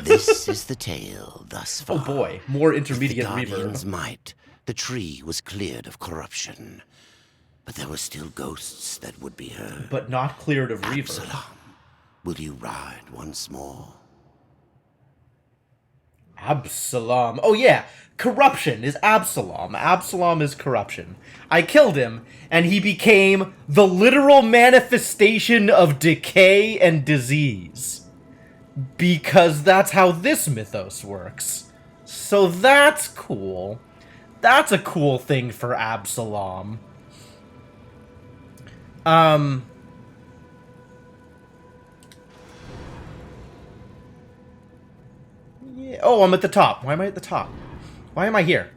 This is the tale thus far. Oh boy, more intermediate With the Guardian's reverb. might, the tree was cleared of corruption. But there were still ghosts that would be heard. But not cleared of reverb. Absalom, will you ride once more? Absalom. Oh yeah, corruption is Absalom. Absalom is corruption. I killed him, and he became the literal manifestation of decay and disease. Because that's how this mythos works. So that's cool. That's a cool thing for Absalom. Yeah. Oh, I'm at the top. Why am I at the top? Why am I here?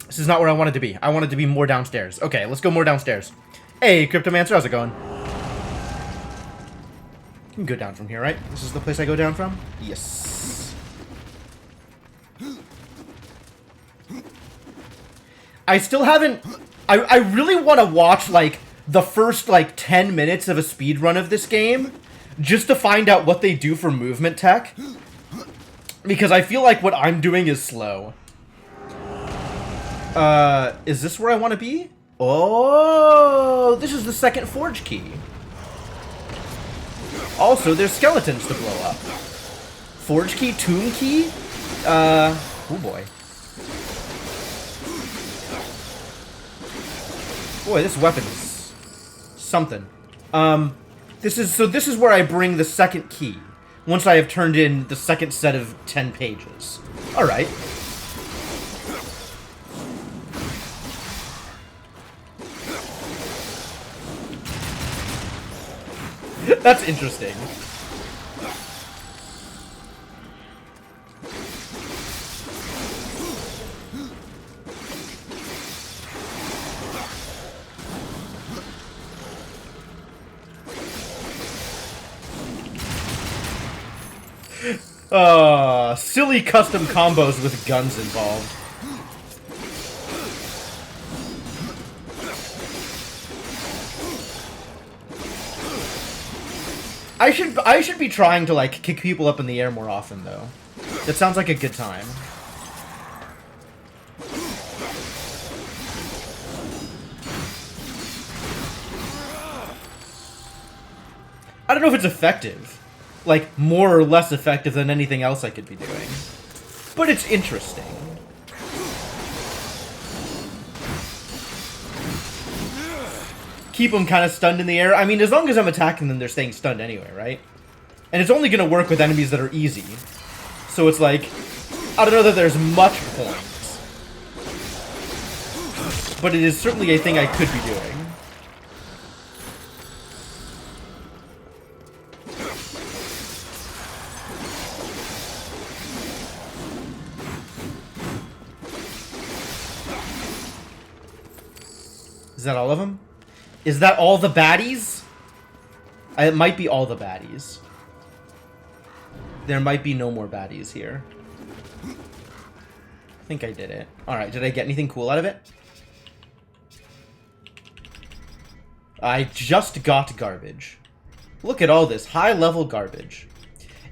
This is not where I wanted to be. I wanted to be more downstairs. Okay, let's go more downstairs. Hey, Cryptomancer, how's it going? You can go down from here, right? This is the place I go down from? Yes. I still haven't... I really want to watch, like, the first, like, 10 minutes of a speedrun of this game just to find out what they do for movement tech. Because I feel like what I'm doing is slow. Is this where I want to be? Oh, this is the second forge key. Also, there's skeletons to blow up. Forge key, tomb key? Oh boy. Boy, this weapon's something. This is where I bring the second key. Once I have turned in the second set of 10 pages. Alright. That's interesting. Silly custom combos with guns involved. I should be trying to, like, kick people up in the air more often, though. That sounds like a good time. I don't know if it's effective. Like, more or less effective than anything else I could be doing. But it's interesting. Keep them kind of stunned in the air. I mean, as long as I'm attacking them, they're staying stunned anyway, right? And it's only going to work with enemies that are easy. So it's like, I don't know that there's much point. But it is certainly a thing I could be doing. Is that all of them? Is that all the baddies? It might be all the baddies. There might be no more baddies here. I think I did it. Alright, did I get anything cool out of it? I just got garbage. Look at all this high-level garbage.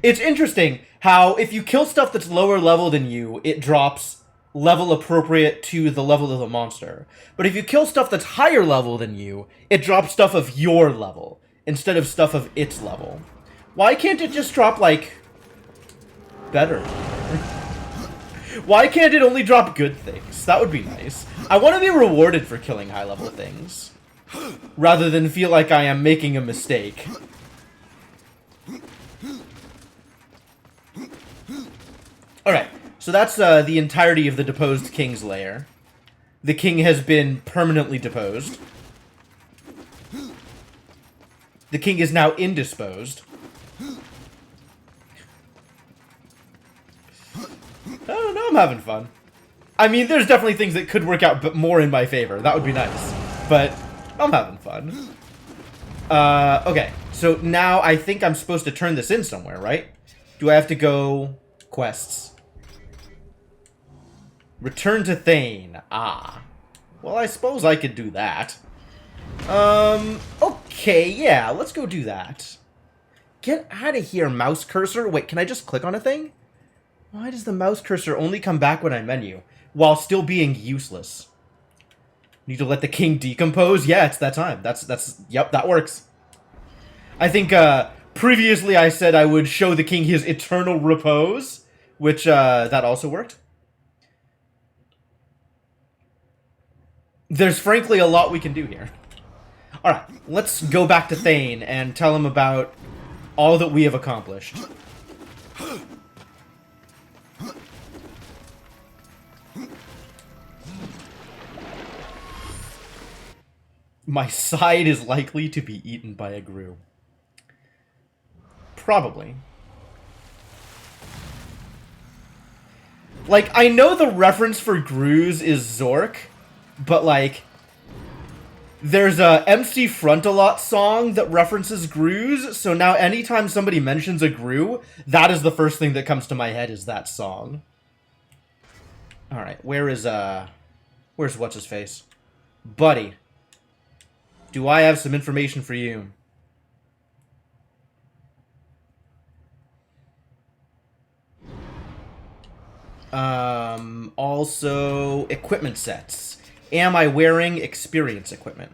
It's interesting how if you kill stuff that's lower level than you, it drops level appropriate to the level of the monster. But if you kill stuff that's higher level than you, it drops stuff of your level instead of stuff of its level. Why can't it just drop, like, better? Why can't it only drop good things? That would be nice. I want to be rewarded for killing high level things, rather than feel like I am making a mistake. Alright. So that's the entirety of the deposed king's lair. The king has been permanently deposed. The king is now indisposed. I don't know, I'm having fun. I mean, there's definitely things that could work out but more in my favor. That would be nice. But I'm having fun. Okay. So now I think I'm supposed to turn this in somewhere, right? Do I have to go quests? Return to Thane. Ah. Well, I suppose I could do that. Okay, yeah, let's go do that. Get out of here, mouse cursor. Wait, can I just click on a thing? Why does the mouse cursor only come back when I menu, while still being useless? Need to let the king decompose? Yeah, it's that time. Yep, that works. I think, previously I said I would show the king his eternal repose, which, that also worked. There's frankly a lot we can do here. Alright, let's go back to Thane and tell him about all that we have accomplished. My side is likely to be eaten by a grue. Probably. Like, I know the reference for grues is Zork, but, like, there's a MC Frontalot song that references grues, so now anytime somebody mentions a grue, that is the first thing that comes to my head is that song. Alright, where's what's-his-face? Buddy. Do I have some information for you? Also, equipment sets. Am I wearing experience equipment?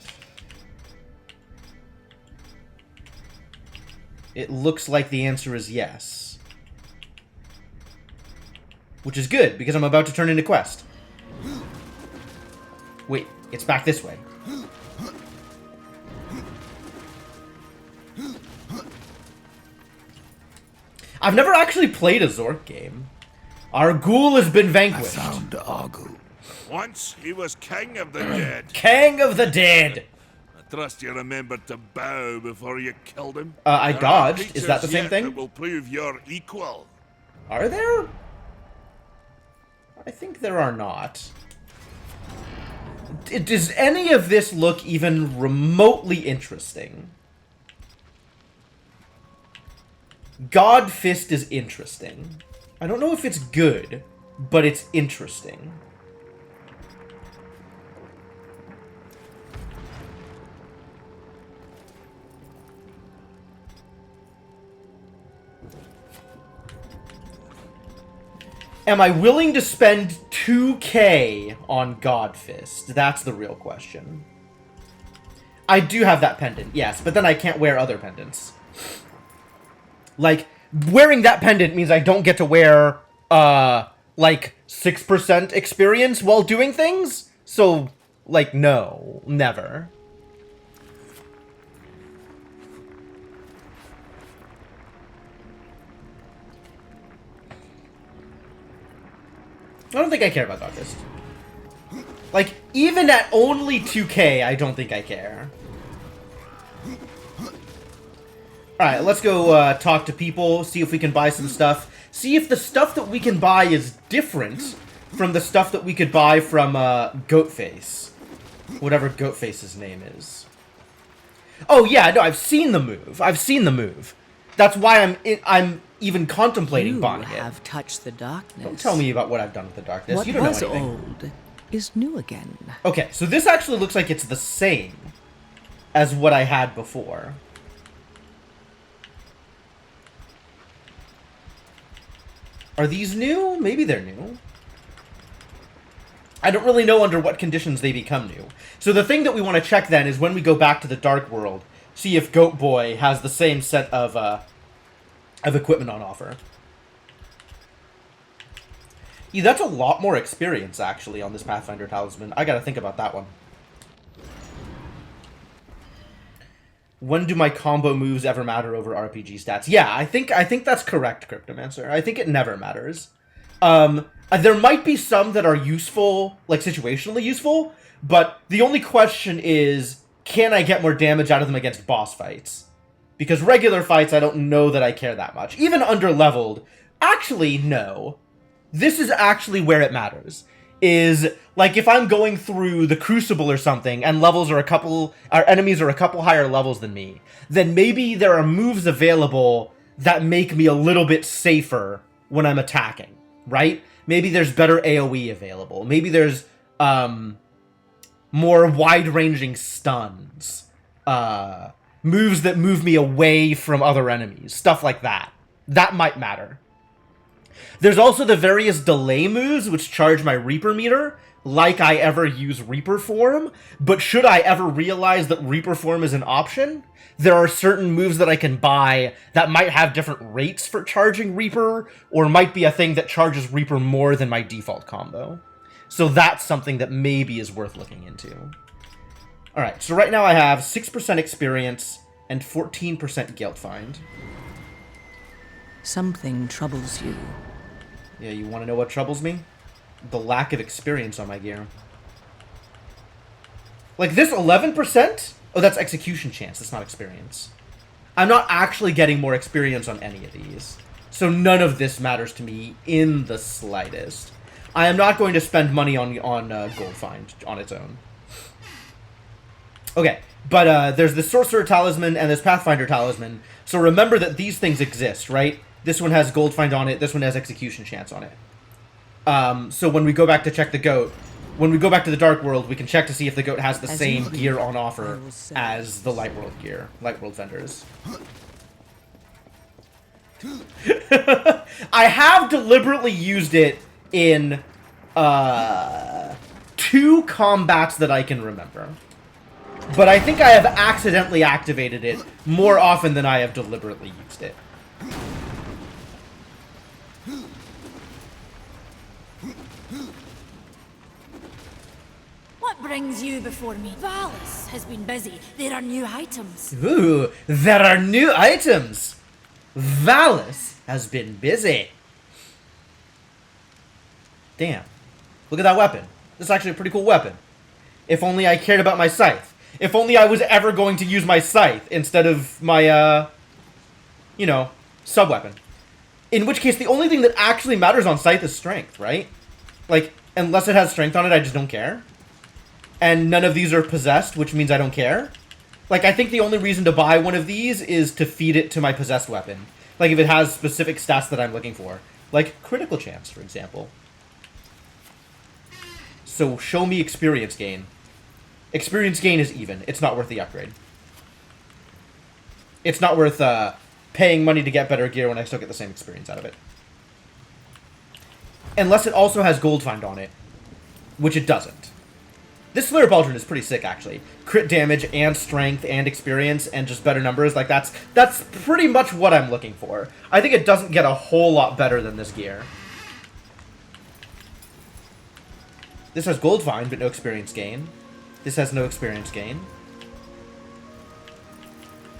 It looks like the answer is yes. Which is good, because I'm about to turn into Quest. Wait, it's back this way. I've never actually played a Zork game. Our ghoul has been vanquished. I found Argu. Once he was king of the dead. King of the dead! I trust you remembered to bow before you killed him. I There are dodged. Is that the creatures same yet thing? That will prove you're equal. Are there? I think there are not. Does any of this look even remotely interesting? God Fist is interesting. I don't know if it's good, but it's interesting. Am I willing to spend 2K on God Fist? That's the real question. I do have that pendant, yes, but then I can't wear other pendants. Like, wearing that pendant means I don't get to wear, like, 6% experience while doing things? So, like, no. Never. I don't think I care about Darksiders. Like, even at only 2K, I don't think I care. Alright, let's go talk to people, see if we can buy some stuff. See if the stuff that we can buy is different from the stuff that we could buy from Goatface. Whatever Goatface's name is. Oh yeah, no, I've seen the move. I've seen the move. That's why I'm even contemplating buying it. You have touched the darkness. Don't tell me about what I've done with the darkness. What You don't know was anything. old is new again. Okay, so this actually looks like it's the same as what I had before. Are these new? Maybe they're new. I don't really know under what conditions they become new. So the thing that we want to check then is when we go back to the Dark World, see if Goat Boy has the same set of equipment on offer. Yeah, that's a lot more experience, actually, on this Pathfinder Talisman. I gotta think about that one. When do my combo moves ever matter over RPG stats? Yeah, I think that's correct, Cryptomancer. I think it never matters. There might be some that are useful, like situationally useful, but the only question is, can I get more damage out of them against boss fights? Because regular fights, I don't know that I care that much. Even under-leveled, actually, no. This is actually where it matters. Is, like, if I'm going through the Crucible or something, and our enemies are a couple higher levels than me, then maybe there are moves available that make me a little bit safer when I'm attacking, right? Maybe there's better AoE available. Maybe there's, more wide-ranging stuns. moves that move me away from other enemies, stuff like that. That might matter. There's also the various delay moves which charge my Reaper meter, like I ever use Reaper form, but should I ever realize that Reaper form is an option, there are certain moves that I can buy that might have different rates for charging Reaper, or might be a thing that charges Reaper more than my default combo. So that's something that maybe is worth looking into. Alright, so right now I have 6% experience and 14% guilt find. Something troubles you. Yeah, you want to know what troubles me? The lack of experience on my gear. Like this 11%? Oh, that's execution chance, that's not experience. I'm not actually getting more experience on any of these. So none of this matters to me in the slightest. I am not going to spend money on gold find on its own. Okay, but there's the Sorcerer Talisman and this Pathfinder Talisman. So remember that these things exist, right? This one has gold find on it, this one has execution chance on it. So when we go back to check the goat, when we go back to the Dark World, we can check to see if the goat has the same gear on offer as the Light World gear, Light World vendors. I have deliberately used it in 2 combats that I can remember. But I think I have accidentally activated it more often than I have deliberately used it. What brings you before me? Valis has been busy. There are new items. Ooh, there are new items! Valis has been busy. Damn. Look at that weapon. This is actually a pretty cool weapon. If only I cared about my scythe. If only I was ever going to use my scythe instead of my, you know, sub-weapon. In which case, the only thing that actually matters on scythe is strength, right? Like, unless it has strength on it, I just don't care. And none of these are possessed, which means I don't care. Like, I think the only reason to buy one of these is to feed it to my possessed weapon. Like, if it has specific stats that I'm looking for. Like, critical chance, for example. So, show me experience gain. Experience gain is even. It's not worth the upgrade. It's not worth paying money to get better gear when I still get the same experience out of it. Unless it also has gold find on it. Which it doesn't. This Slayer Pauldron is pretty sick, actually. Crit damage and strength and experience and just better numbers. Like, that's pretty much what I'm looking for. I think it doesn't get a whole lot better than this gear. This has gold find, but no experience gain. This has no experience gain.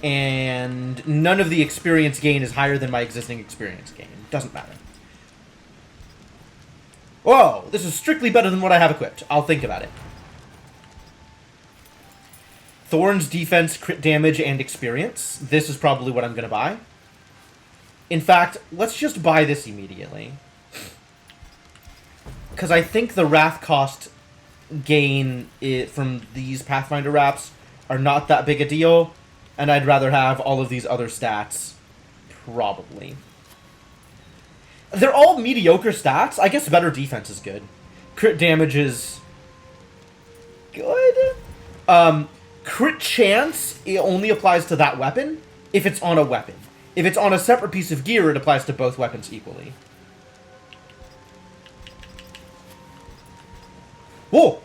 And none of the experience gain is higher than my existing experience gain. Doesn't matter. Whoa! This is strictly better than what I have equipped. I'll think about it. Thorns, defense, crit damage, and experience. This is probably what I'm going to buy. In fact, let's just buy this immediately. Because I think the Wrath cost gain from these Pathfinder wraps are not that big a deal, and I'd rather have all of these other stats, probably. They're all mediocre stats. I guess better defense is good. Crit damage is good. Crit chance, it only applies to that weapon if it's on a weapon. If it's on a separate piece of gear, it applies to both weapons equally. Whoa!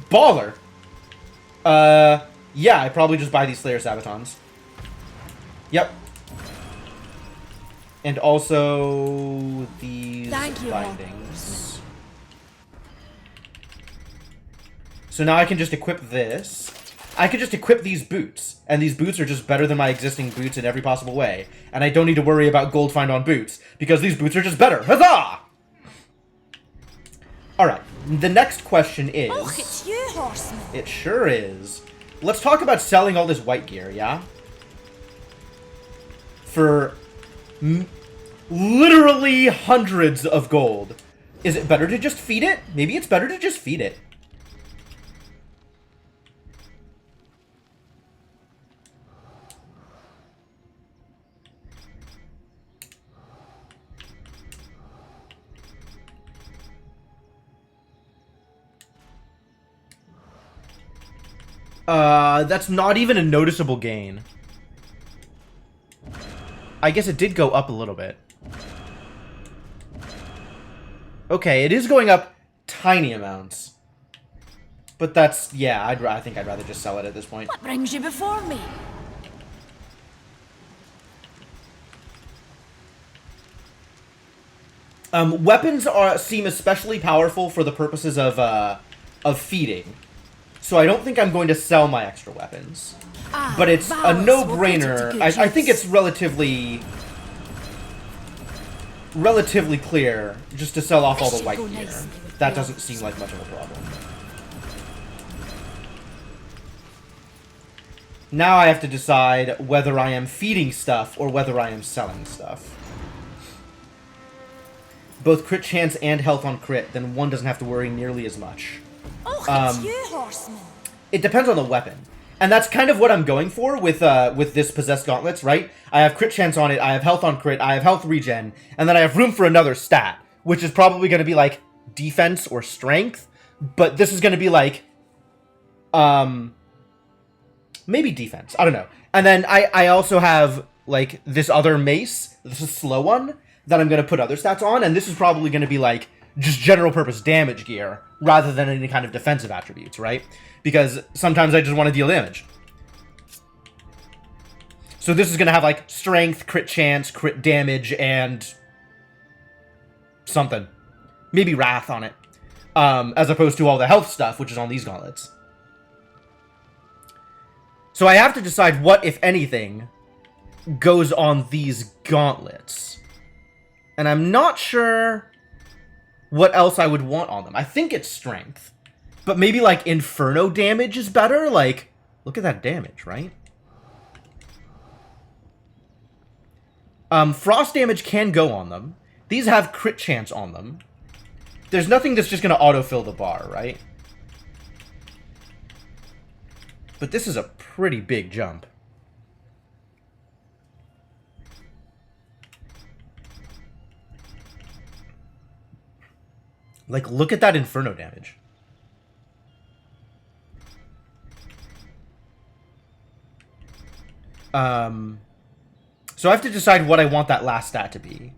Baller! Yeah, I probably just buy these Slayer Sabatons. Yep. And also these bindings. So now I can just equip this. I could just equip these boots. And these boots are just better than my existing boots in every possible way. And I don't need to worry about gold find on boots. Because these boots are just better. Huzzah! Alright. The next question is... Oh, it's you, horseman. It sure is. Let's talk about selling all this white gear, yeah? For literally hundreds of gold. Is it better to just feed it? Maybe it's better to just feed it. That's not even a noticeable gain. I guess it did go up a little bit. Okay, it is going up tiny amounts. But that's, yeah, I think I'd rather just sell it at this point. What brings you before me? Weapons seem especially powerful for the purposes of feeding. So I don't think I'm going to sell my extra weapons. But it's a no-brainer. I think it's relatively clear just to sell off all the white gear. That doesn't seem like much of a problem. Now I have to decide whether I am feeding stuff or whether I am selling stuff. Both crit chance and health on crit, then one doesn't have to worry nearly as much. Oh, it's you, horseman. It depends on the weapon. And that's kind of what I'm going for with this Possessed Gauntlets, right? I have crit chance on it, I have health on crit, I have health regen, and then I have room for another stat, which is probably going to be, like, defense or strength. But this is going to be, like, maybe defense. I don't know. And then I also have, like, this other mace. This is a slow one that I'm going to put other stats on. And this is probably going to be, like, just general purpose damage gear rather than any kind of defensive attributes, right? Because sometimes I just want to deal damage. So this is going to have, like, strength, crit chance, crit damage, and something. Maybe wrath on it. As opposed to all the health stuff, which is on these gauntlets. So I have to decide what, if anything, goes on these gauntlets. And I'm not sure what else I would want on them. I think it's strength. But maybe, like, inferno damage is better? Like, look at that damage, right? Frost damage can go on them. These have crit chance on them. There's nothing that's just going to autofill the bar, right? But this is a pretty big jump. Like, look at that inferno damage. So I have to decide what I want that last stat to be.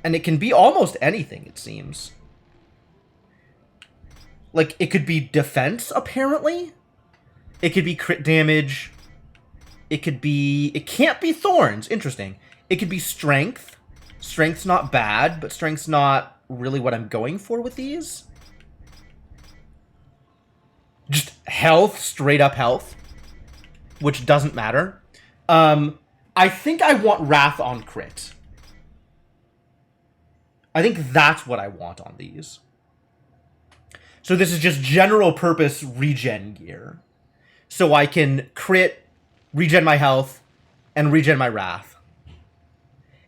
And it can be almost anything, it seems. Like, it could be defense, apparently. It could be crit damage. It could be... It can't be thorns. Interesting. It could be strength. Strength's not bad, but strength's not really what I'm going for with these. Just health, straight up health. Which doesn't matter. I think I want Wrath on crit. I think that's what I want on these. So this is just general purpose regen gear. So I can crit, regen my health, and regen my Wrath.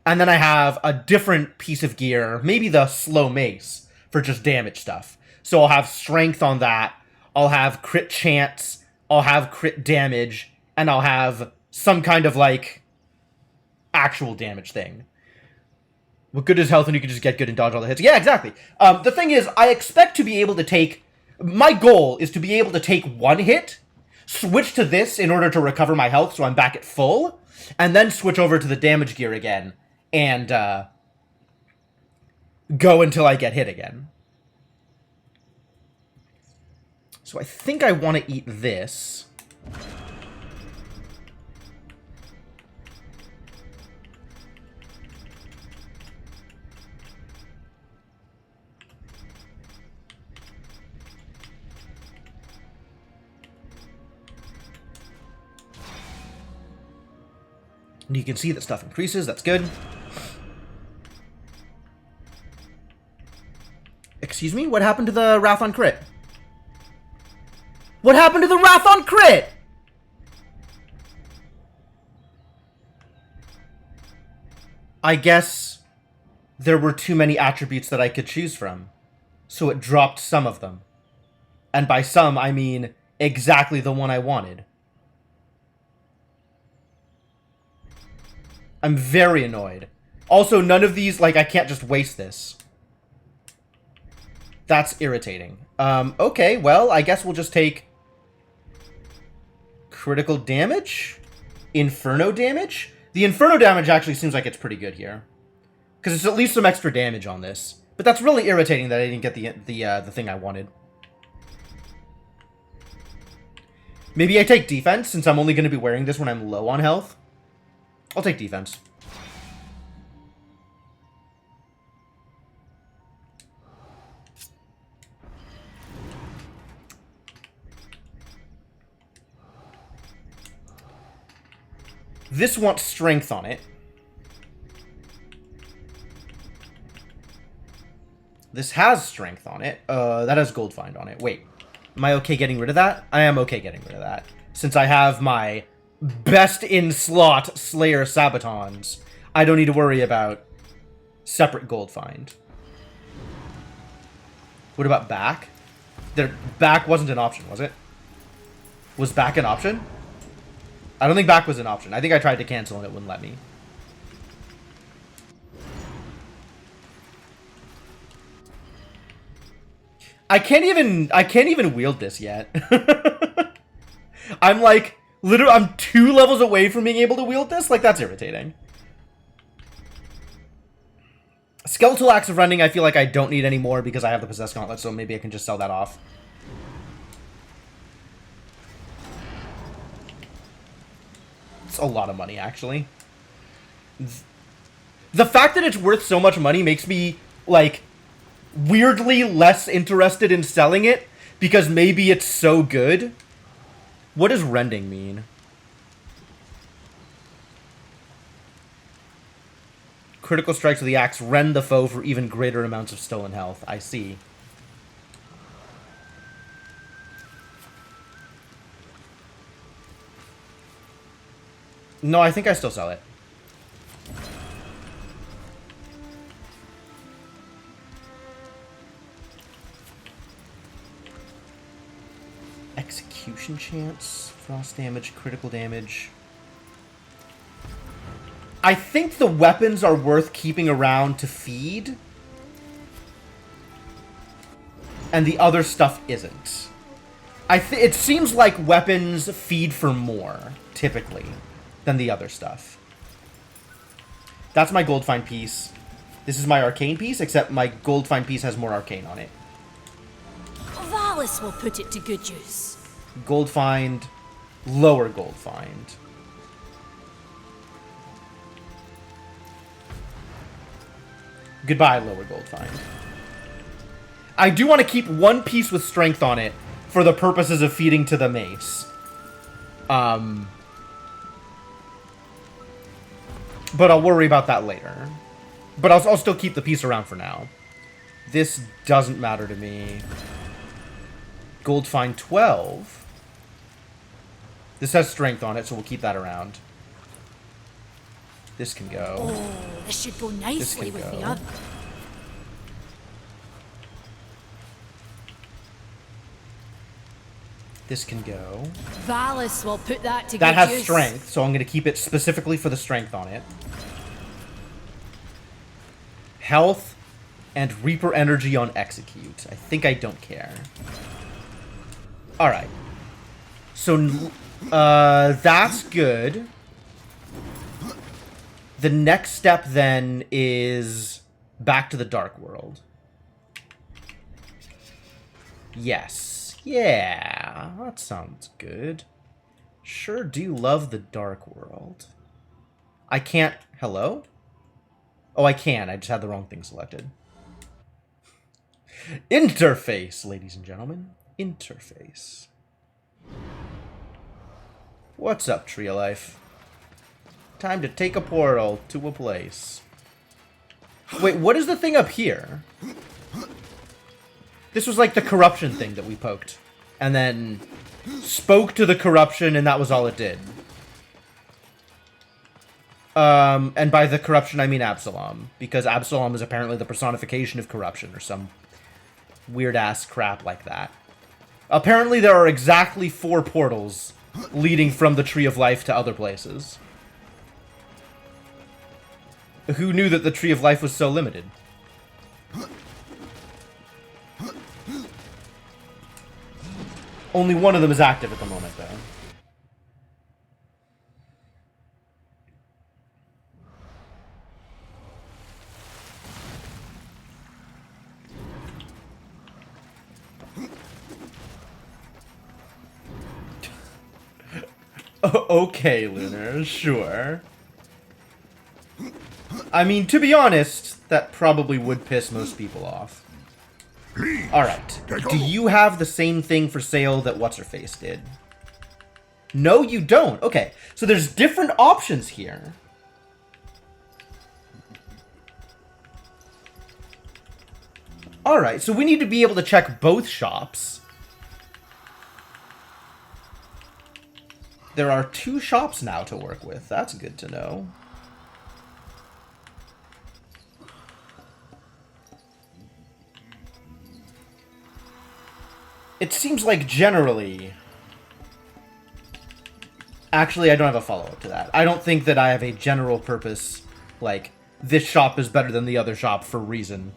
And then I have a different piece of gear, maybe the slow mace, for just damage stuff. So I'll have strength on that, I'll have crit chance, I'll have crit damage, and I'll have some kind of, like, actual damage thing. What good is health and you can just get good and dodge all the hits? Yeah, exactly. The thing is, I expect to be able to take... My goal is to be able to take one hit, switch to this in order to recover my health so I'm back at full, and then switch over to the damage gear again, and go until I get hit again. So I think I want to eat this. And you can see that stuff increases, that's good. Excuse me? What happened to the Wrath on crit? What happened to the Wrath on crit? I guess there were too many attributes that I could choose from, so it dropped some of them. And by some, I mean exactly the one I wanted. I'm very annoyed. Also, none of these, like, I can't just waste this. That's irritating. Okay, well, I guess we'll just take Critical damage? Inferno damage? The Inferno damage actually seems like it's pretty good here. Because it's at least some extra damage on this. But that's really irritating that I didn't get the thing I wanted. Maybe I take defense, since I'm only going to be wearing this when I'm low on health. I'll take defense. This wants strength on it. This has strength on it. That has gold find on it. Wait, am I okay getting rid of that? I am okay getting rid of that. Since I have my best in slot Slayer Sabatons, I don't need to worry about separate gold find. What about back? Back wasn't an option, was it? Was back an option? I don't think back was an option. I think I tried to cancel and it wouldn't let me. I can't even wield this yet. I'm like, literally, I'm 2 levels away from being able to wield this? Like, that's irritating. Skeletal Axe of Rending, I feel like I don't need anymore because I have the Possessed Gauntlet, so maybe I can just sell that off. It's a lot of money, actually. The fact that it's worth so much money makes me, like, weirdly less interested in selling it because maybe it's so good. What does rending mean? Critical strikes with the axe rend the foe for even greater amounts of stolen health. I see. No, I think I still sell it. Execution chance, frost damage, critical damage. I think the weapons are worth keeping around to feed. And the other stuff isn't. It seems like weapons feed for more, typically, than the other stuff. That's my gold find piece. This is my arcane piece, except my gold find piece has more arcane on it. Valis will put it to good use. Gold find, lower gold find. Goodbye, lower gold find. I do want to keep one piece with strength on it for the purposes of feeding to the mace. But I'll worry about that later. But I'll still keep the piece around for now. This doesn't matter to me. Gold find 12. This has strength on it, so we'll keep that around. This can go. Oh, this should go nicely with the other. This can go. Valis will put that to That good use. has strength, so I'm going to keep it specifically for the strength on it. Health and Reaper Energy on Execute. I think I don't care. Alright. So, that's good. The next step, then, is back to the Dark World. Yes. Yeah, that sounds good. Sure do love the Dark World. I can't... Hello? Oh, I can. I just had the wrong thing selected. Interface, ladies and gentlemen. Interface. What's up, Tree of Life? Time to take a portal to a place. Wait, what is the thing up here? This was like the corruption thing that we poked. And then spoke to the corruption and that was all it did. And by the corruption I mean Absalom. Because Absalom is apparently the personification of corruption or some weird-ass crap like that. Apparently there are exactly 4 portals leading from the Tree of Life to other places. Who knew that the Tree of Life was so limited? Only one of them is active at the moment, though. Okay, Lunar, sure. I mean, to be honest, that probably would piss most people off. Alright. Do you have the same thing for sale that What's-Her-Face did? No, you don't. Okay. So there's different options here. Alright, so we need to be able to check both shops. There are 2 shops now to work with. That's good to know. It seems like generally... Actually, I don't have a follow-up to that. I don't think that I have a general purpose, like, this shop is better than the other shop for reason.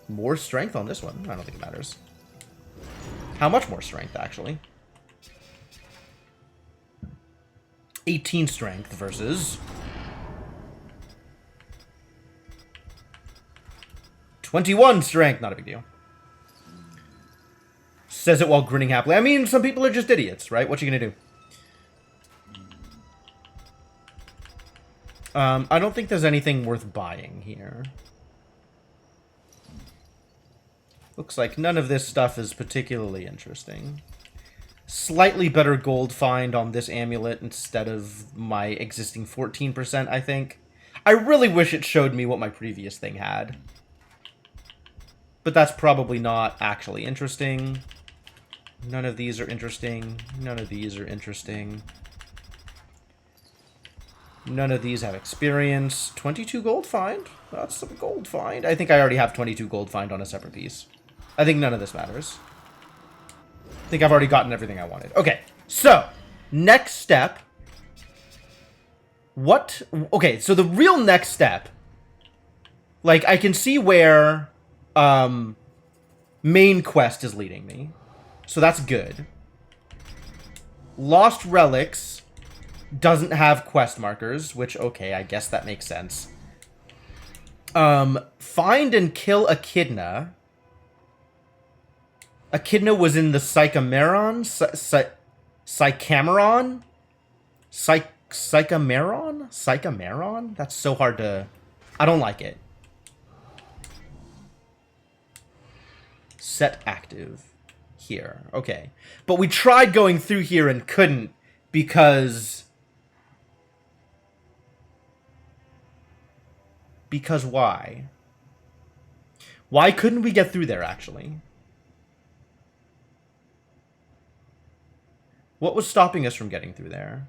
More strength on this one? I don't think it matters. How much more strength, actually? 18 strength versus... 21 strength! Not a big deal. Says it while grinning happily. I mean, some people are just idiots, right? What you gonna do? I don't think there's anything worth buying here. Looks like none of this stuff is particularly interesting. Slightly better gold find on this amulet instead of my existing 14%, I think. I really wish it showed me what my previous thing had. But that's probably not actually interesting. None of these are interesting. None of these are interesting. None of these have experience. 22 gold find? That's some gold find. I think I already have 22 gold find on a separate piece. I think none of this matters. I think I've already gotten everything I wanted. Okay, so, next step. What? Okay, so the real next step... Like, I can see where... main quest is leading me. So that's good. Lost Relics doesn't have quest markers, which, okay, I guess that makes sense. Find and kill Echidna. Echidna was in the Sycameron? Sycameron? Sycameron? Sycameron? That's so hard to... I don't like it. Set active. Here. Okay. But we tried going through here and couldn't because... Because why? Why couldn't we get through there, actually? What was stopping us from getting through there?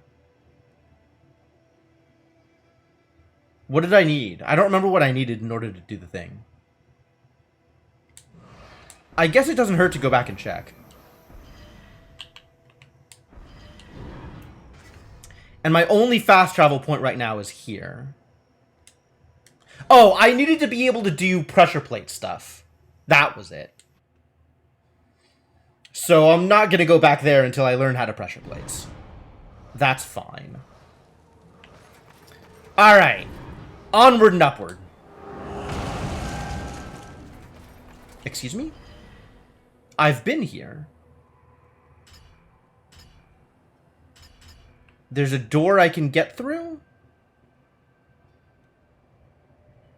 What did I need? I don't remember what I needed in order to do the thing. I guess it doesn't hurt to go back and check. And my only fast travel point right now is here. Oh, I needed to be able to do pressure plate stuff. That was it. So I'm not going to go back there until I learn how to pressure plates. That's fine. Alright. Onward and upward. Excuse me? I've been here. There's a door I can get through?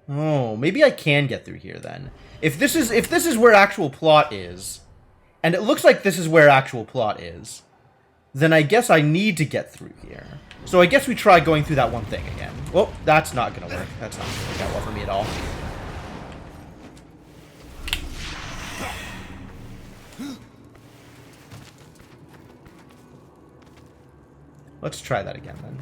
Oh, maybe I can get through here then. If this is where actual plot is, and it looks like this is where actual plot is, then I guess I need to get through here. So I guess we try going through that one thing again. Well, that's not gonna work. That's not gonna work out well for me at all. Let's try that again, then.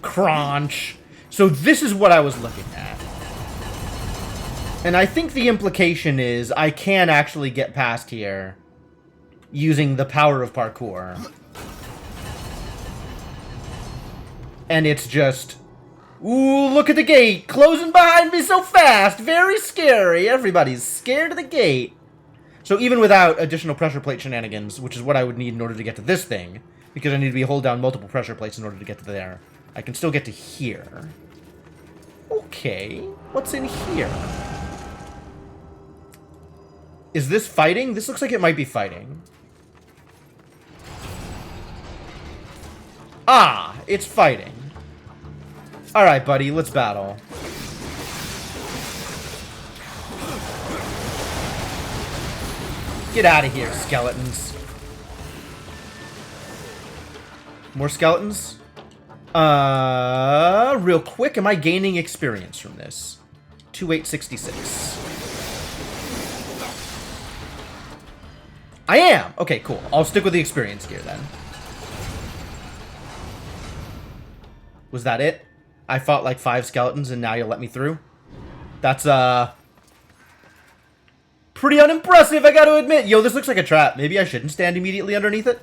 Crunch. So this is what I was looking at. And I think the implication is I can actually get past here using the power of parkour. And it's just... Ooh, look at the gate! Closing behind me so fast! Very scary! Everybody's scared of the gate. So even without additional pressure plate shenanigans, which is what I would need in order to get to this thing, Because I need to be hold down multiple pressure plates in order to get to there. I can still get to here. Okay. What's in here? Is this fighting? This looks like it might be fighting. Ah, it's fighting. Alright, buddy, let's battle. Get out of here, skeletons. More skeletons? Real quick, am I gaining experience from this? 2866. I am! Okay, cool. I'll stick with the experience gear then. Was that it? I fought like 5 skeletons and now you'll let me through? That's, pretty unimpressive, I gotta admit. Yo, this looks like a trap. Maybe I shouldn't stand immediately underneath it?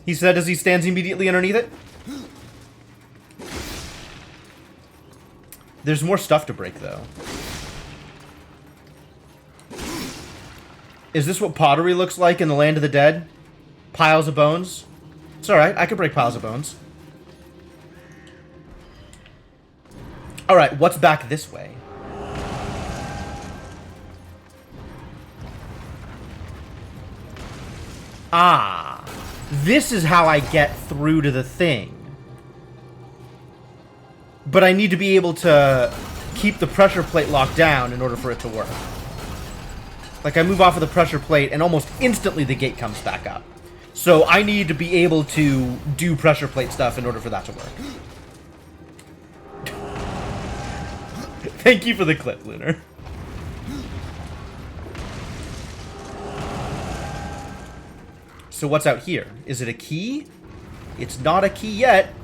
He said as he stands immediately underneath it. There's more stuff to break, though. Is this what pottery looks like in the Land of the Dead? Piles of bones? It's alright, I can break piles of bones. Alright, what's back this way? Ah, this is how I get through to the thing. But I need to be able to keep the pressure plate locked down in order for it to work. Like, I move off of the pressure plate and almost instantly the gate comes back up. So I need to be able to do pressure plate stuff in order for that to work. Thank you for the clip, Lunar. So what's out here? Is it a key? It's not a key yet.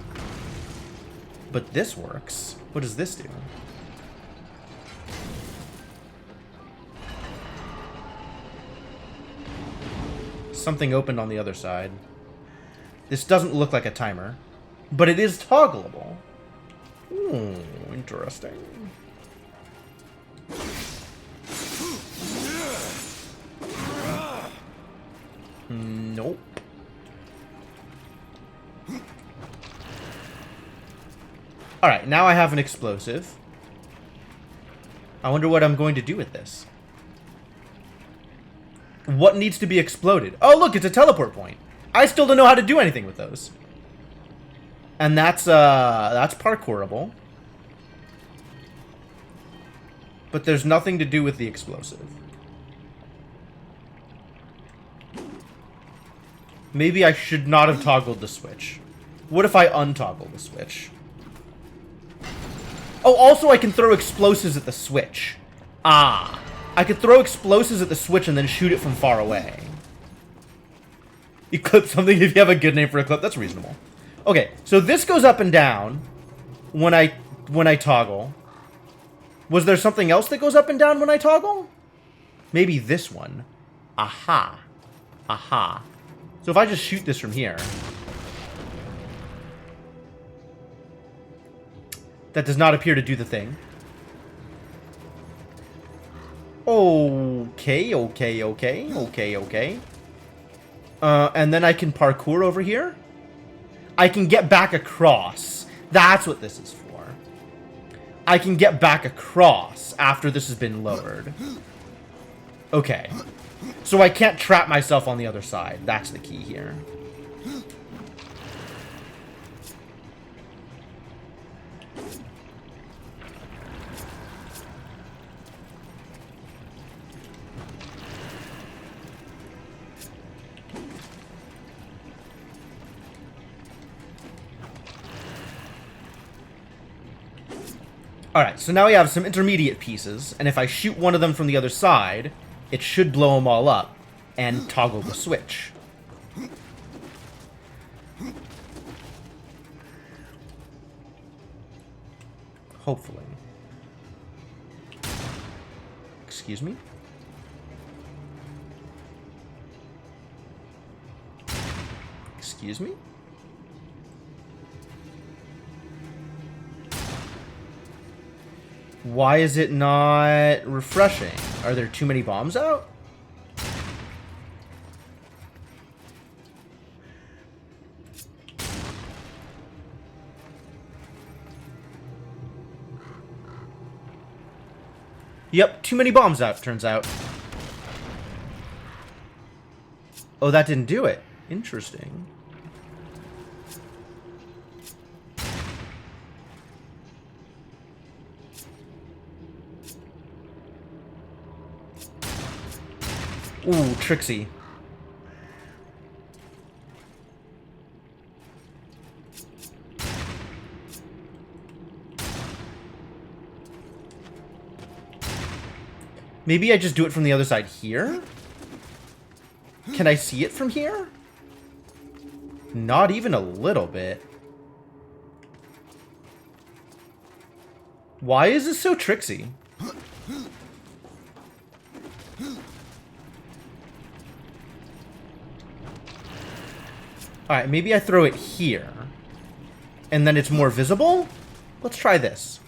But this works. What does this do? Something opened on the other side. This doesn't look like a timer. But it is toggleable. Ooh, interesting. Nope. Alright, now I have an explosive. I wonder what I'm going to do with this. What needs to be exploded? Oh, look, it's a teleport point. I still don't know how to do anything with those. And that's parkourable. But there's nothing to do with the explosive. Maybe I should not have toggled the switch. What if I untoggle the switch? Oh, also I can throw explosives at the switch. Ah. I could throw explosives at the switch and then shoot it from far away. Eclipse something if you have a good name for a clip. That's reasonable. Okay, so this goes up and down when I toggle. Was there something else that goes up and down when I toggle? Maybe this one. Aha. Aha. So if I just shoot this from here. That does not appear to do the thing. Okay. And then I can parkour over here. I can get back across. That's what this is for. I can get back across after this has been lowered. Okay. So I can't trap myself on the other side. That's the key here. Alright, so now we have some intermediate pieces, and if I shoot one of them from the other side, it should blow them all up and toggle the switch. Hopefully. Excuse me? Excuse me? Why is it not refreshing? Are there too many bombs out? Yep, too many bombs out, turns out. Oh, that didn't do it. Interesting. Ooh, Trixie. Maybe I just do it from the other side here? Can I see it from here? Not even a little bit. Why is this so tricksy? Alright, maybe I throw it here. And then it's more visible? Let's try this.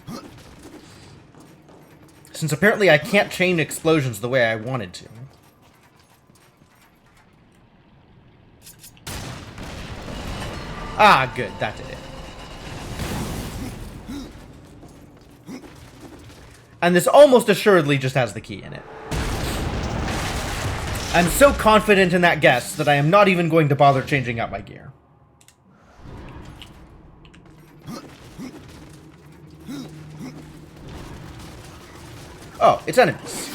Since apparently I can't chain explosions the way I wanted to. Ah, good. That did it. And this almost assuredly just has the key in it. I'm so confident in that guess that I am not even going to bother changing out my gear. Oh, it's enemies.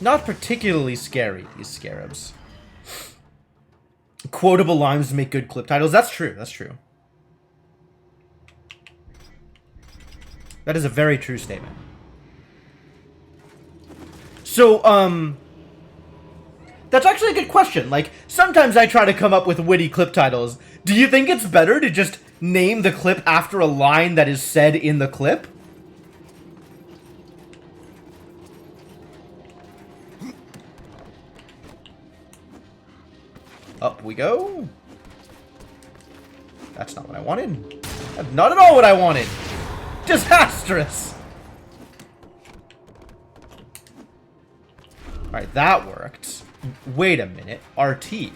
Not particularly scary, these scarabs. Quotable lines make good clip titles. That's true, that's true. That is a very true statement. So, that's actually a good question. Like, sometimes I try to come up with witty clip titles. Do you think it's better to just name the clip after a line that is said in the clip? Up we go. That's not what I wanted. That's not at all what I wanted. Disastrous. Alright, that worked. Wait a minute. RT.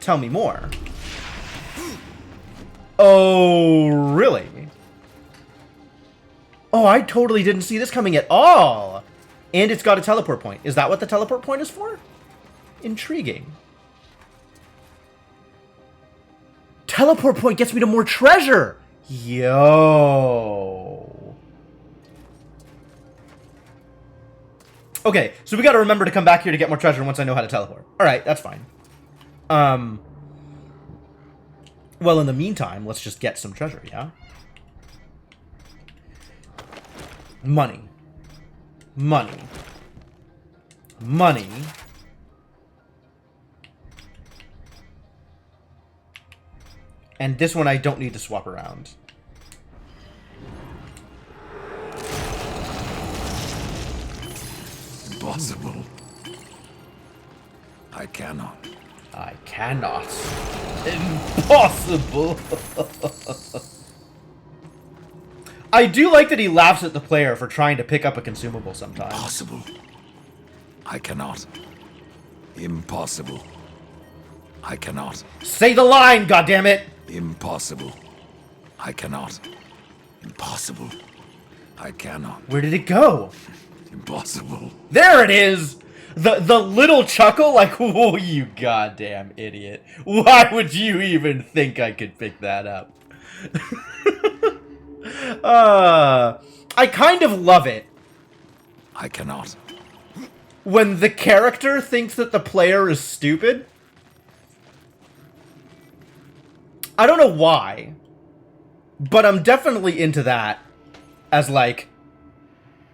Tell me more. Oh, really? Oh, I totally didn't see this coming at all. And it's got a teleport point. Is that what the teleport point is for? Intriguing. Teleport point gets me to more treasure! Yo. Okay, so we gotta remember to come back here to get more treasure once I know how to teleport. Alright, that's fine. Well, in the meantime, let's just get some treasure, yeah? Money. Money. Money. And this one I don't need to swap around. Impossible. I cannot. I cannot. Impossible. I do like that he laughs at the player for trying to pick up a consumable sometimes. Impossible. I cannot. Impossible. I cannot. Say the line, goddammit! Impossible. I cannot. Impossible. I cannot. Where did it go? Impossible. There it is! The little chuckle, like, oh, you goddamn idiot. Why would you even think I could pick that up? I kind of love it. I cannot. When the character thinks that the player is stupid. I don't know why, but I'm definitely into that as, like,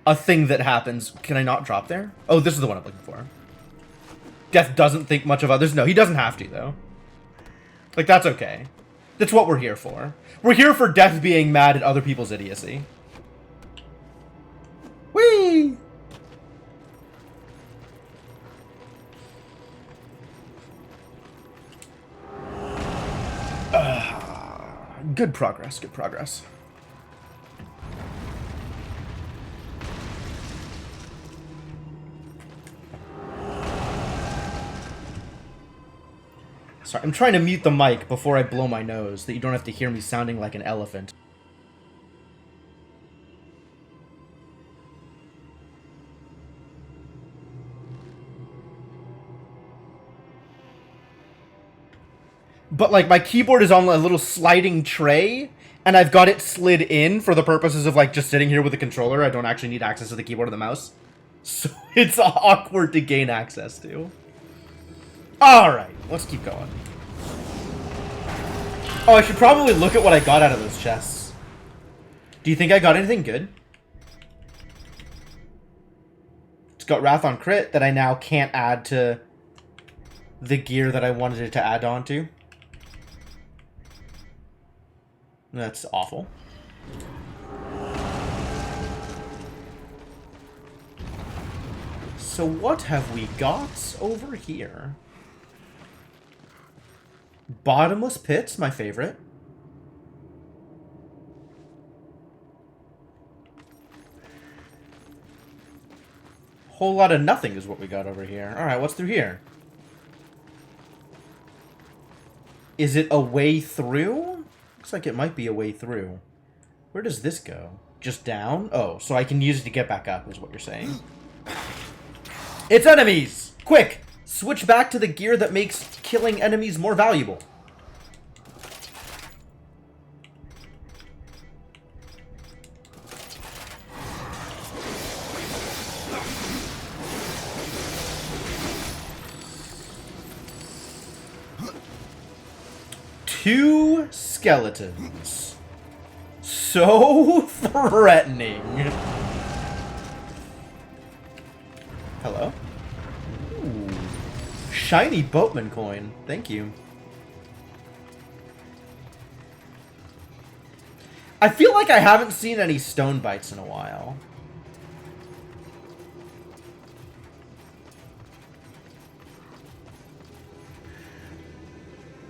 a thing that happens. Can I not drop there? Oh, this is the one I'm looking for. Death doesn't think much of others. No, he doesn't have to, though. Like, that's okay. That's what we're here for. We're here for Death being mad at other people's idiocy. Whee! Good progress, good progress. Sorry, I'm trying to mute the mic before I blow my nose, that you don't have to hear me sounding like an elephant. But, like, my keyboard is on a little sliding tray, and I've got it slid in for the purposes of, like, just sitting here with a controller. I don't actually need access to the keyboard or the mouse. So it's awkward to gain access to. Alright, let's keep going. Oh, I should probably look at what I got out of those chests. Do you think I got anything good? It's got Wrath on Crit that I now can't add to the gear that I wanted it to add on to. That's awful. So what have we got over here? Bottomless pits, my favorite. Whole lot of nothing is what we got over here. Alright, what's through here? Is it a way through? Looks like it might be a way through. Where does this go? Just down? Oh, so I can use it to get back up, is what you're saying. It's enemies! Quick! Switch back to the gear that makes killing enemies more valuable. Two skeletons. So threatening. Hello? Ooh. Shiny boatman coin. Thank you. I feel like I haven't seen any stone bites in a while.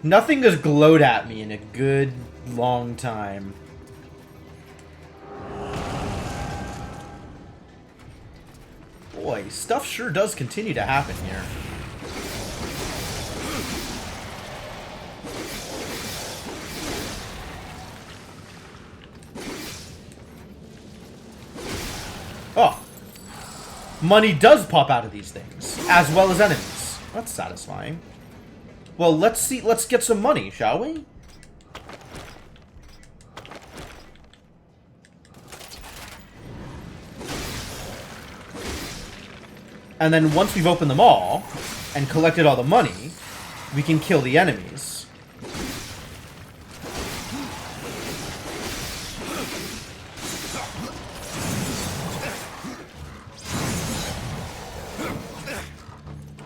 Nothing has glowed at me in a good long time. Boy, stuff sure does continue to happen here. Oh. Money does pop out of these things, as well as enemies. That's satisfying. Well, let's get some money, shall we? And then once we've opened them all, and collected all the money, we can kill the enemies.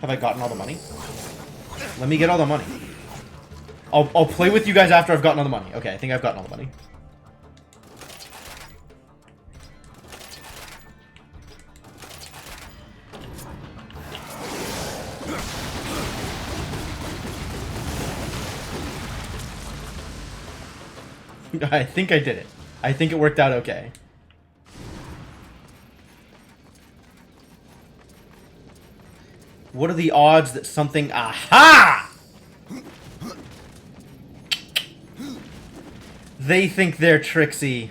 Have I gotten all the money? Let me get all the money. I'll play with you guys after I've gotten all the money. Okay, I think I've gotten all the money. I think I did it. I think it worked out okay. What are the odds that something... Aha! They think they're tricksy.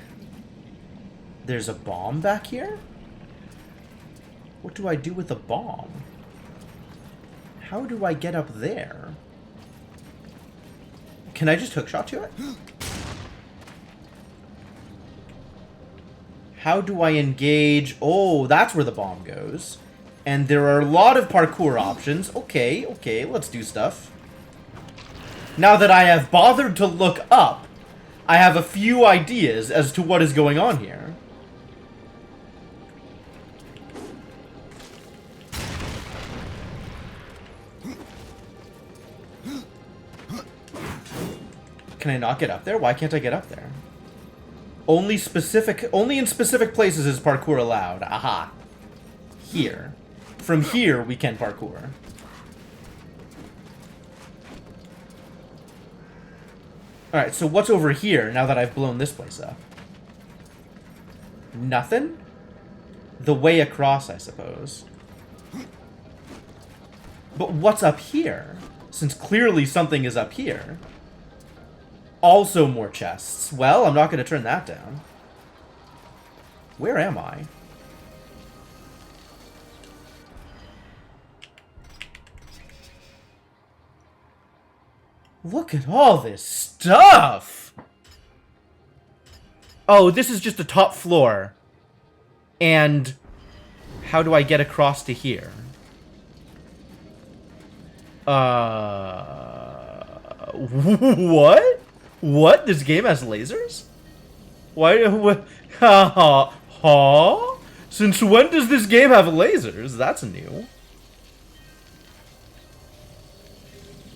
There's a bomb back here? What do I do with the bomb? How do I get up there? Can I just hookshot to it? How do I engage? Oh, that's where the bomb goes. And there are a lot of parkour options. Okay, okay, let's do stuff. Now that I have bothered to look up, I have a few ideas as to what is going on here. Can I not get up there? Why can't I get up there? Only in specific places is parkour allowed. Aha. Here. From here, we can parkour. Alright, so what's over here now that I've blown this place up? Nothing? The way across, I suppose. But what's up here? Since clearly something is up here. Also more chests. Well, I'm not going to turn that down. Where am I? Look at all this stuff! Oh, this is just the top floor. And how do I get across to here? What? What? This game has lasers? Why? What? Huh? Since when does this game have lasers? That's new.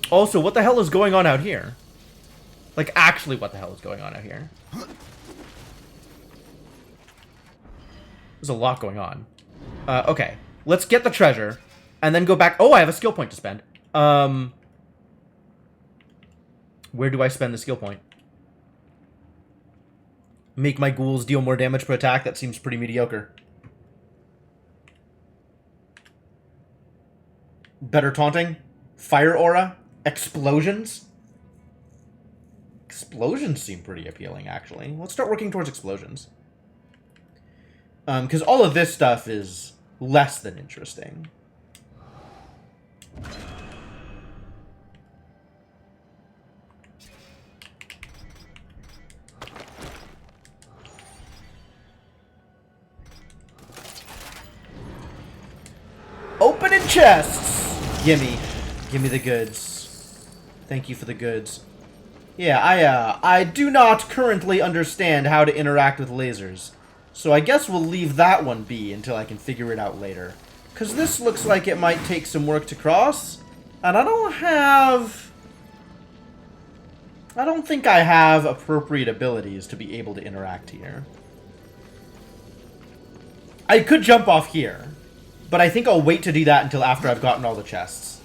Also, what the hell is going on out here? Like, actually, what the hell is going on out here? There's a lot going on. Okay. Let's get the treasure, and then go back. Oh, I have a skill point to spend. Where do I spend the skill point? Make my ghouls deal more damage per attack. That seems pretty mediocre. Better taunting. Fire aura. Explosions. Explosions seem pretty appealing, actually. Let's start working towards explosions. Because all of this stuff is less than interesting. Opening chests! Gimme. Gimme the goods. Thank you for the goods. Yeah, I do not currently understand how to interact with lasers. So I guess we'll leave that one be until I can figure it out later. Because this looks like it might take some work to cross. And I don't think I have appropriate abilities to be able to interact here. I could jump off here. But I think I'll wait to do that until after I've gotten all the chests.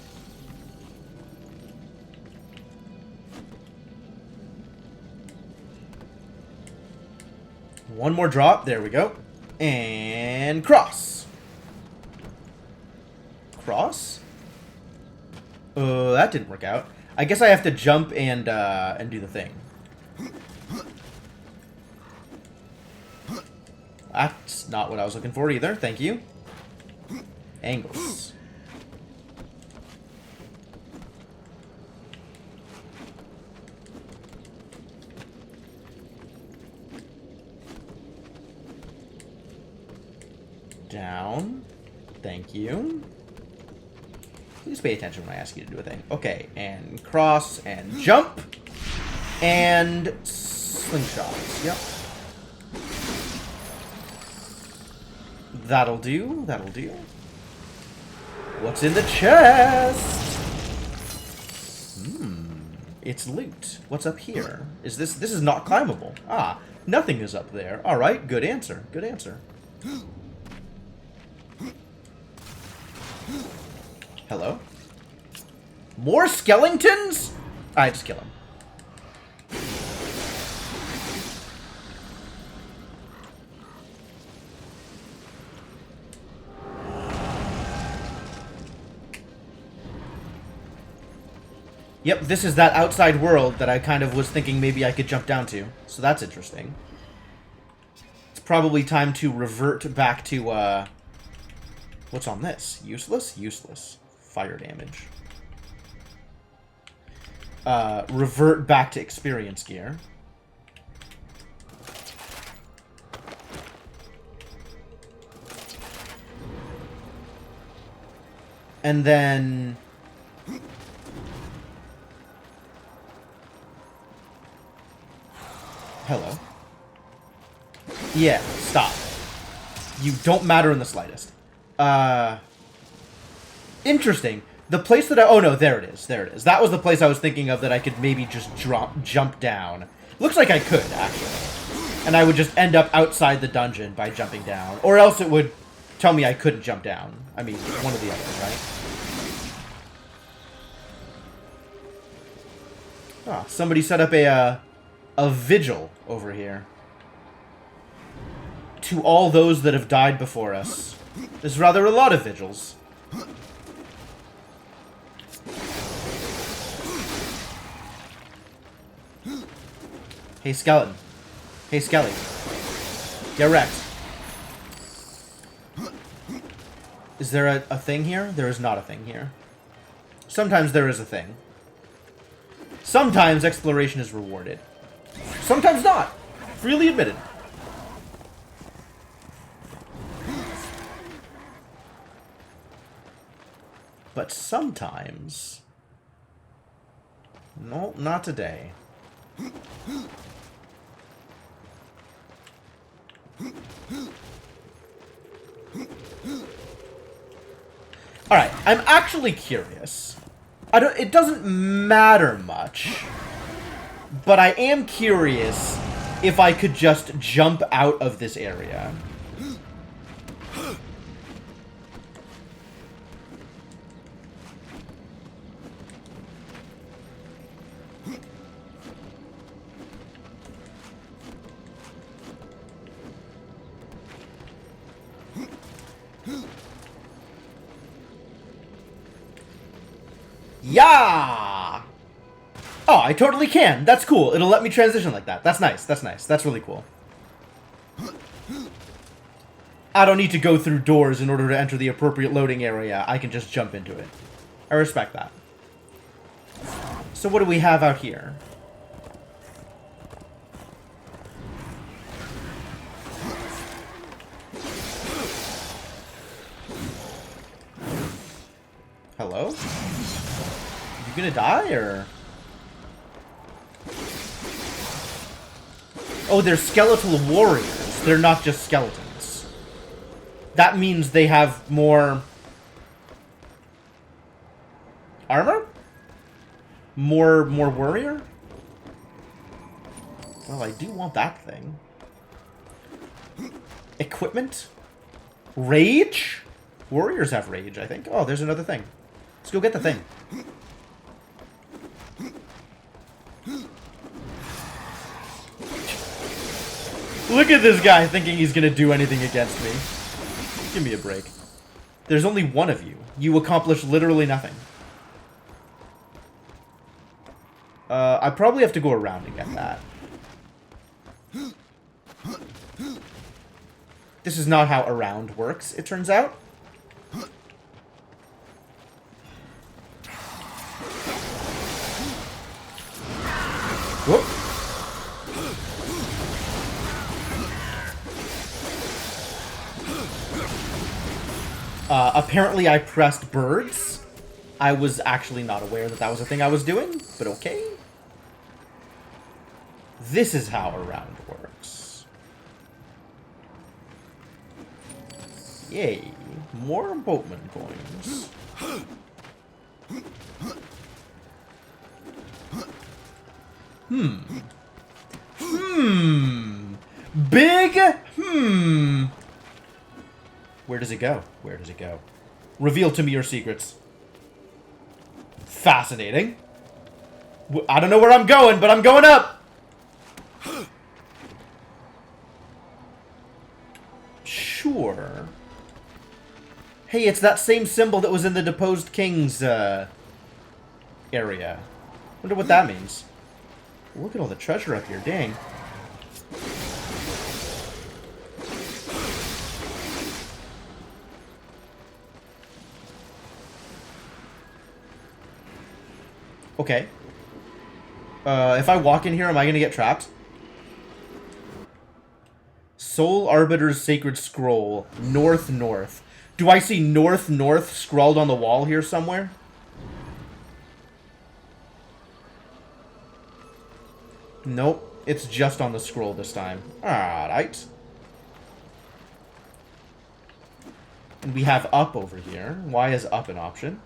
One more drop. There we go. And cross. Cross? That didn't work out. I guess I have to jump and do the thing. That's not what I was looking for either. Thank you. Angles. Down. Thank you. Please pay attention when I ask you to do a thing. Okay, and cross, and jump, and slingshots. Yep. That'll do. That'll do. What's in the chest? It's loot. What's up here? Is this is not climbable? Ah, nothing is up there. All right, good answer. Good answer. Hello? More skeletons? Alright, just kill him. Yep, this is that outside world that I kind of was thinking maybe I could jump down to. So that's interesting. It's probably time to revert back to, what's on this? Useless? Useless. Fire damage. Revert back to experience gear. And then... Hello. Yeah, stop. You don't matter in the slightest. Interesting. The place that I... Oh, no, there it is. There it is. That was the place I was thinking of that I could maybe just jump down. Looks like I could, actually. And I would just end up outside the dungeon by jumping down. Or else it would tell me I couldn't jump down. I mean, one or the other, right? Ah, somebody set up a vigil over here. To all those that have died before us. There's rather a lot of vigils. Hey, skeleton. Hey, Skelly. Get wrecked. Is there a thing here? There is not a thing here. Sometimes there is a thing. Sometimes exploration is rewarded. Sometimes not. Freely admitted. But sometimes... No, not today. Alright, I'm actually curious. It doesn't matter much. But I am curious if I could just jump out of this area. Yeah! Oh, I totally can. That's cool. It'll let me transition like that. That's nice. That's nice. That's really cool. I don't need to go through doors in order to enter the appropriate loading area. I can just jump into it. I respect that. So what do we have out here? Hello? You gonna die, or...? Oh, they're skeletal warriors. They're not just skeletons. That means they have more... armor? More warrior? Well, I do want that thing. Equipment? Rage? Warriors have rage, I think. Oh, there's another thing. Let's go get the thing. Look at this guy thinking he's gonna do anything against me. Give me a break. There's only one of you. You accomplish literally nothing. I probably have to go around to get that. This is not how around works, it turns out. Whoop. Apparently I pressed birds. I was actually not aware that that was a thing I was doing, but okay. This is how around works. Yay. More boatman coins. Big Where does it go? Where does it go? Reveal to me your secrets. Fascinating. I don't know where I'm going, but I'm going up! Sure. Hey, it's that same symbol that was in the Deposed King's, area. Wonder what that means. Look at all the treasure up here, dang. Okay. If I walk in here, am I gonna get trapped? Soul Arbiter's Sacred Scroll. North. Do I see North scrawled on the wall here somewhere? Nope. It's just on the scroll this time. Alright. And we have up over here. Why is up an option?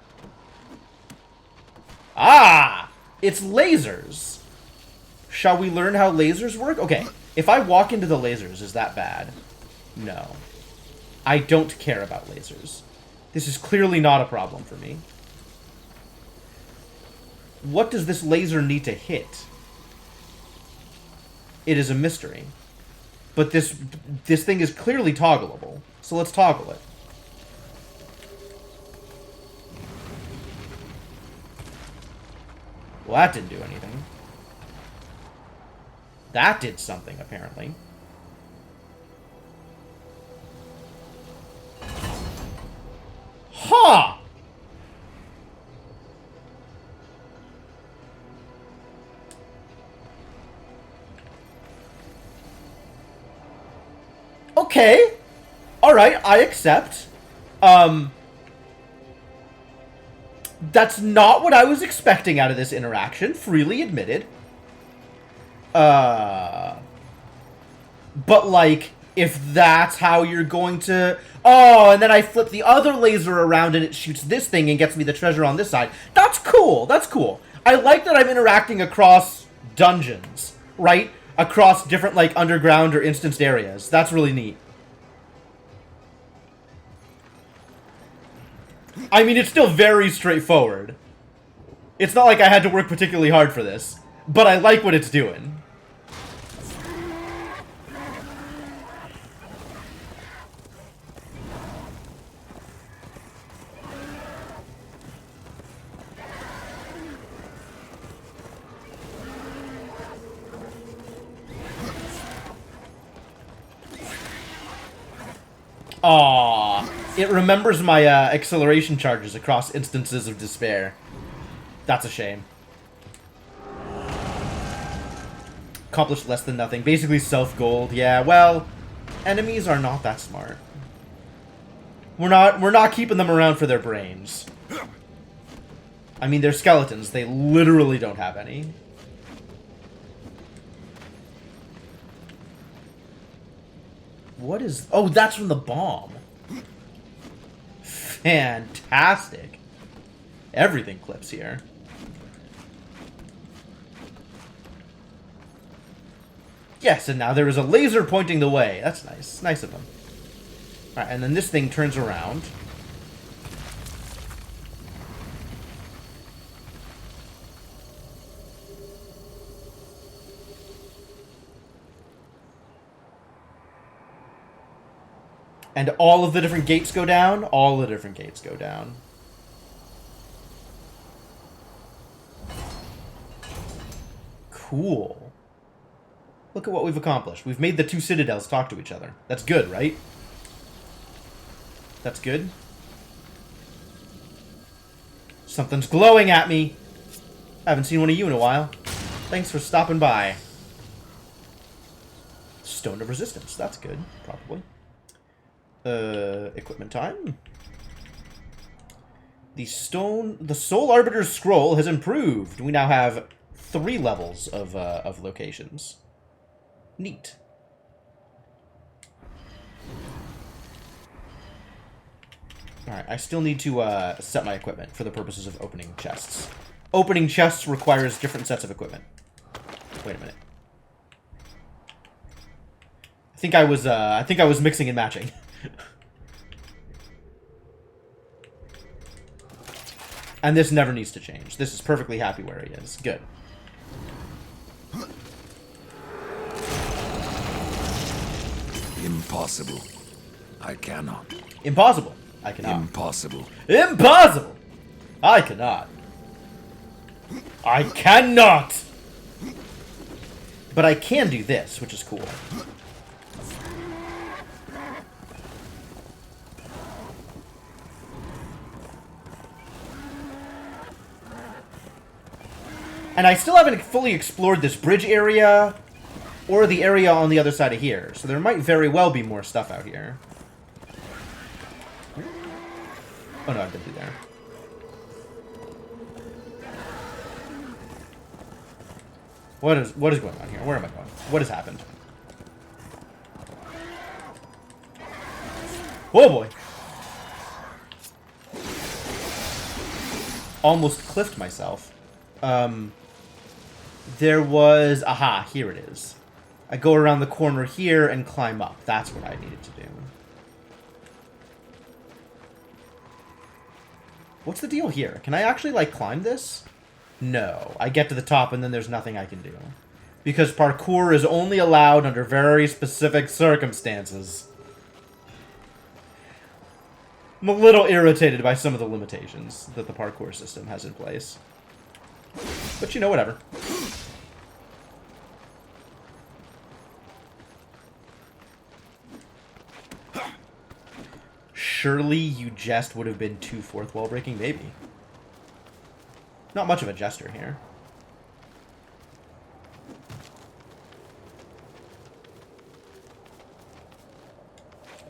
Ah! It's lasers! Shall we learn how lasers work? Okay, if I walk into the lasers, is that bad? No. I don't care about lasers. This is clearly not a problem for me. What does this laser need to hit? It is a mystery. But this thing is clearly toggleable. So let's toggle it. Well, that didn't do anything. That did something, apparently. Huh! Okay. Alright, I accept. That's not what I was expecting out of this interaction, freely admitted. But, like, if that's how you're going to... Oh, and then I flip the other laser around and it shoots this thing and gets me the treasure on this side. That's cool, that's cool. I like that I'm interacting across dungeons, right? Across different, like, underground or instanced areas. That's really neat. I mean, it's still very straightforward. It's not like I had to work particularly hard for this. But I like what it's doing. Aww. It remembers my acceleration charges across instances of despair. That's a shame. Accomplished less than nothing. Basically self-gold. Yeah, well, enemies are not that smart. We're not keeping them around for their brains. I mean, they're skeletons. They literally don't have any. What is... Oh, that's from the bomb. Fantastic. Everything clips here. Yes, and now there is a laser pointing the way. That's nice. Nice of them. Alright, and then this thing turns around. And all of the different gates go down? All the different gates go down. Cool. Look at what we've accomplished. We've made the two citadels talk to each other. That's good, right? That's good. Something's glowing at me. I haven't seen one of you in a while. Thanks for stopping by. Stone of Resistance. That's good, probably. Equipment time. The Soul Arbiter's Scroll has improved. We now have 3 levels of locations. Neat. Alright, I still need to set my equipment for the purposes of opening chests. Opening chests requires different sets of equipment. Wait a minute. I think I was mixing and matching. And this never needs to change. This is perfectly happy where he is. Good. Impossible. I cannot. Impossible. I cannot. Impossible. Impossible! I cannot. I cannot! But I can do this, which is cool. And I still haven't fully explored this bridge area, or the area on the other side of here. So there might very well be more stuff out here. Oh no, I've been through there. What is going on here? Where am I going? What has happened? Oh boy! Almost cliffed myself. There was... Aha, here it is. I go around the corner here and climb up. That's what I needed to do. What's the deal here? Can I actually, like, climb this? No. I get to the top and then there's nothing I can do. Because parkour is only allowed under very specific circumstances. I'm a little irritated by some of the limitations that the parkour system has in place. But, you know, whatever. surely you jest would have been 2 fourth wall breaking? Maybe. Not much of a jester here.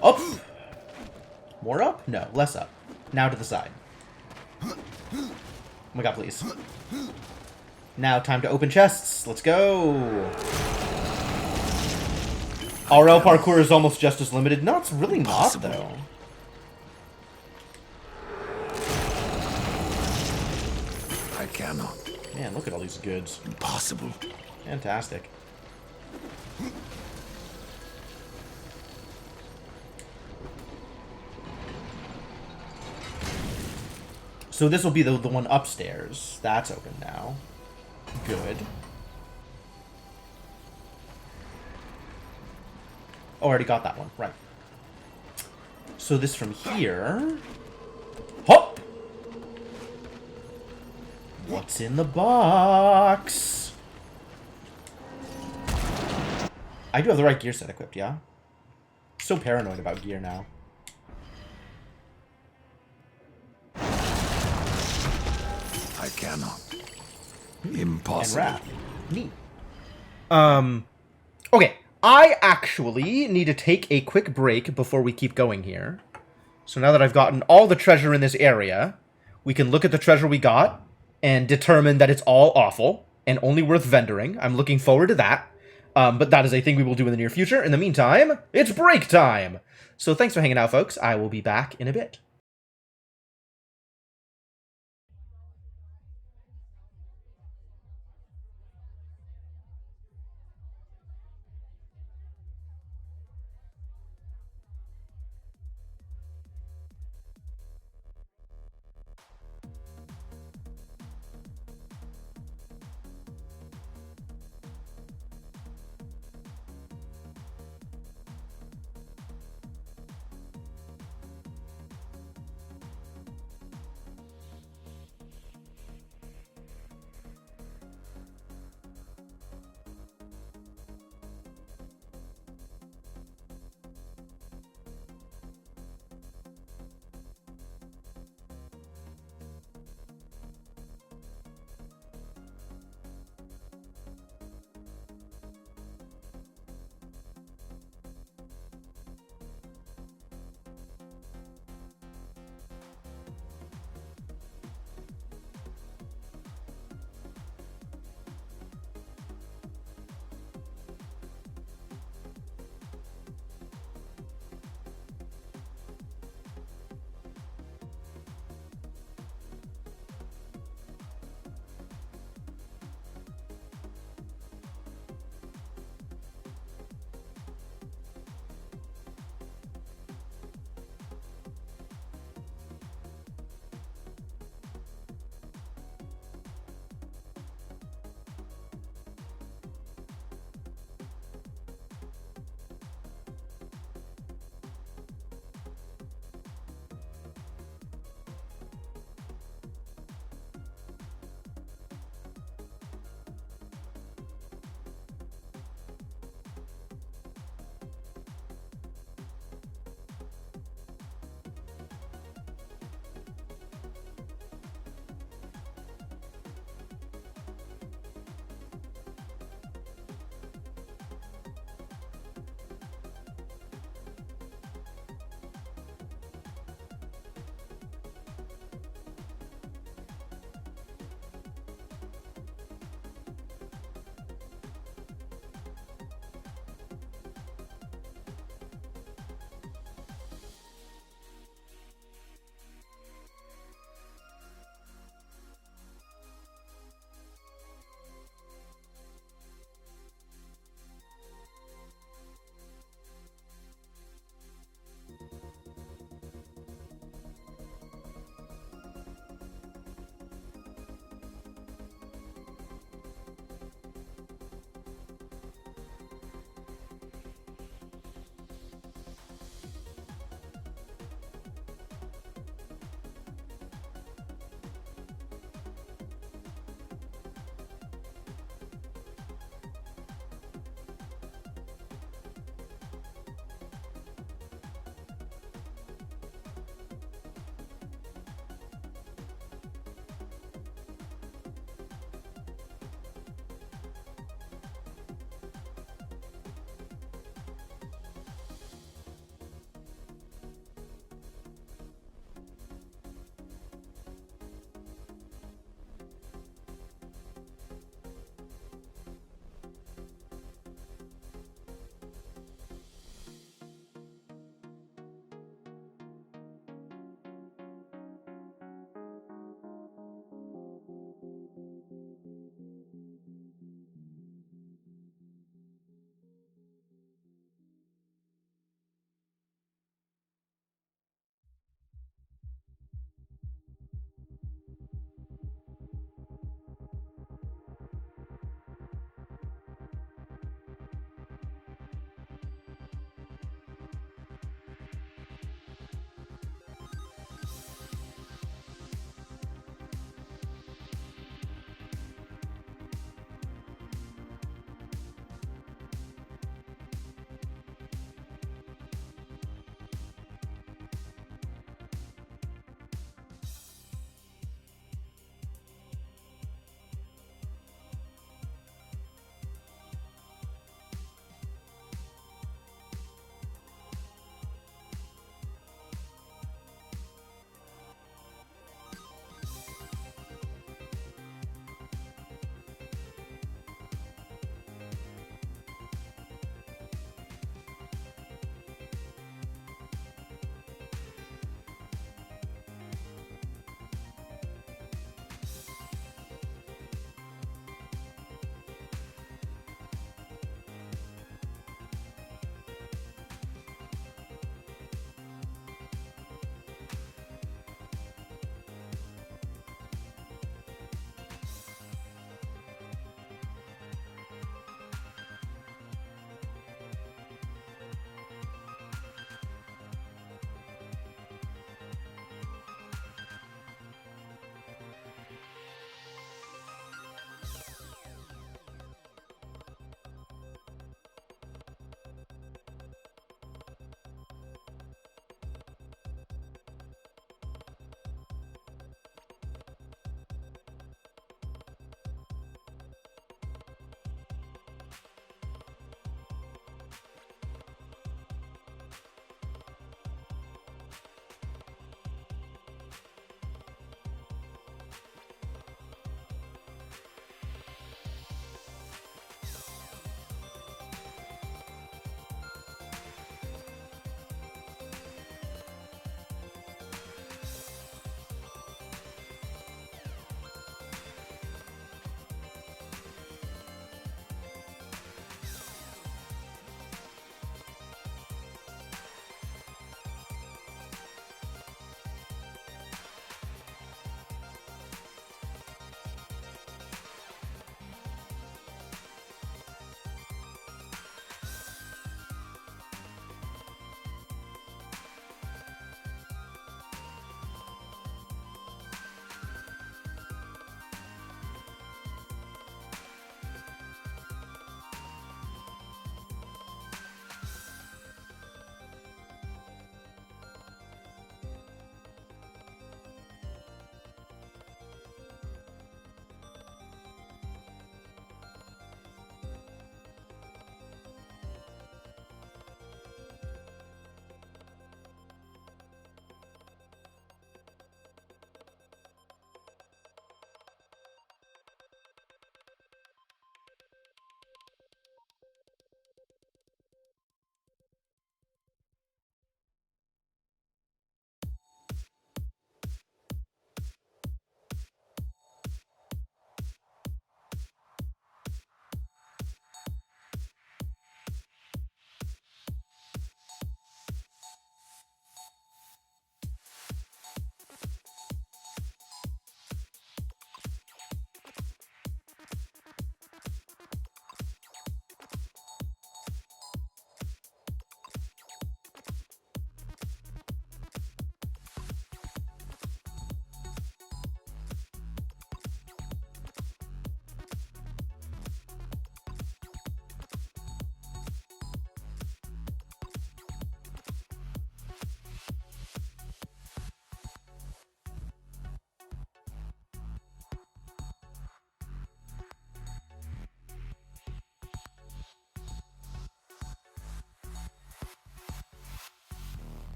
Up! More up? No, less up. Now to the side. Oh my god, please. Now, time to open chests. Let's go! RL parkour is almost just as limited. No, it's really not, though. I cannot. Man, look at all these goods. Impossible. Fantastic. So this will be the one upstairs. That's open now. Good. Oh, already got that one. Right. So this from here... Hop! What's in the box? I do have the right gear set equipped, yeah? So paranoid about gear now. I cannot. And Impossible. wrath. Neat. Okay. I actually need to take a quick break before we keep going here. So now that I've gotten all the treasure in this area, we can look at the treasure we got and determine that it's all awful and only worth vendoring. I'm looking forward to that. But that is a thing we will do in the near future. In the meantime, it's break time! So thanks for hanging out, folks. I will be back in a bit.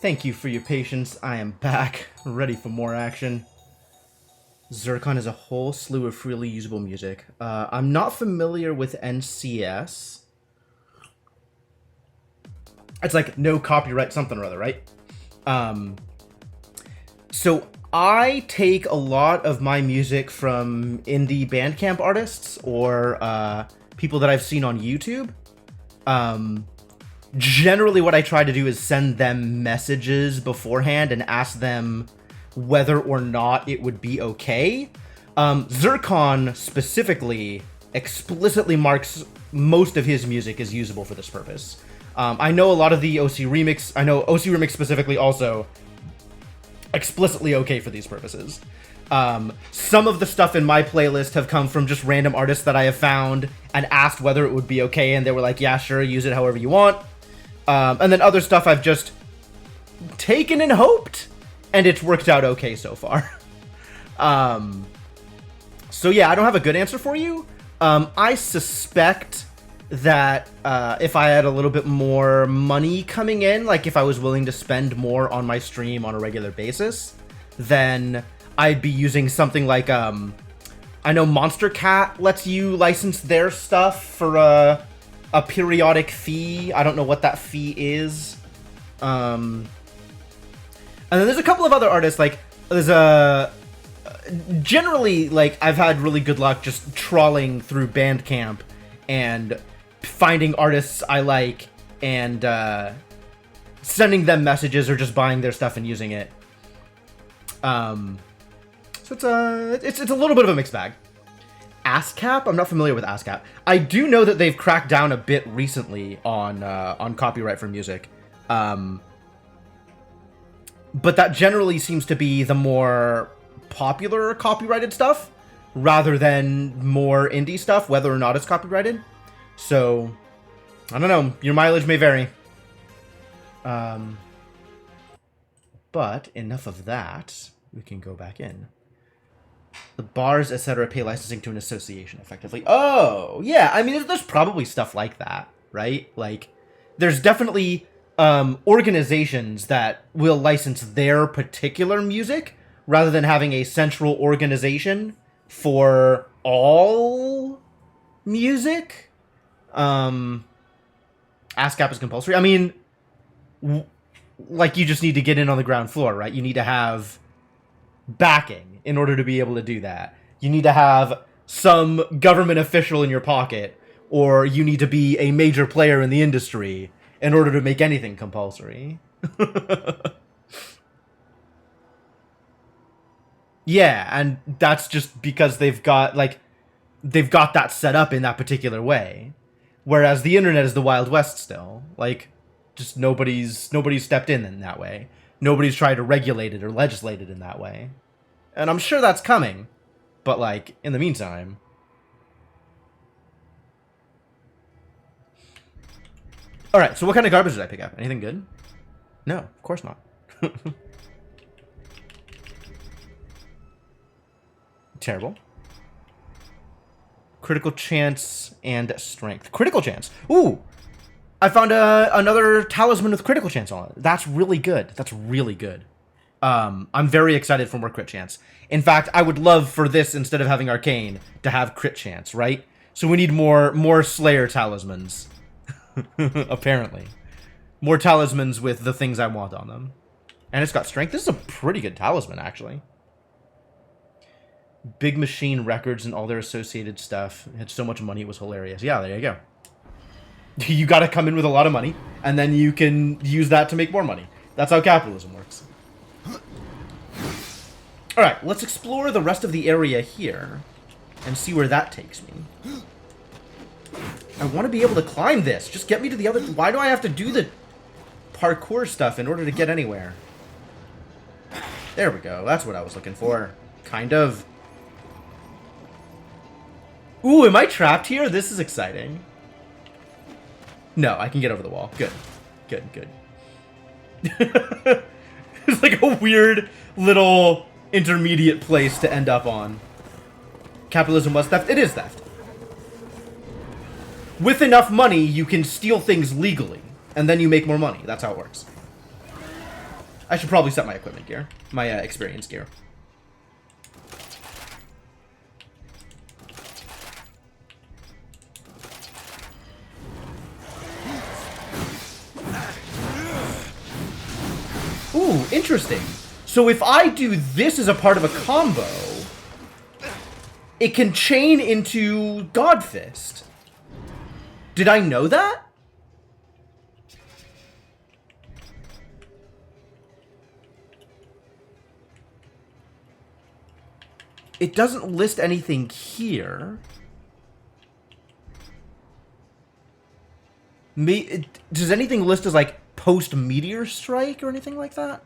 Thank you for your patience. I am back, ready for more action. Zircon has a whole slew of freely usable music. I'm not familiar with NCS. It's like no copyright something or other, right? So I take a lot of my music from indie Bandcamp artists or people that I've seen on YouTube. Generally what I try to do is send them messages beforehand and ask them whether or not it would be okay. Zircon specifically explicitly marks most of his music as usable for this purpose. I know a lot of the OC Remix, I know OC Remix specifically also explicitly okay for these purposes. Some of the stuff in my playlist have come from just random artists that I have found and asked whether it would be okay, and they were like, yeah, sure, use it however you want. And then other stuff I've just taken and hoped, and it's worked out okay so far. So yeah, I don't have a good answer for you. I suspect that if I had a little bit more money coming in, like if I was willing to spend more on my stream on a regular basis, then I'd be using something like, I know Monster Cat lets you license their stuff for a periodic fee. I don't know what that fee is. And then there's a couple of other artists, like, there's generally, like, I've had really good luck just trawling through Bandcamp and finding artists I like and sending them messages or just buying their stuff and using it. So it's a little bit of a mixed bag. ASCAP? I'm not familiar with ASCAP. I do know that they've cracked down a bit recently on copyright for music. But that generally seems to be the more popular copyrighted stuff rather than more indie stuff, whether or not it's copyrighted. So, I don't know. Your mileage may vary. But enough of that. We can go back in. The bars, etc., pay licensing to an association, effectively. Oh, yeah. I mean, there's probably stuff like that, right? Like, there's definitely organizations that will license their particular music rather than having a central organization for all music. ASCAP is compulsory. I mean, like, you just need to get in on the ground floor, right? You need to have backing in order to be able to do that. You need to have some government official in your pocket, or you need to be a major player in the industry in order to make anything compulsory. Yeah, and that's just because they've got that set up in that particular way. Whereas the internet is the Wild West still. Like, just nobody's stepped in that way. Nobody's tried to regulate it or legislate it in that way. And I'm sure that's coming. But, like, in the meantime... Alright, so what kind of garbage did I pick up? Anything good? No, of course not. Terrible. Critical chance and strength. Critical chance! Ooh! I found another talisman with critical chance on it. That's really good. That's really good. I'm very excited for more crit chance. In fact, I would love for this, instead of having arcane, to have crit chance, right? So we need more Slayer talismans. Apparently. More talismans with the things I want on them. And it's got strength. This is a pretty good talisman, actually. Big Machine Records and all their associated stuff. It had so much money, it was hilarious. Yeah, there you go. You gotta come in with a lot of money, and then you can use that to make more money. That's how capitalism works. Alright, let's explore the rest of the area here, and see where that takes me. I want to be able to climb this. Just get me to the other... Why do I have to do the parkour stuff in order to get anywhere? There we go. That's what I was looking for. Kind of. Ooh, am I trapped here? This is exciting. No, I can get over the wall. Good. Good, good. It's like a weird little intermediate place to end up on. Capitalism was theft? It is theft. With enough money, you can steal things legally, and then you make more money. That's how it works. I should probably set my equipment gear. My experience gear. Ooh, interesting. So if I do this as a part of a combo, it can chain into Godfist. Did I know that? It doesn't list anything here. Does anything list as, like, post-meteor strike or anything like that?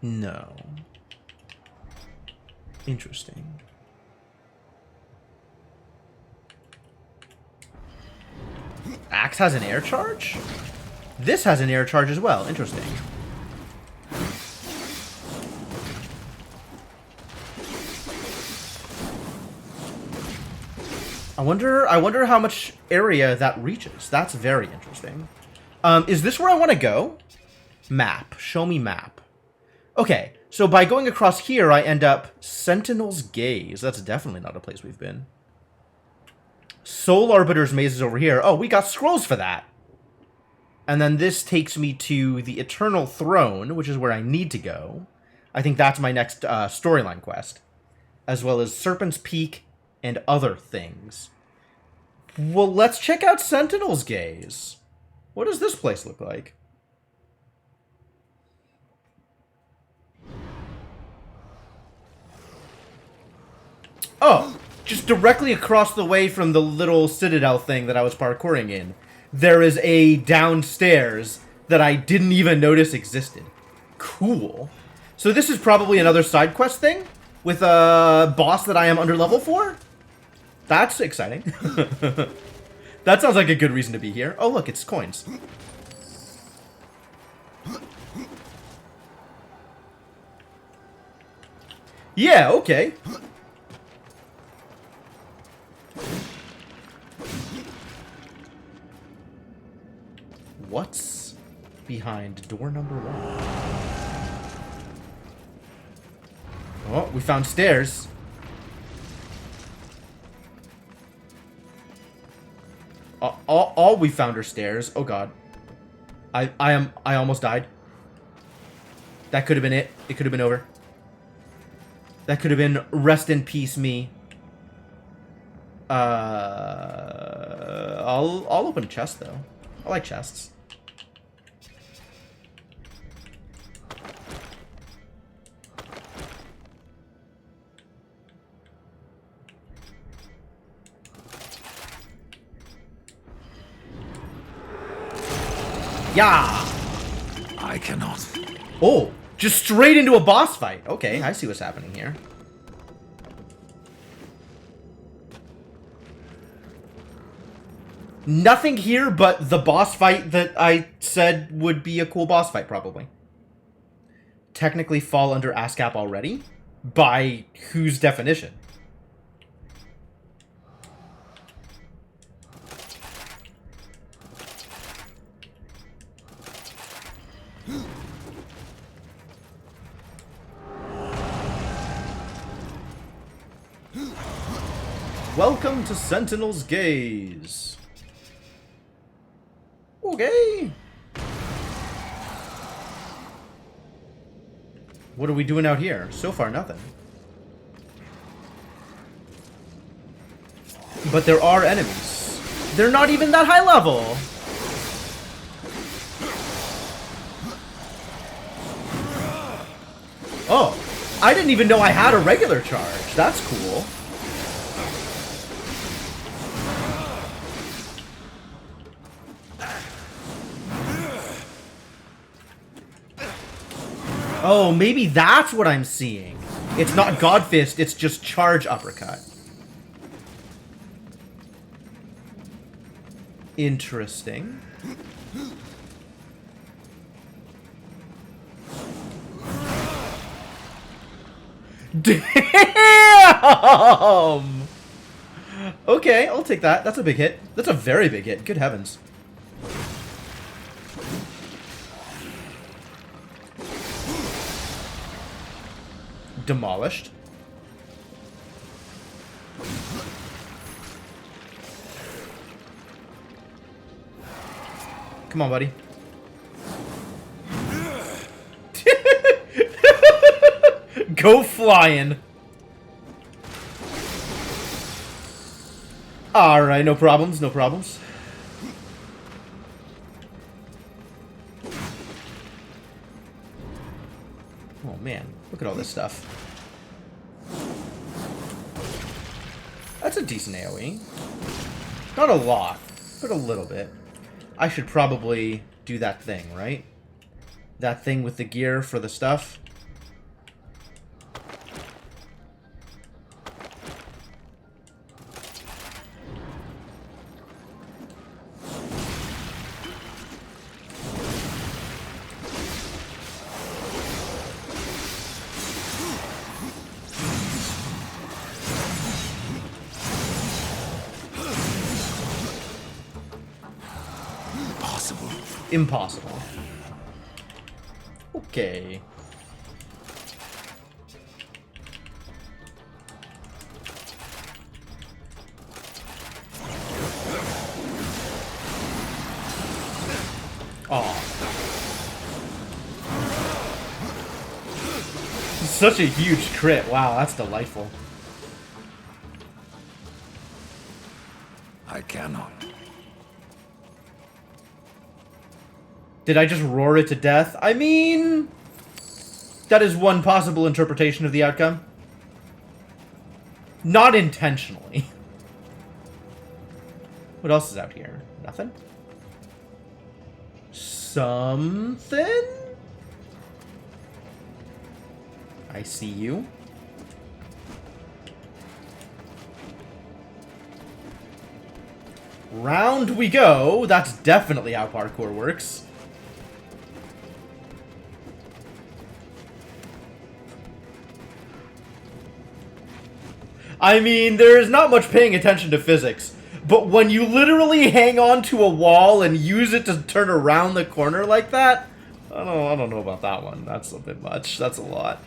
No. Interesting. Axe has an air charge? This has an air charge as well. Interesting. I wonder how much area that reaches. That's very interesting. Is this where I want to go? Map. Show me map. Okay, so by going across here, I end up Sentinel's Gaze. That's definitely not a place we've been. Soul Arbiter's Maze is over here. Oh, we got scrolls for that. And then this takes me to the Eternal Throne, which is where I need to go. I think that's my next storyline quest. As well as Serpent's Peak and other things. Well, let's check out Sentinel's Gaze. What does this place look like? Oh, just directly across the way from the little citadel thing that I was parkouring in, there is a downstairs that I didn't even notice existed. Cool. So this is probably another side quest thing with a boss that I am under level for? That's exciting. That sounds like a good reason to be here. Oh, look, it's coins. Yeah, okay. What's behind door number 1? Oh, we found stairs. All we found are stairs. Oh god. I almost died. That could have been it. It could have been over. That could have been rest in peace me. I'll open a chest though. I like chests. Yeah. I cannot. Oh, just straight into a boss fight. Okay, I see what's happening here. Nothing here but the boss fight that I said would be a cool boss fight, probably. Technically fall under ASCAP already? By whose definition? Welcome to Sentinel's Gaze. Okay. What are we doing out here? So far, nothing. But there are enemies. They're not even that high level. Oh, I didn't even know I had a regular charge. That's cool. Oh, maybe that's what I'm seeing. It's not Godfist, it's just charge uppercut. Interesting. Damn! Okay, I'll take that. That's a big hit. That's a very big hit. Good heavens. Demolished. Come on, buddy. Go flying. Alright, no problems, no problems. Oh man, look at all this stuff. That's a decent AoE. Not a lot, but a little bit. I should probably do that thing, right? That thing with the gear for the stuff. Impossible. Okay. Aw. Such a huge crit. Wow, that's delightful. I cannot. Did I just roar it to death? I mean, that is one possible interpretation of the outcome. Not intentionally. What else is out here? Nothing? Something? I see you. Round we go. That's definitely how parkour works. I mean, there is not much paying attention to physics, but when you literally hang on to a wall and use it to turn around the corner like that, I don't know about that one. That's a bit much. That's a lot.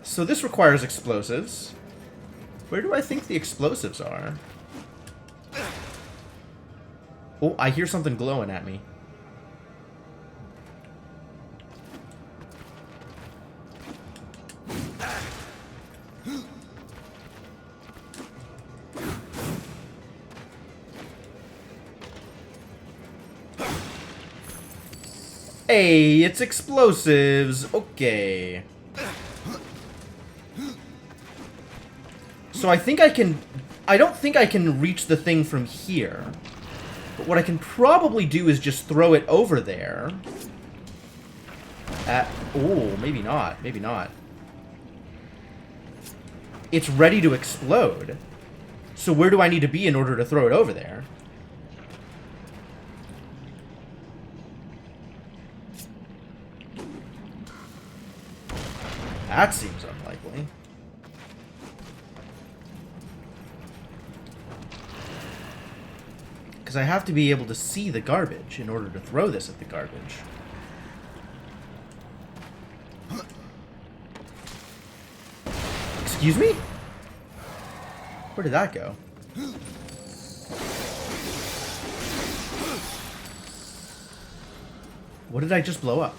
So this requires explosives. Where do I think the explosives are? Oh, I hear something glowing at me. Hey, it's explosives. Okay. So I think I can... I don't think I can reach the thing from here. But what I can probably do is just throw it over there. Oh, maybe not. Maybe not. It's ready to explode. So where do I need to be in order to throw it over there? That seems unlikely. Because I have to be able to see the garbage in order to throw this at the garbage. Excuse me? Where did that go? What did I just blow up?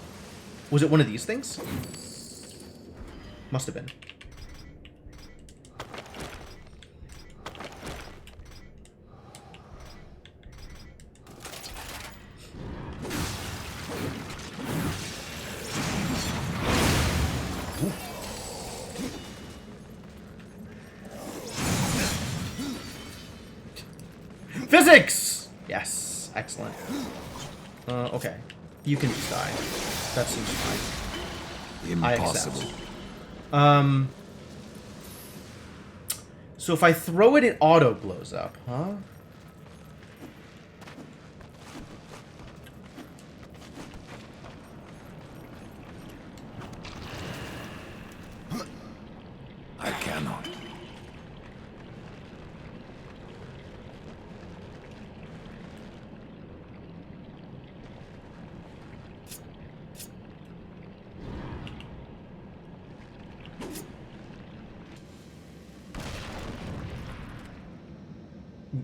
Was it one of these things? Must have been. Physics! Yes. Excellent. Okay. You can just die. That seems fine. Impossible. I accept. So if I throw it, it auto blows up, huh?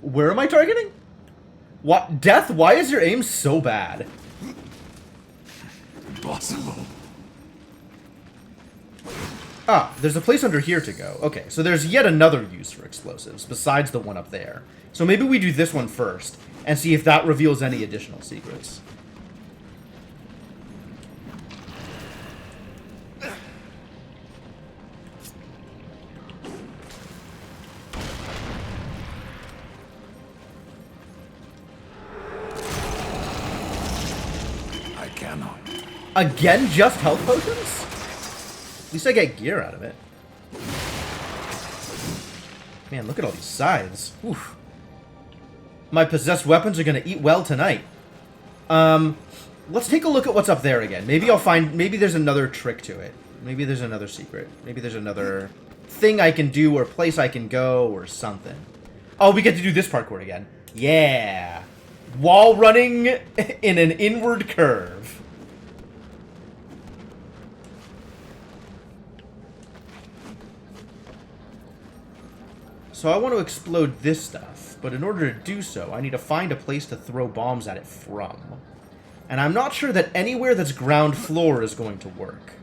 Where am I targeting? What? Death, why is your aim so bad? Impossible. Ah, there's a place under here to go. Okay, so there's yet another use for explosives, besides the one up there. So maybe we do this one first, and see if that reveals any additional secrets. I cannot. Again, just health potions? At least I get gear out of it. Man, look at all these scythes. Oof. My possessed weapons are gonna eat well tonight. Let's take a look at what's up there again. Maybe I'll find... Maybe there's another trick to it. Maybe there's another secret. Maybe there's another thing I can do or place I can go or something. Oh, we get to do this parkour again. Yeah. Wall running in an inward curve. So I want to explode this stuff, but in order to do so, I need to find a place to throw bombs at it from. And I'm not sure that anywhere that's ground floor is going to work.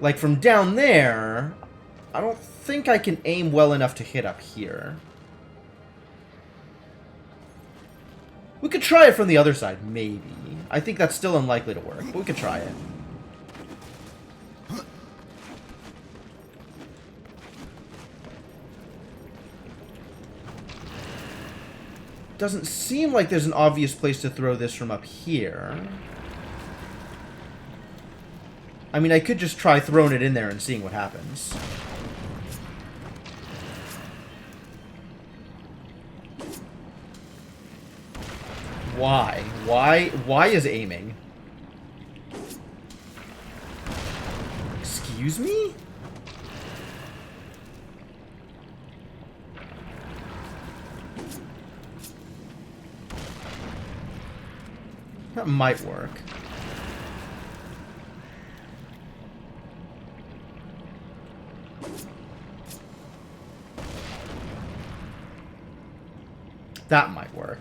Like, from down there, I don't think I can aim well enough to hit up here. We could try it from the other side, maybe. I think that's still unlikely to work, but we could try it. Doesn't seem like there's an obvious place to throw this from up here. I mean, I could just try throwing it in there and seeing what happens. Why? Why is aiming? Excuse me? That might work. That might work.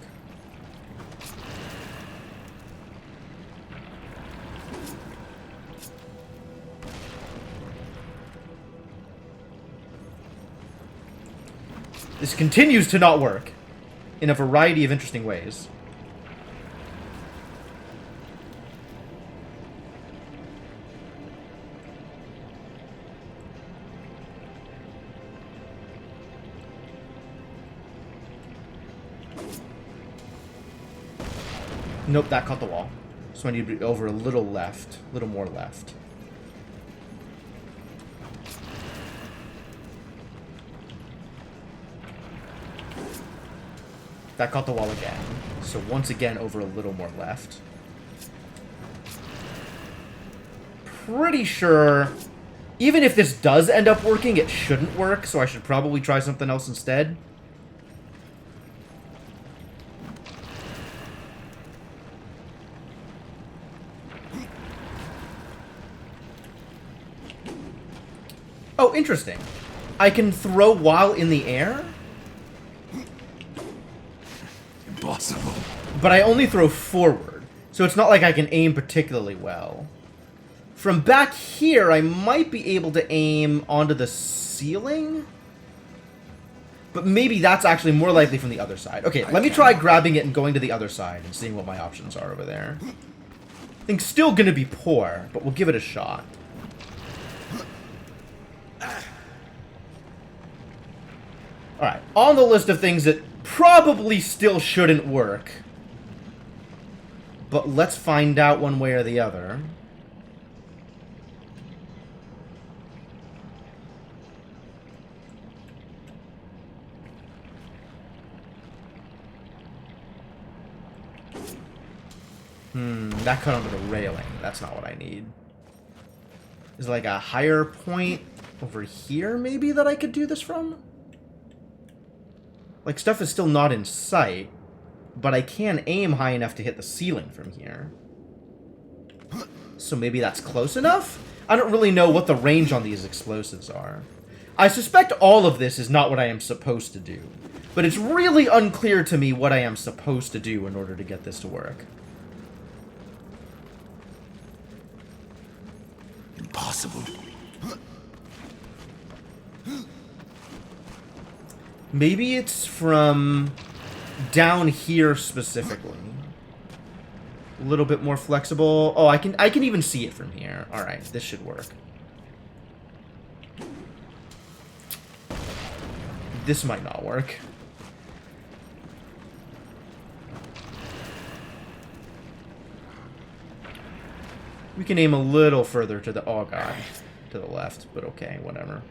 This continues to not work in a variety of interesting ways. Nope, that caught the wall. So I need to be over a little left. A little more left. That caught the wall again. So once again, over a little more left. Pretty sure... Even if this does end up working, it shouldn't work, so I should probably try something else instead. Oh, interesting. I can throw while in the air? Impossible. But I only throw forward, so it's not like I can aim particularly well. From back here, I might be able to aim onto the ceiling? But maybe that's actually more likely from the other side. Okay, let me try grabbing it and going to the other side and seeing what my options are over there. I think still gonna be poor, but we'll give it a shot. Alright, on the list of things that probably still shouldn't work. But let's find out one way or the other. That cut onto the railing. That's not what I need. Is there like a higher point over here, maybe, that I could do this from? Like, stuff is still not in sight, but I can aim high enough to hit the ceiling from here. So maybe that's close enough? I don't really know what the range on these explosives are. I suspect all of this is not what I am supposed to do. But it's really unclear to me what I am supposed to do in order to get this to work. Impossible. Maybe it's from down here specifically. A little bit more flexible. Oh, I can even see it from here. All right, this should work. This might not work. We can aim a little further to the... Oh, God. To the left, but okay, whatever.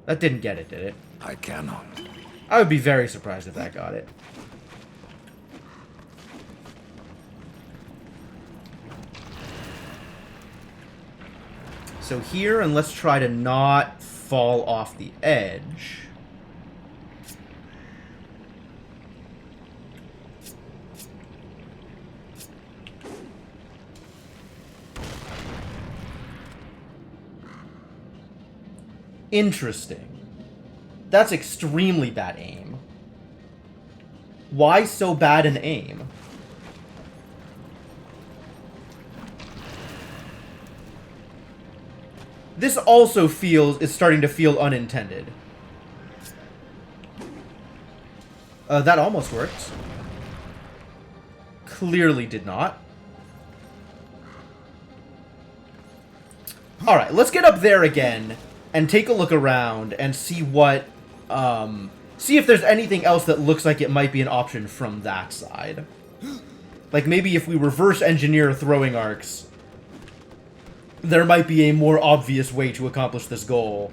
That didn't get it, did it? I cannot. I would be very surprised if that got it. So here, and let's try to not fall off the edge. Interesting. That's extremely bad aim. Why so bad an aim? This also is starting to feel unintended. That almost worked. Clearly did not. Alright, let's get up there again and take a look around and see what, see if there's anything else that looks like it might be an option from that side. Like, maybe if we reverse engineer throwing arcs, there might be a more obvious way to accomplish this goal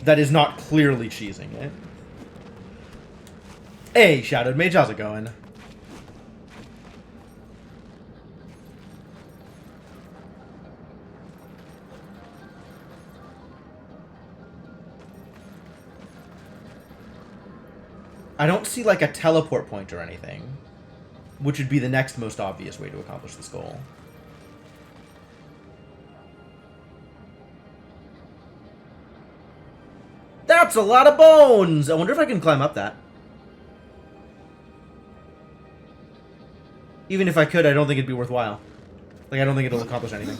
that is not clearly cheesing it. Hey, Shadowed Mage, how's it going? I don't see, like, a teleport point or anything, which would be the next most obvious way to accomplish this goal. That's a lot of bones! I wonder if I can climb up that. Even if I could, I don't think it'd be worthwhile. Like, I don't think it'll accomplish anything.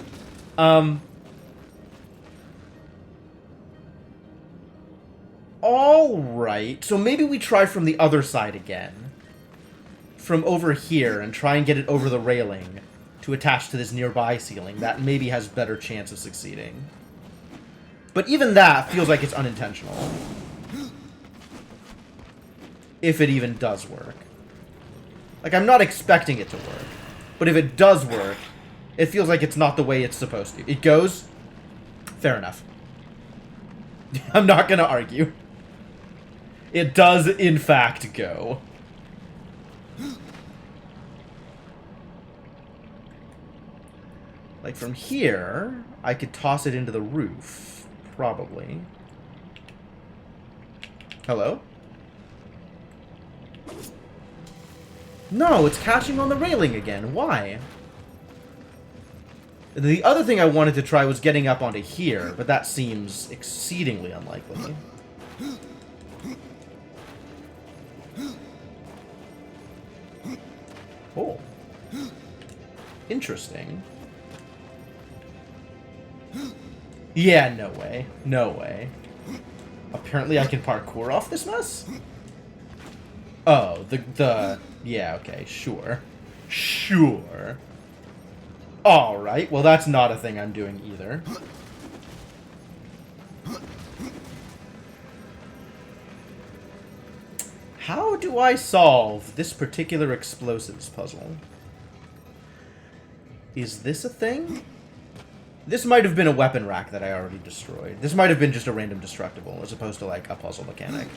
Alright, so maybe we try from the other side again. From over here, and try and get it over the railing to attach to this nearby ceiling. That maybe has better chance of succeeding. But even that feels like it's unintentional. If it even does work. Like, I'm not expecting it to work. But if it does work, it feels like it's not the way it's supposed to. It goes? Fair enough. I'm not gonna argue. It does, in fact, go. Like, from here, I could toss it into the roof. Probably. Hello? No, it's catching on the railing again. Why? The other thing I wanted to try was getting up onto here, but that seems exceedingly unlikely. Oh. Interesting. Yeah, no way. No way. Apparently I can parkour off this mess? Oh, yeah, okay, sure. Sure. Alright, well that's not a thing I'm doing either. How do I solve this particular explosives puzzle? Is this a thing? This might have been a weapon rack that I already destroyed. This might have been just a random destructible, as opposed to, like, a puzzle mechanic.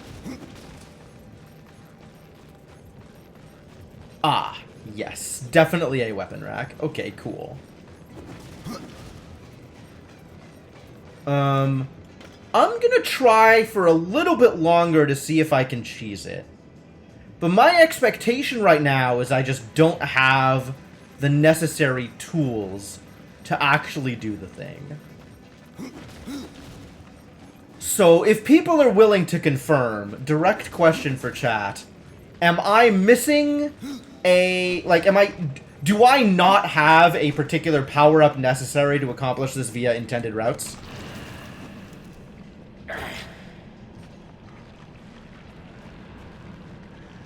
Ah, yes. Definitely a weapon rack. Okay, cool. I'm gonna try for a little bit longer to see if I can cheese it. But my expectation right now is I just don't have the necessary tools to actually do the thing. So, if people are willing to confirm, direct question for chat, am I missing a... like, do I not have a particular power-up necessary to accomplish this via intended routes?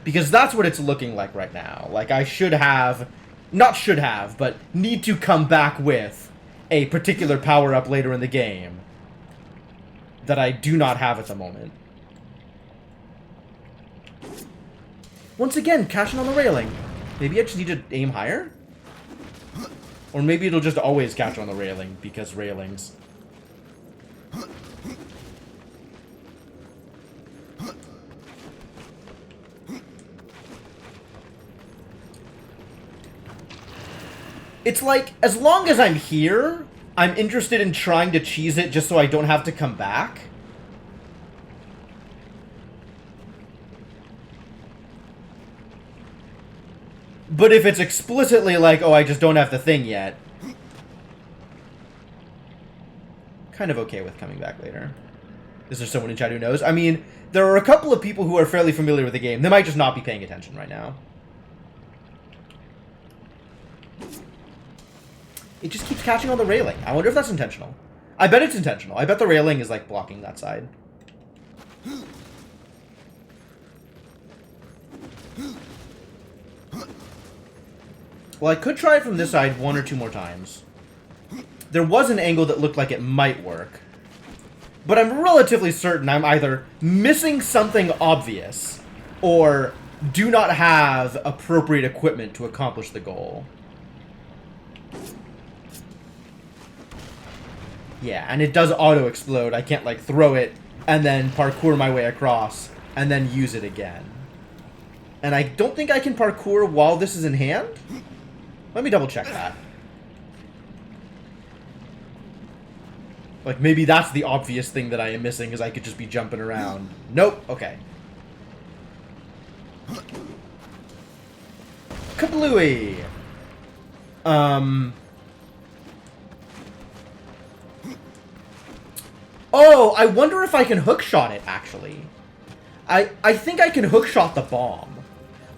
Because that's what it's looking like right now. Like, I should have... not should have, but need to come back with a particular power-up later in the game that I do not have at the moment. Once again, catching on the railing. Maybe I just need to aim higher? Or maybe it'll just always catch on the railing, because railings. It's like, as long as I'm here, I'm interested in trying to cheese it just so I don't have to come back. But if it's explicitly like, oh, I just don't have the thing yet, kind of okay with coming back later. Is there someone in chat who knows? I mean, there are a couple of people who are fairly familiar with the game. They might just not be paying attention right now. It just keeps catching on the railing. I wonder if that's intentional. I bet it's intentional. I bet the railing is, like, blocking that side. Well, I could try it from this side one or two more times. There was an angle that looked like it might work. But I'm relatively certain I'm either missing something obvious or do not have appropriate equipment to accomplish the goal. Yeah, and it does auto-explode. I can't, like, throw it and then parkour my way across and then use it again. And I don't think I can parkour while this is in hand? Let me double-check that. Like, maybe that's the obvious thing that I am missing, is I could just be jumping around. Nope. Okay. Kablooey! Oh, I wonder if I can hookshot it, actually. I think I can hookshot the bomb.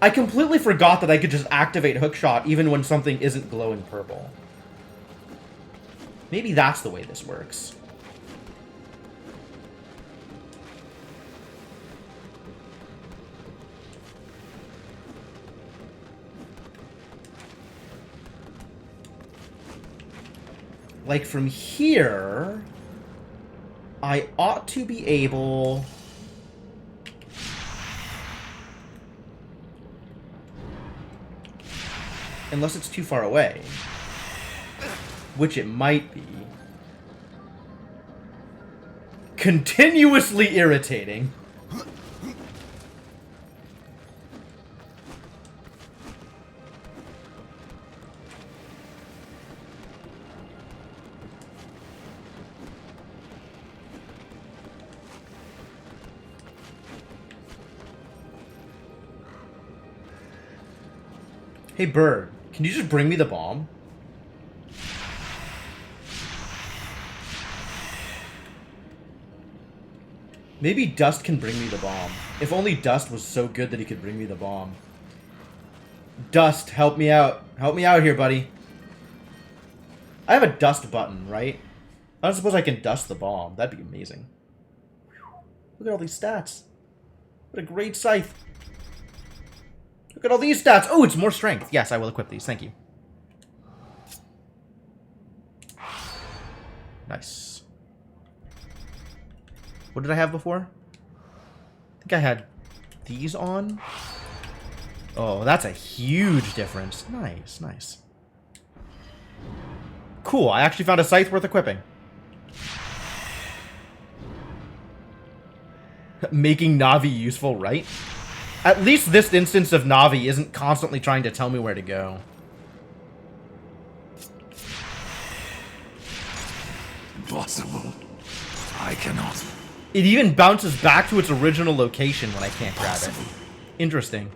I completely forgot that I could just activate hookshot even when something isn't glowing purple. Maybe that's the way this works. Like, from here, I ought to be able... unless it's too far away. Which it might be. Continuously irritating. Hey, bird, can you just bring me the bomb? Maybe Dust can bring me the bomb. If only Dust was so good that he could bring me the bomb. Dust, help me out. Help me out here, buddy. I have a dust button, right? I don't suppose I can dust the bomb. That'd be amazing. Look at all these stats. What a great scythe. Look at all these stats. Oh, it's more strength. Yes, I will equip these. Thank you. Nice. What did I have before? I think I had these on. Oh, that's a huge difference. Nice, nice. Cool, I actually found a scythe worth equipping. Making Navi useful, right? At least this instance of Navi isn't constantly trying to tell me where to go. Impossible. I cannot. It even bounces back to its original location when I can't grab it. Interesting.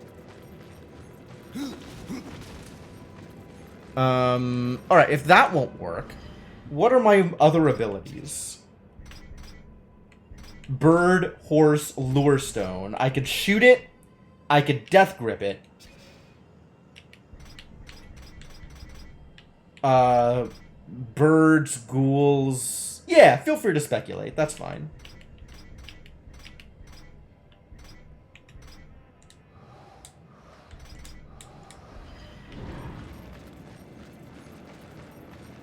Alright, if that won't work, what are my other abilities? Bird, horse, lure stone. I could shoot it. I could death grip it. Birds, ghouls. Yeah, feel free to speculate. That's fine.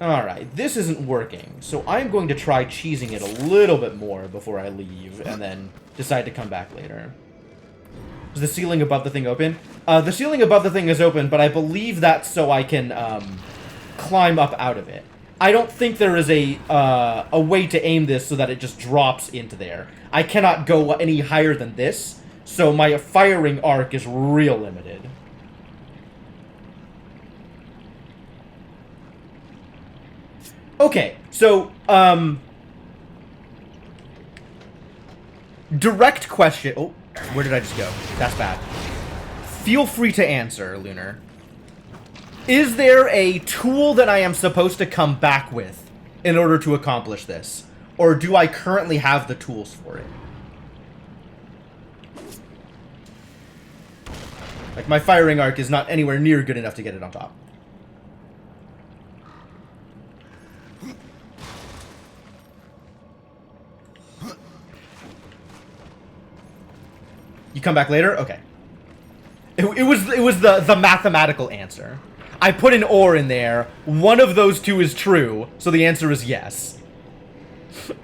Alright, this isn't working, so I'm going to try cheesing it a little bit more before I leave, and then decide to come back later. Is the ceiling above the thing open? The ceiling above the thing is open, but I believe that's so I can, climb up out of it. I don't think there is a way to aim this so that it just drops into there. I cannot go any higher than this, so my firing arc is real limited. Okay, so, direct question. Oh, where did I just go? That's bad. Feel free to answer, Lunar. Is there a tool that I am supposed to come back with in order to accomplish this? Or do I currently have the tools for it? Like, my firing arc is not anywhere near good enough to get it on top. You come back later? Okay. It was the mathematical answer. I put an or in there. One of those two is true, so the answer is yes. I'm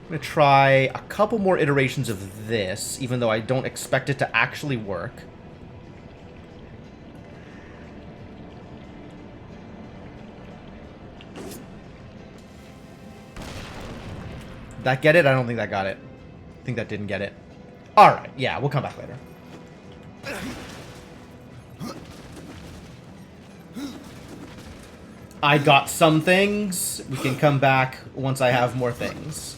gonna try a couple more iterations of this, even though I don't expect it to actually work. Did that get it? I don't think that got it. I think that didn't get it. Alright, yeah, we'll come back later. I got some things. We can come back once I have more things.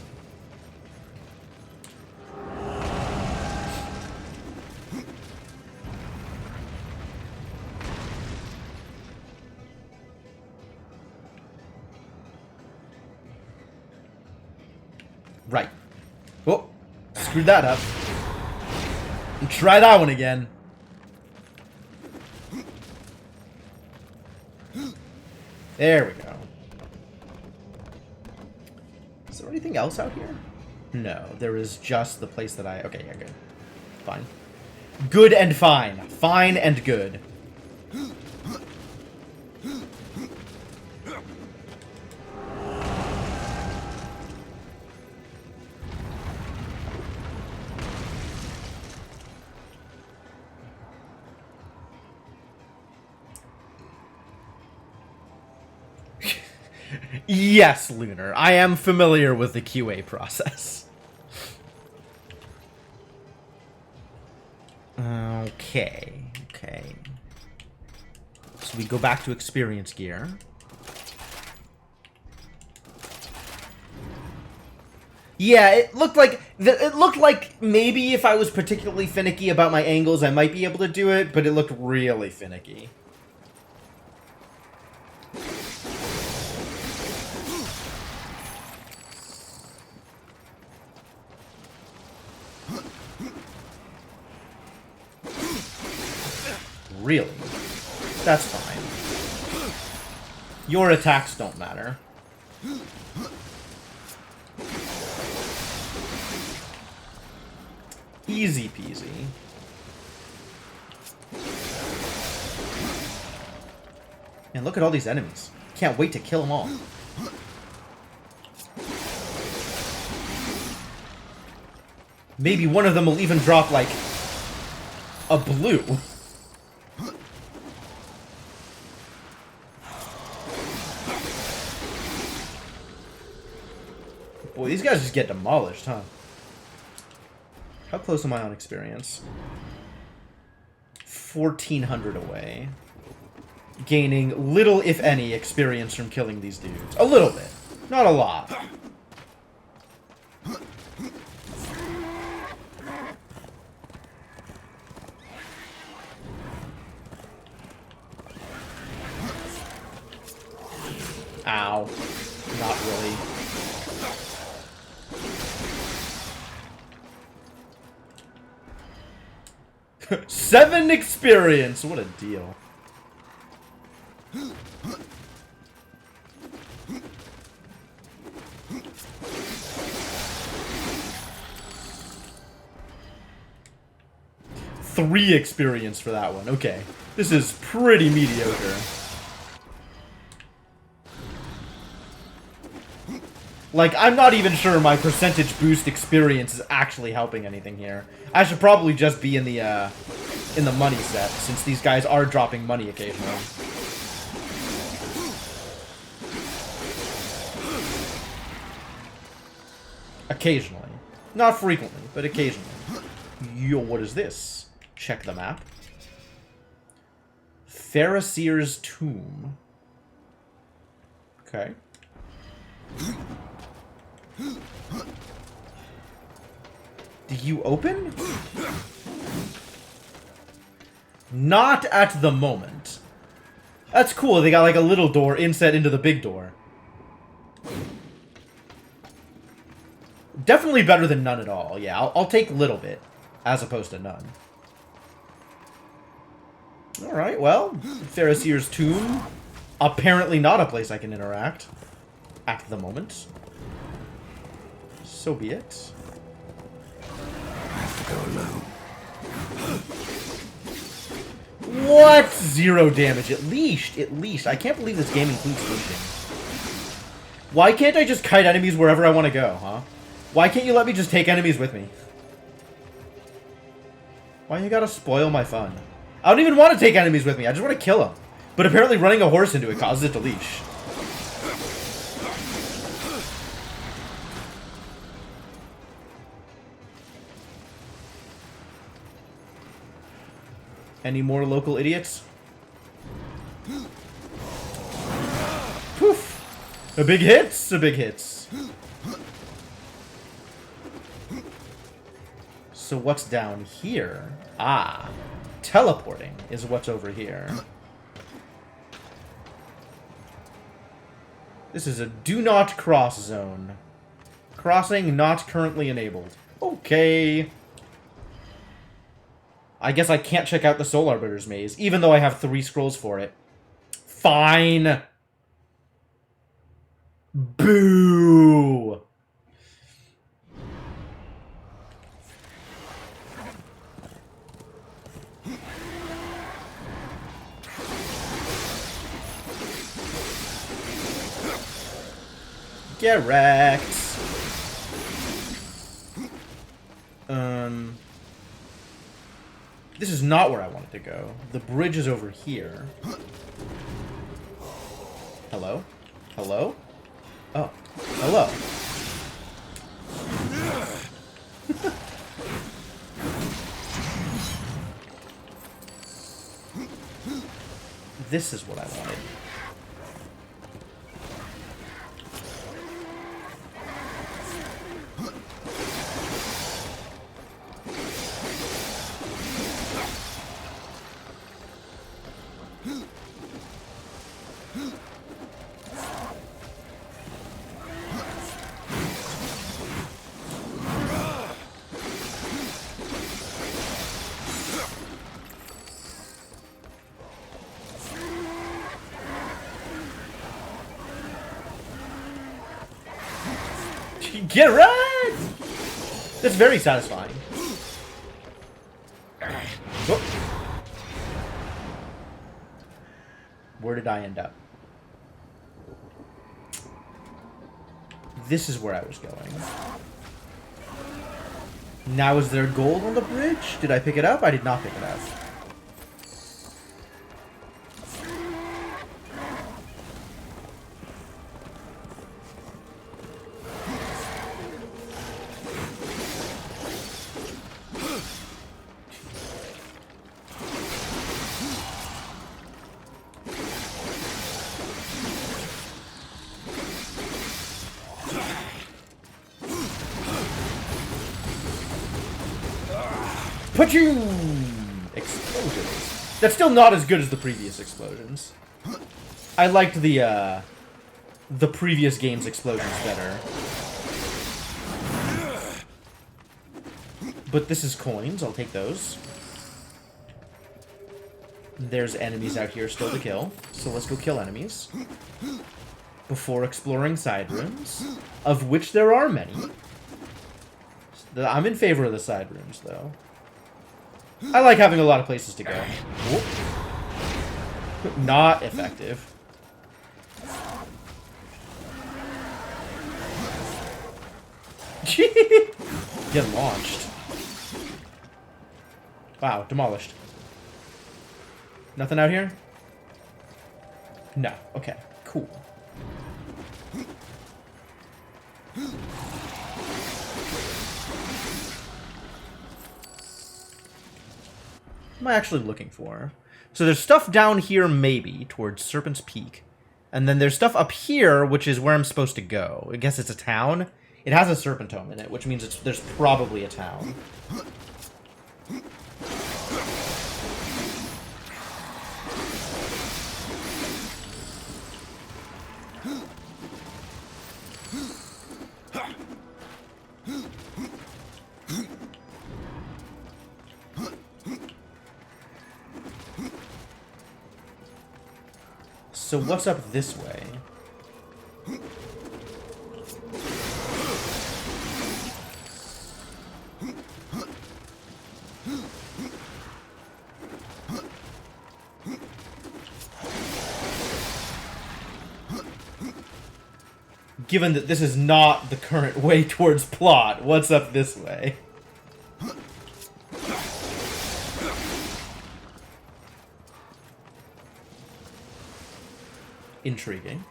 Right. Oh, screwed that up. And try that one again. There we go. Is there anything else out here? No, there is just the place that I... Okay, yeah, good. Fine. Good and fine. Fine and good. Yes, Lunar. I am familiar with the QA process. Okay. Okay. So we go back to experience gear. Yeah, it looked like maybe if I was particularly finicky about my angles, I might be able to do it, but it looked really finicky. Really? That's fine. Your attacks don't matter. Easy peasy. And look at all these enemies. Can't wait to kill them all. Maybe one of them will even drop, like, a blue. Boy, these guys just get demolished, huh? How close am I on experience? 1,400 away. Gaining little, if any, experience from killing these dudes. A little bit. Not a lot. Ow. Not really. Seven experience! What a deal. Three experience for that one. Okay. This is pretty mediocre. Like, I'm not even sure my percentage boost experience is actually helping anything here. I should probably just be in the money set, since these guys are dropping money occasionally. Occasionally. Not frequently, but occasionally. Yo, what is this? Check the map. Phariseer's Tomb. Okay. Do you open? Not at the moment. That's cool. They got like a little door inset into the big door. Definitely better than none at all. Yeah, I'll take a little bit as opposed to none. Alright, well, Phariseer's Tomb. Apparently not a place I can interact at the moment. So be it. I have to go alone. What? 0 damage. At least. At least. I can't believe this game includes leashing. Why can't I just kite enemies wherever I want to go, huh? Why can't you let me just take enemies with me? Why you gotta spoil my fun? I don't even want to take enemies with me. I just want to kill them. But apparently running a horse into it causes it to leash. Any more local idiots? Poof! A big hits! A big hits. So what's down here? Ah. Teleporting is what's over here. This is a do not cross zone. Crossing not currently enabled. Okay. I guess I can't check out the Soul Arbiter's Maze, even though I have 3 scrolls for it. Fine. Boo. Get wrecked. This is not where I wanted to go. The bridge is over here. Hello? Hello? Oh. Hello. This is what I wanted. Get right! That's very satisfying. Oh. Where did I end up? This is where I was going. Now is there gold on the bridge? Did I pick it up? I did not pick it up. Explosions. That's still not as good as the previous explosions. I liked the the previous game's explosions better. But this is coins. I'll take those. There's enemies out here still to kill. So let's go kill enemies. Before exploring side rooms. Of which there are many. I'm in favor of the side rooms, though. I like having a lot of places to go. Whoop. Not effective. Get launched. Wow, demolished. Nothing out here? No. Okay, cool. What am I actually looking for? So there's stuff down here, maybe, towards Serpent's Peak. And then there's stuff up here, which is where I'm supposed to go. I guess it's a town. It has a Serpentome in it, which means there's probably a town. So what's up this way? Given that this is not the current way towards plot, what's up this way? Intriguing.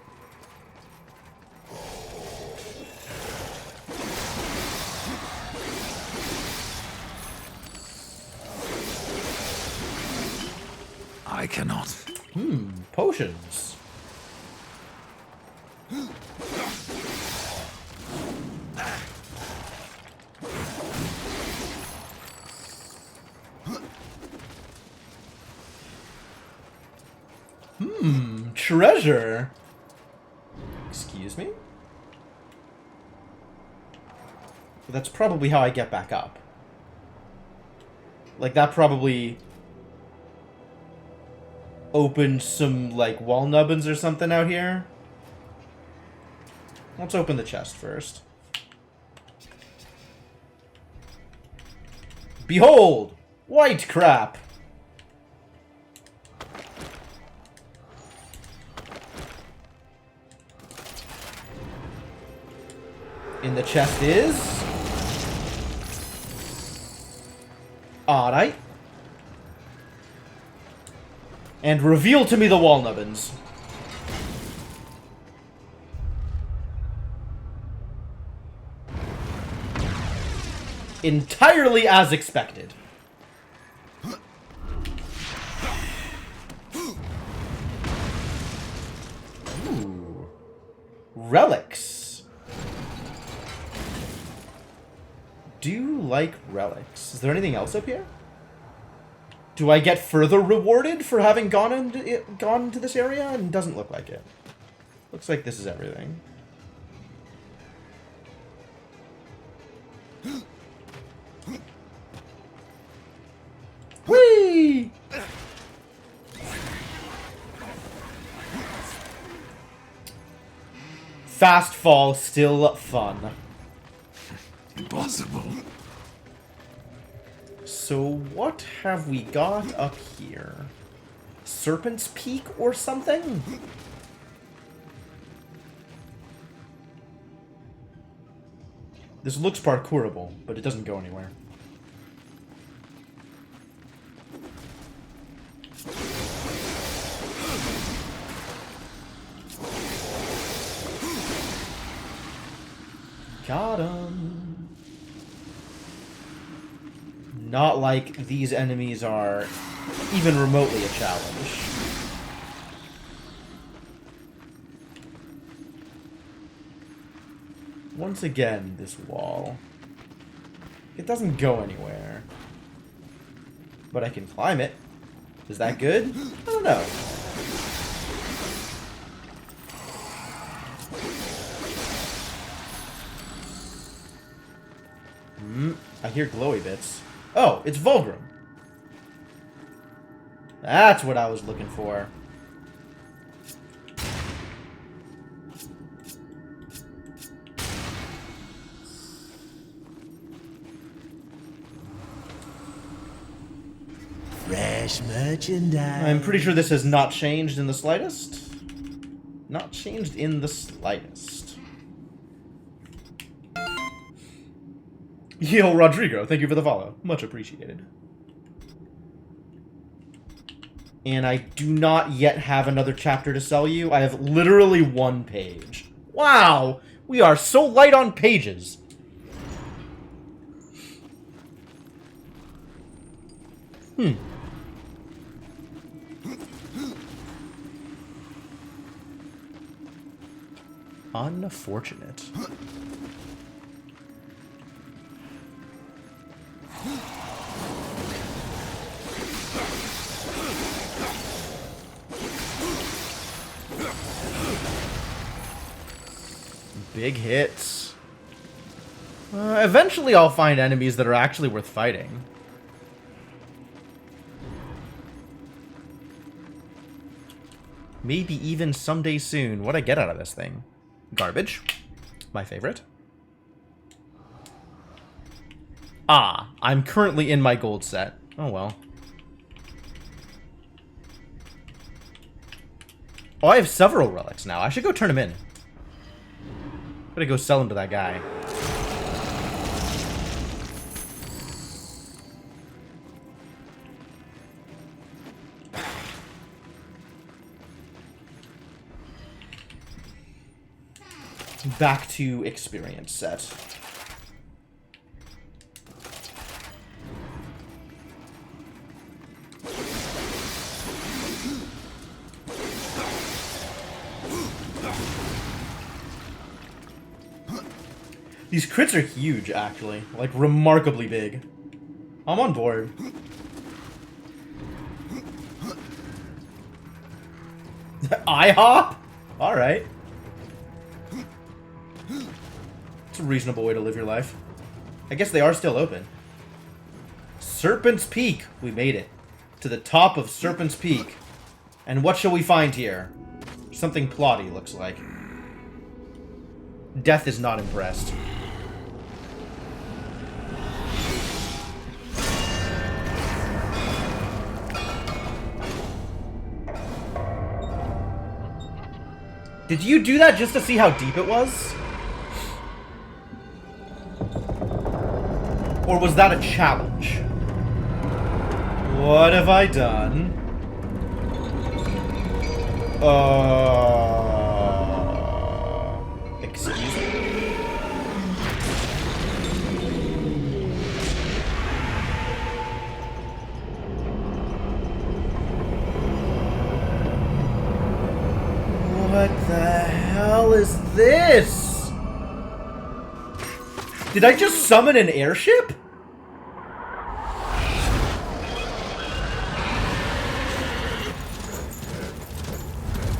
I cannot. Potions. Treasure. Excuse me? That's probably how I get back up. Like, that probably opened some, like, wall nubbins or something out here. Let's open the chest first. Behold! White crap! In the chest is... Alright. And reveal to me the wall nubbins. Entirely as expected. Ooh. Relics. Do like relics. Is there anything else up here? Do I get further rewarded for having gone into this area? And doesn't look like it. Looks like this is everything. Whee! Fast fall, still fun. Impossible. So what have we got up here? Serpent's Peak or something? This looks parkourable, but it doesn't go anywhere. Got him. Not like these enemies are even remotely a challenge. Once again, this wall. It doesn't go anywhere. But I can climb it. Is that good? I don't know. I hear glowy bits. Oh, it's Vulgrim. That's what I was looking for. Fresh merchandise. I'm pretty sure this has not changed in the slightest. Not changed in the slightest. Yo, Rodrigo, thank you for the follow. Much appreciated. And I do not yet have another chapter to sell you. I have literally 1 page. Wow! We are so light on pages. Unfortunate. Big hits. Eventually I'll find enemies that are actually worth fighting. Maybe even someday soon. What'd I get out of this thing? Garbage. My favorite. Ah, I'm currently in my gold set. Oh well. Oh, I have several relics now. I should go turn them in. I'm gonna go sell them to that guy. Back to experience set. These crits are huge, actually. Like, remarkably big. I'm on board. IHOP? Alright. It's a reasonable way to live your life. I guess they are still open. Serpent's Peak. We made it. To the top of Serpent's Peak. And what shall we find here? Something plotty, looks like. Death is not impressed. Did you do that just to see how deep it was? Or was that a challenge? What have I done? Excuse me? What the hell is this? Did I just summon an airship?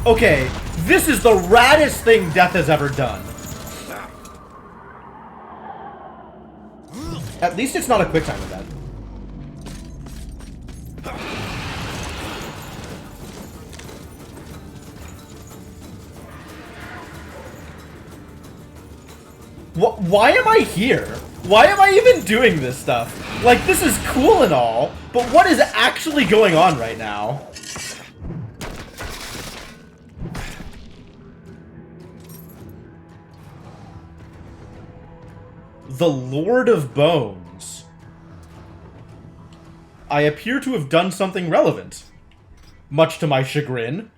Okay, this is the raddest thing Death has ever done. At least it's not a quick time event. Why am I here? Why am I even doing this stuff? Like, this is cool and all, but what is actually going on right now? The Lord of Bones. I appear to have done something relevant. Much to my chagrin.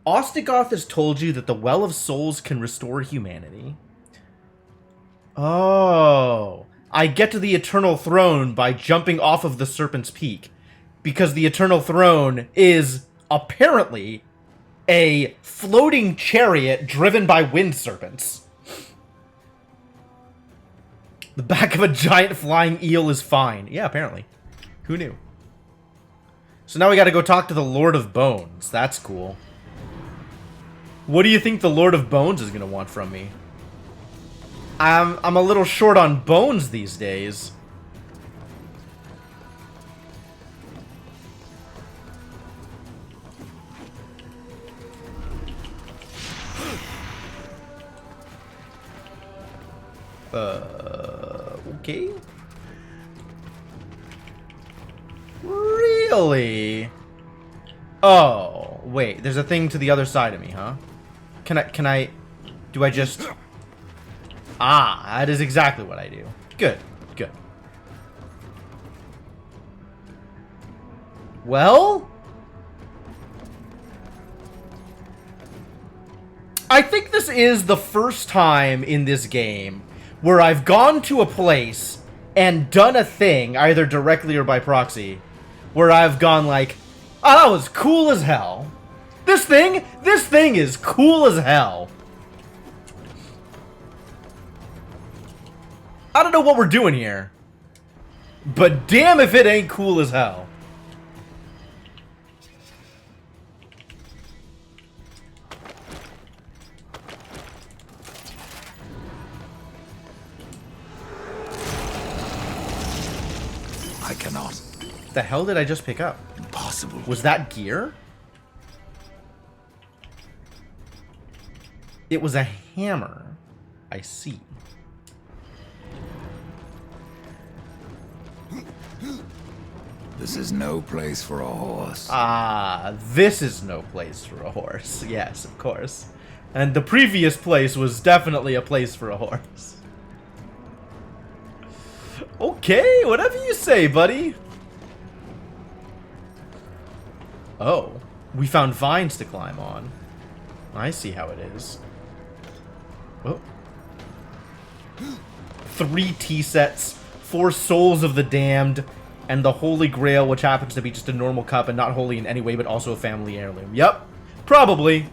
Ostagoth has told you that the Well of Souls can restore humanity. Oh. I get to the Eternal Throne by jumping off of the Serpent's Peak. Because the Eternal Throne is, apparently, a floating chariot driven by wind serpents. The back of a giant flying eel is fine. Yeah, apparently. Who knew? So now we gotta go talk to the Lord of Bones. That's cool. What do you think the Lord of Bones is gonna want from me? I'm a little short on bones these days. Okay. Really? Oh, wait. There's a thing to the other side of me, huh? Can I... Do I just... Ah, that is exactly what I do. Good, good. Well... I think this is the first time in this game where I've gone to a place and done a thing, either directly or by proxy, where I've gone like, oh, that was cool as hell. This thing is cool as hell. I don't know what we're doing here, but damn if it ain't cool as hell. I cannot. The hell did I just pick up? Impossible. Was that gear? It was a hammer. I see. This is no place for a horse. Ah, this is no place for a horse. Yes, of course. And the previous place was definitely a place for a horse. Okay, whatever you say, buddy. Oh, we found vines to climb on. I see how it is. Oh. 3 tea sets, 4 souls of the damned, and the Holy Grail, which happens to be just a normal cup and not holy in any way, but also a family heirloom. Yep, probably.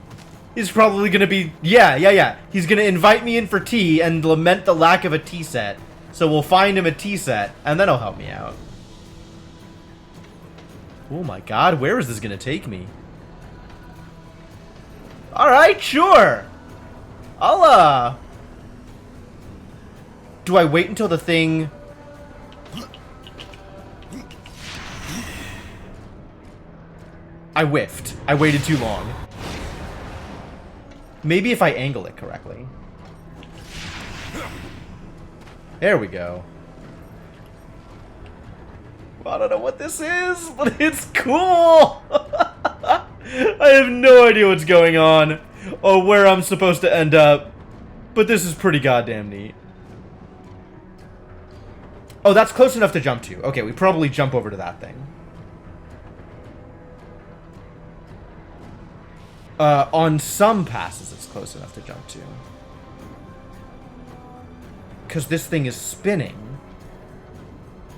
He's probably gonna be... Yeah. He's gonna invite me in for tea and lament the lack of a tea set. So we'll find him a tea set, and then he'll help me out. Oh my god, where is this gonna take me? Alright, sure! I'll, do I wait until the thing... I whiffed. I waited too long. Maybe if I angle it correctly. There we go. I don't know what this is, but it's cool! I have no idea what's going on, or where I'm supposed to end up, but this is pretty goddamn neat. Oh, that's close enough to jump to. Okay, we probably jump over to that thing. On some passes, it's close enough to jump to. Because this thing is spinning.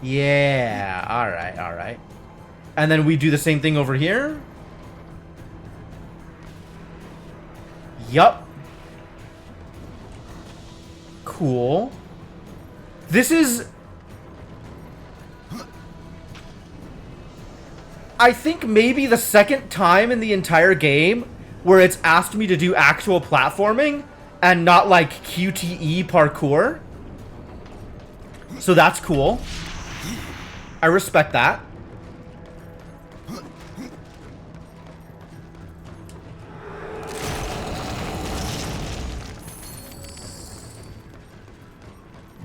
Yeah, alright. And then we do the same thing over here? Yup. Cool. This is... I think maybe the second time in the entire game where it's asked me to do actual platforming and not like QTE parkour. So that's cool. I respect that.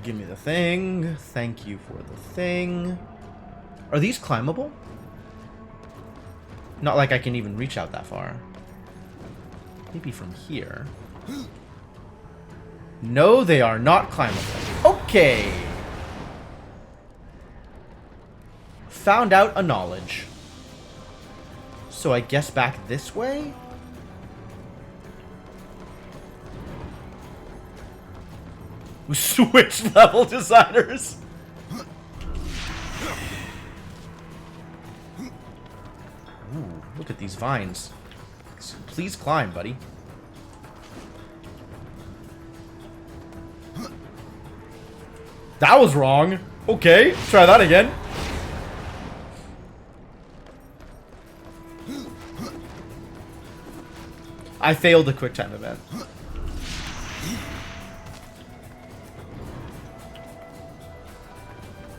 Give me the thing. Thank you for the thing. Are these climbable? Not like I can even reach out that far. Maybe from here. No, they are not climbable. Okay. Found out a knowledge. So I guess back this way? Switch level designers. Ooh, look at these vines. Please climb, buddy. That was wrong. Okay, try that again. I failed the quick time event.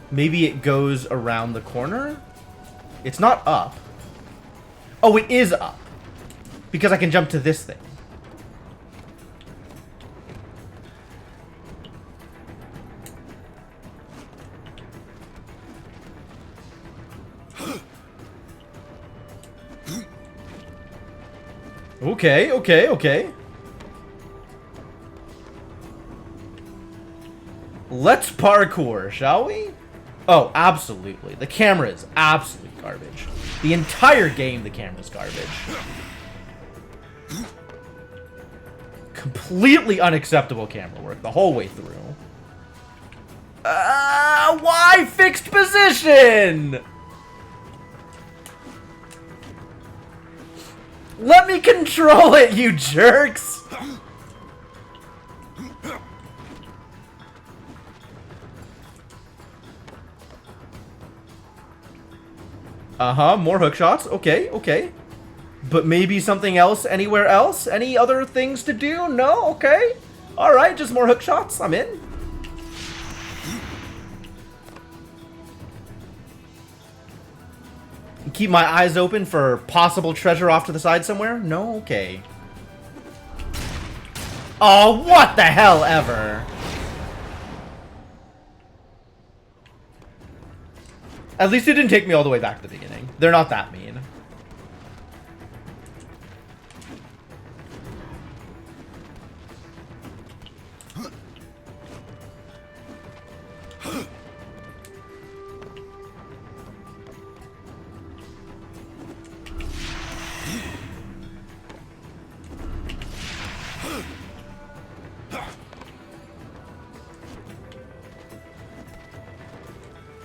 Maybe it goes around the corner? It's not up. Oh, it is up. Because I can jump to this thing. Okay, okay, okay. Let's parkour, shall we? Oh, absolutely. The camera is absolute garbage. The entire game, the camera's garbage. Completely unacceptable camera work the whole way through. Why fixed position? Let me control it, you jerks! Uh-huh, more hook shots. Okay, okay. But maybe something else anywhere else? Any other things to do? No? Okay. Alright, just more hook shots. I'm in. Keep my eyes open for possible treasure off to the side somewhere? No? Okay. Oh, what the hell ever! At least it didn't take me all the way back to the beginning. They're not that mean.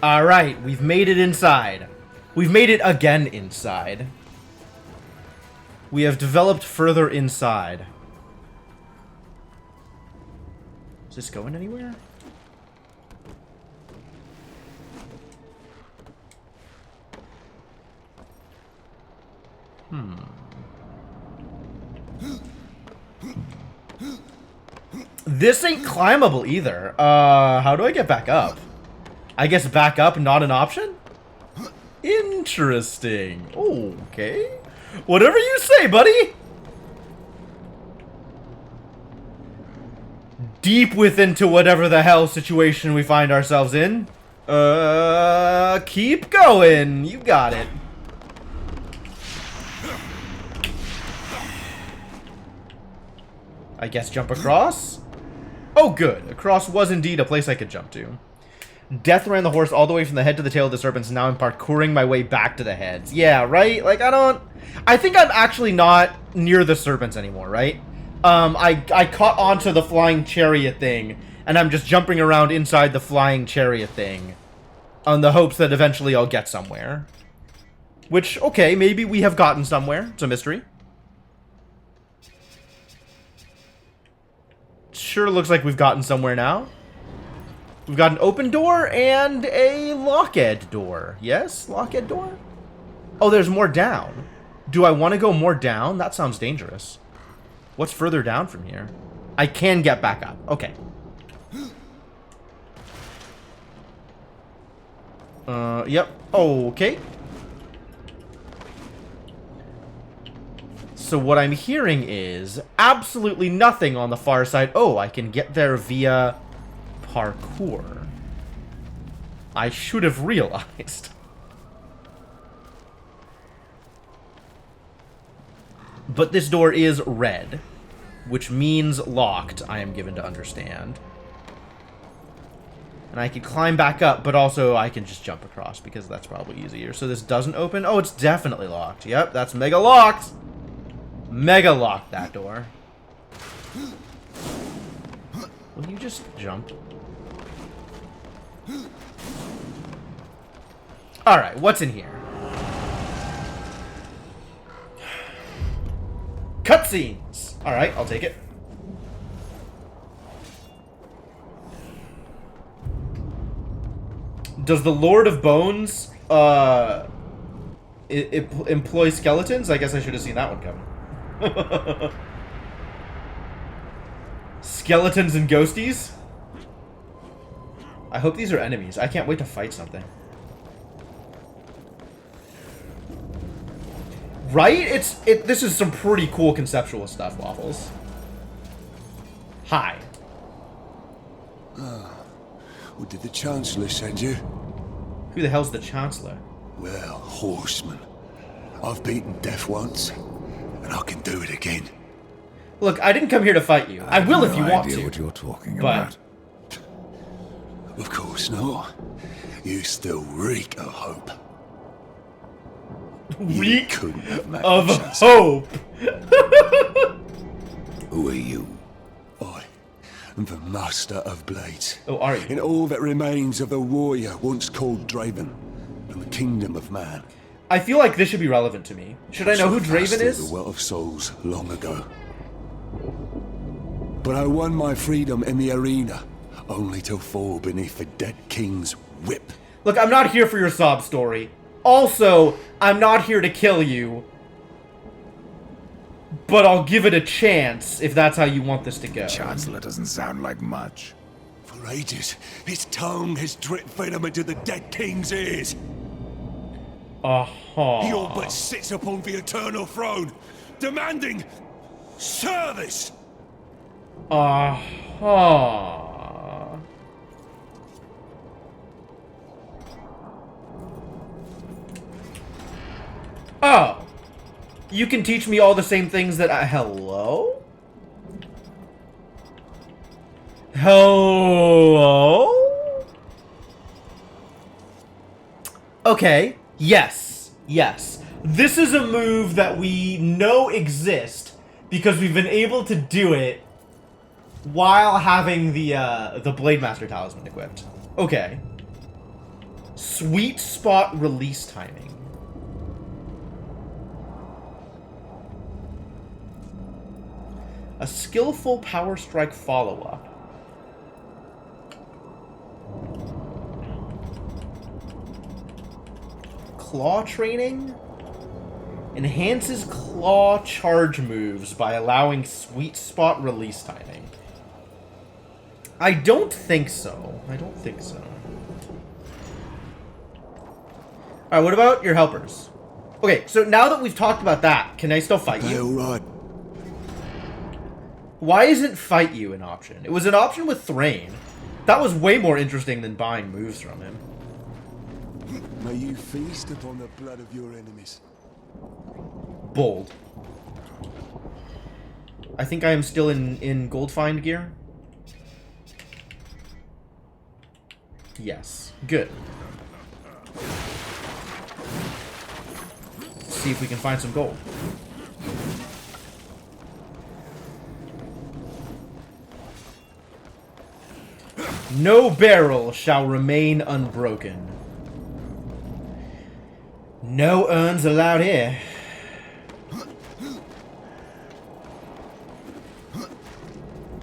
Alright, we've made it inside. We've made it again inside. We have developed further inside. Is this going anywhere? This ain't climbable either. How do I get back up? I guess back up not an option? Interesting. Okay. Whatever you say, buddy! Deep within to whatever the hell situation we find ourselves in. Keep going. You got it. I guess jump across? Oh, good. Across was indeed a place I could jump to. Death ran the horse all the way from the head to the tail of the serpents, and now I'm parkouring my way back to the heads. Yeah, right? Like, I think I'm actually not near the serpents anymore, right? I caught onto the flying chariot thing, and I'm just jumping around inside the flying chariot thing on the hopes that eventually I'll get somewhere. Which, okay, maybe we have gotten somewhere. It's a mystery. Sure looks like we've gotten somewhere now. We've got an open door and a locked door. Yes? Locked door? Oh, there's more down. Do I want to go more down? That sounds dangerous. What's further down from here? I can get back up. Okay. Yep. Okay. So what I'm hearing is absolutely nothing on the far side. Oh, I can get there via parkour. I should have realized. But this door is red, which means locked, I am given to understand. And I can climb back up, but also I can just jump across because that's probably easier. So this doesn't open. Oh, it's definitely locked. Yep, that's mega locked. Mega locked that door. Will you just jump? Alright, what's in here? Cutscenes! Alright, I'll take it. Does the Lord of Bones, employ skeletons? I guess I should have seen that one coming. Skeletons and ghosties? I hope these are enemies. I can't wait to fight something. Right? This is some pretty cool conceptual stuff, Waffles. Hi. What did the Chancellor send you? Who the hell's the Chancellor? Well, horseman. I've beaten death once, and I can do it again. Look, I didn't come here to fight you. I will if you want idea to. what you're talking But- about. Of course not. You still reek of hope. You Reek couldn't have met of the Chancellor. hope. Who are you? I am the Master of Blades. Oh, are you? In all that remains of the warrior once called Draven, from the kingdom of man. I feel like this should be relevant to me. Should I know who Draven Mastered is? the Well of Souls long ago. But I won my freedom in the arena, only to fall beneath the dead king's whip. Look, I'm not here for your sob story. Also, I'm not here to kill you. But I'll give it a chance if that's how you want this to go. Chancellor doesn't sound like much. For ages, his tongue has dripped venom into the dead king's ears. Uh-huh. He all but sits upon the eternal throne, demanding service. Uh-huh. Oh. You can teach me all the same things that I... Hello? Hello? Okay. Yes. Yes. This is a move that we know exists because we've been able to do it while having the Blademaster Talisman equipped. Okay. Sweet spot release timing. A skillful power strike follow-up. Claw training? Enhances claw charge moves by allowing sweet spot release timing. I don't think so. I don't think so. Alright, what about your helpers? Okay, so now that we've talked about that, can I still fight They you? all right? Why isn't fight you an option? It was an option with Thrain. That was way more interesting than buying moves from him. May you feast upon the blood of your enemies. Bold. I think I am still in Goldfind gear. Yes. Good. Let's see if we can find some gold. No barrel shall remain unbroken. No urns allowed here.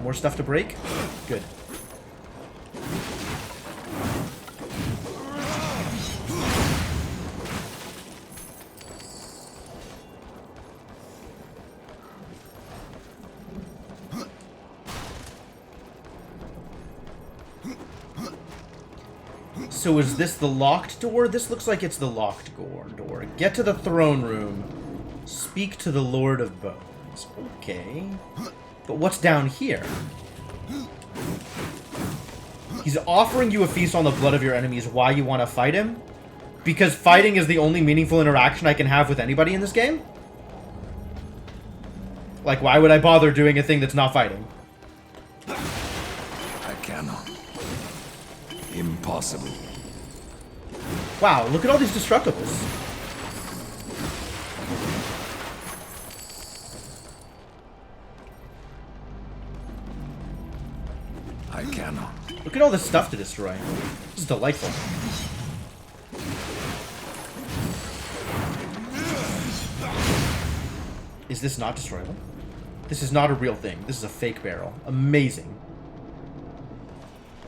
More stuff to break? Good. So is this the locked door? This looks like it's the locked door. Get to the throne room. Speak to the Lord of Bones. Okay. But what's down here? He's offering you a feast on the blood of your enemies. Why you want to fight him? Because fighting is the only meaningful interaction I can have with anybody in this game? Like, why would I bother doing a thing that's not fighting? I cannot. Impossible. Wow, look at all these destructibles. I cannot. Look at all this stuff to destroy. This is delightful. Is this not destroyable? This is not a real thing. This is a fake barrel. Amazing.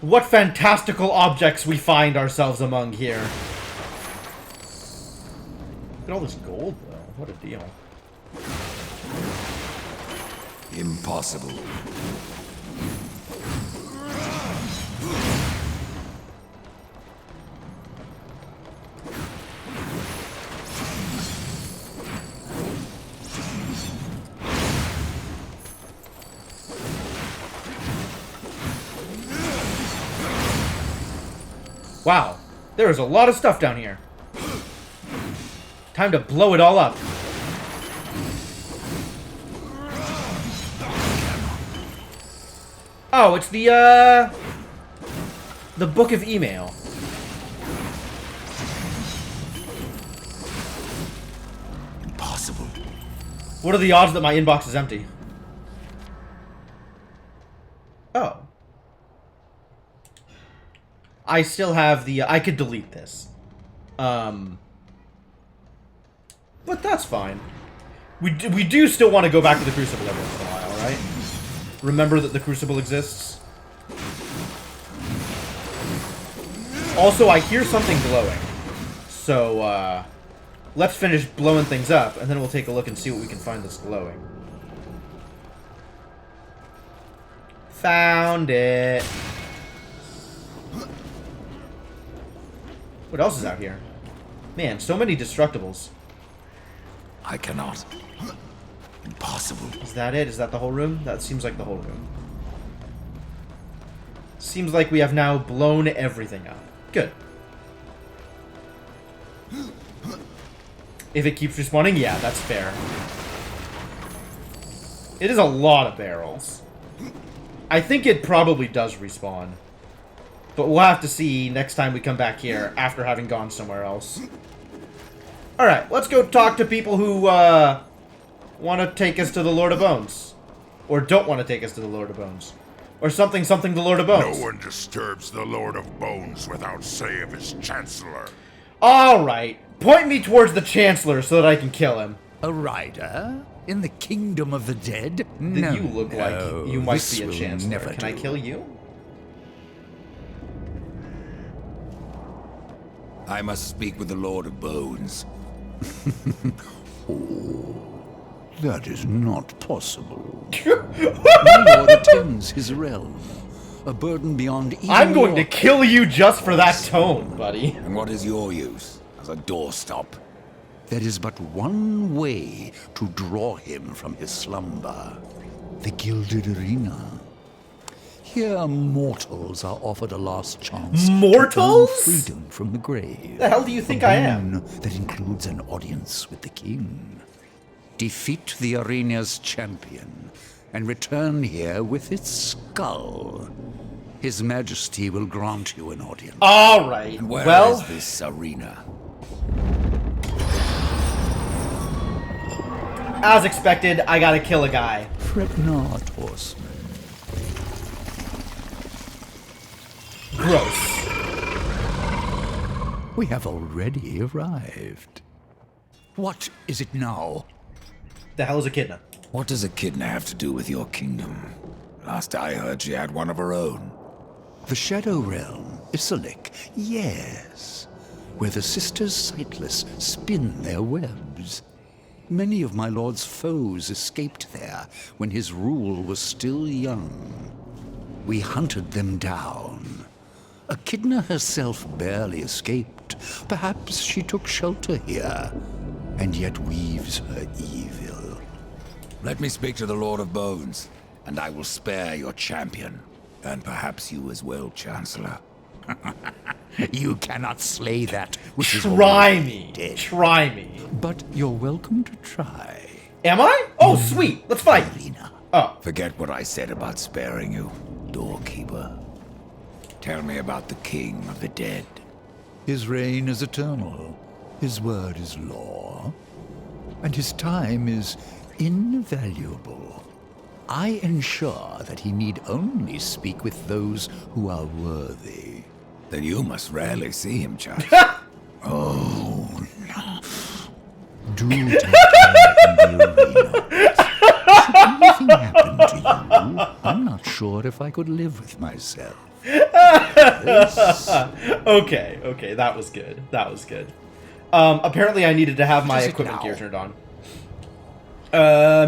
What fantastical objects we find ourselves among here. Look at all this gold, though. What a deal. Impossible. Wow. There is a lot of stuff down here. Time to blow it all up. Oh, it's the Book of Email. Impossible. What are the odds that my inbox is empty? Oh. I still have the... I could delete this. But that's fine. We do still want to go back to the Crucible every once in a while, right? Remember that the Crucible exists. Also, I hear something glowing. So, let's finish blowing things up, and then we'll take a look and see what we can find that's glowing. Found it. What else is out here? Man, so many destructibles. I cannot. Impossible. Is that it? Is that the whole room? That seems like the whole room. Seems like we have now blown everything up. Good. If it keeps respawning, yeah, that's fair. It is a lot of barrels. I think it probably does respawn. But we'll have to see next time we come back here after having gone somewhere else. Alright, let's go talk to people who want to take us to the Lord of Bones. Or don't want to take us to the Lord of Bones. Or something the Lord of Bones. No one disturbs the Lord of Bones without say of his Chancellor. Alright, point me towards the Chancellor so that I can kill him. A rider in the kingdom of the dead? No, You look like you might be a Chancellor. Never Can I kill you? I must speak with the Lord of Bones. That is not possible. My lord attends his realm. A burden beyond even I'm going to your- kill you just for that tone, buddy. And what is your use as a doorstop? There is but one way to draw him from his slumber. The Gilded Arena. Here mortals are offered a last chance Mortals? to earn freedom from the grave. The hell do you think I am? A boon that includes an audience with the king. Defeat the arena's champion and return here with its skull. His Majesty will grant you an audience. Alright, And where well... is this arena? As expected, I gotta kill a guy. Fret not, horseman. Gross. We have already arrived. What is it now? The hell is Echidna? What does Echidna have to do with your kingdom? Last I heard, she had one of her own. The Shadow Realm, Isalik, yes. Where the Sisters Sightless spin their webs. Many of my lord's foes escaped there when his rule was still young. We hunted them down. Echidna herself barely escaped. Perhaps she took shelter here, and yet weaves her evil. Let me speak to the Lord of Bones, and I will spare your champion. And perhaps you as well, Chancellor. You cannot slay that which is Try already me. dead. Try me. But you're welcome to try. Am I? Oh, sweet. Let's fight. Arena. Oh. Forget what I said about sparing you, doorkeeper. Tell me about the king of the dead. His reign is eternal. His word is law. And his time is invaluable. I ensure that he need only speak with those who are worthy. Then you must rarely see him, child. Oh, no. Do take care in the arena. Should anything happen to you, I'm not sure if I could live with myself. Okay, that was good. That was good. Apparently I needed to have my What is it equipment now? gear turned on.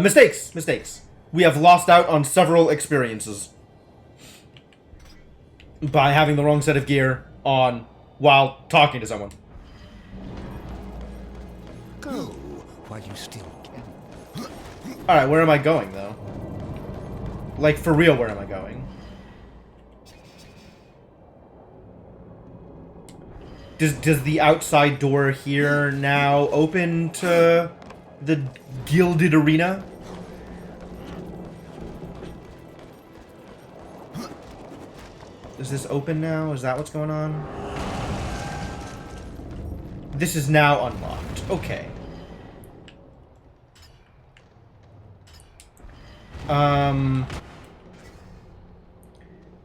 Mistakes. We have lost out on several experiences by having the wrong set of gear on while talking to someone. Go while you still can. Alright, where am I going, though? Like, for real, where am I going? Does the outside door here now open to the gilded arena? Is this open now? Is that what's going on? This is now unlocked. Okay.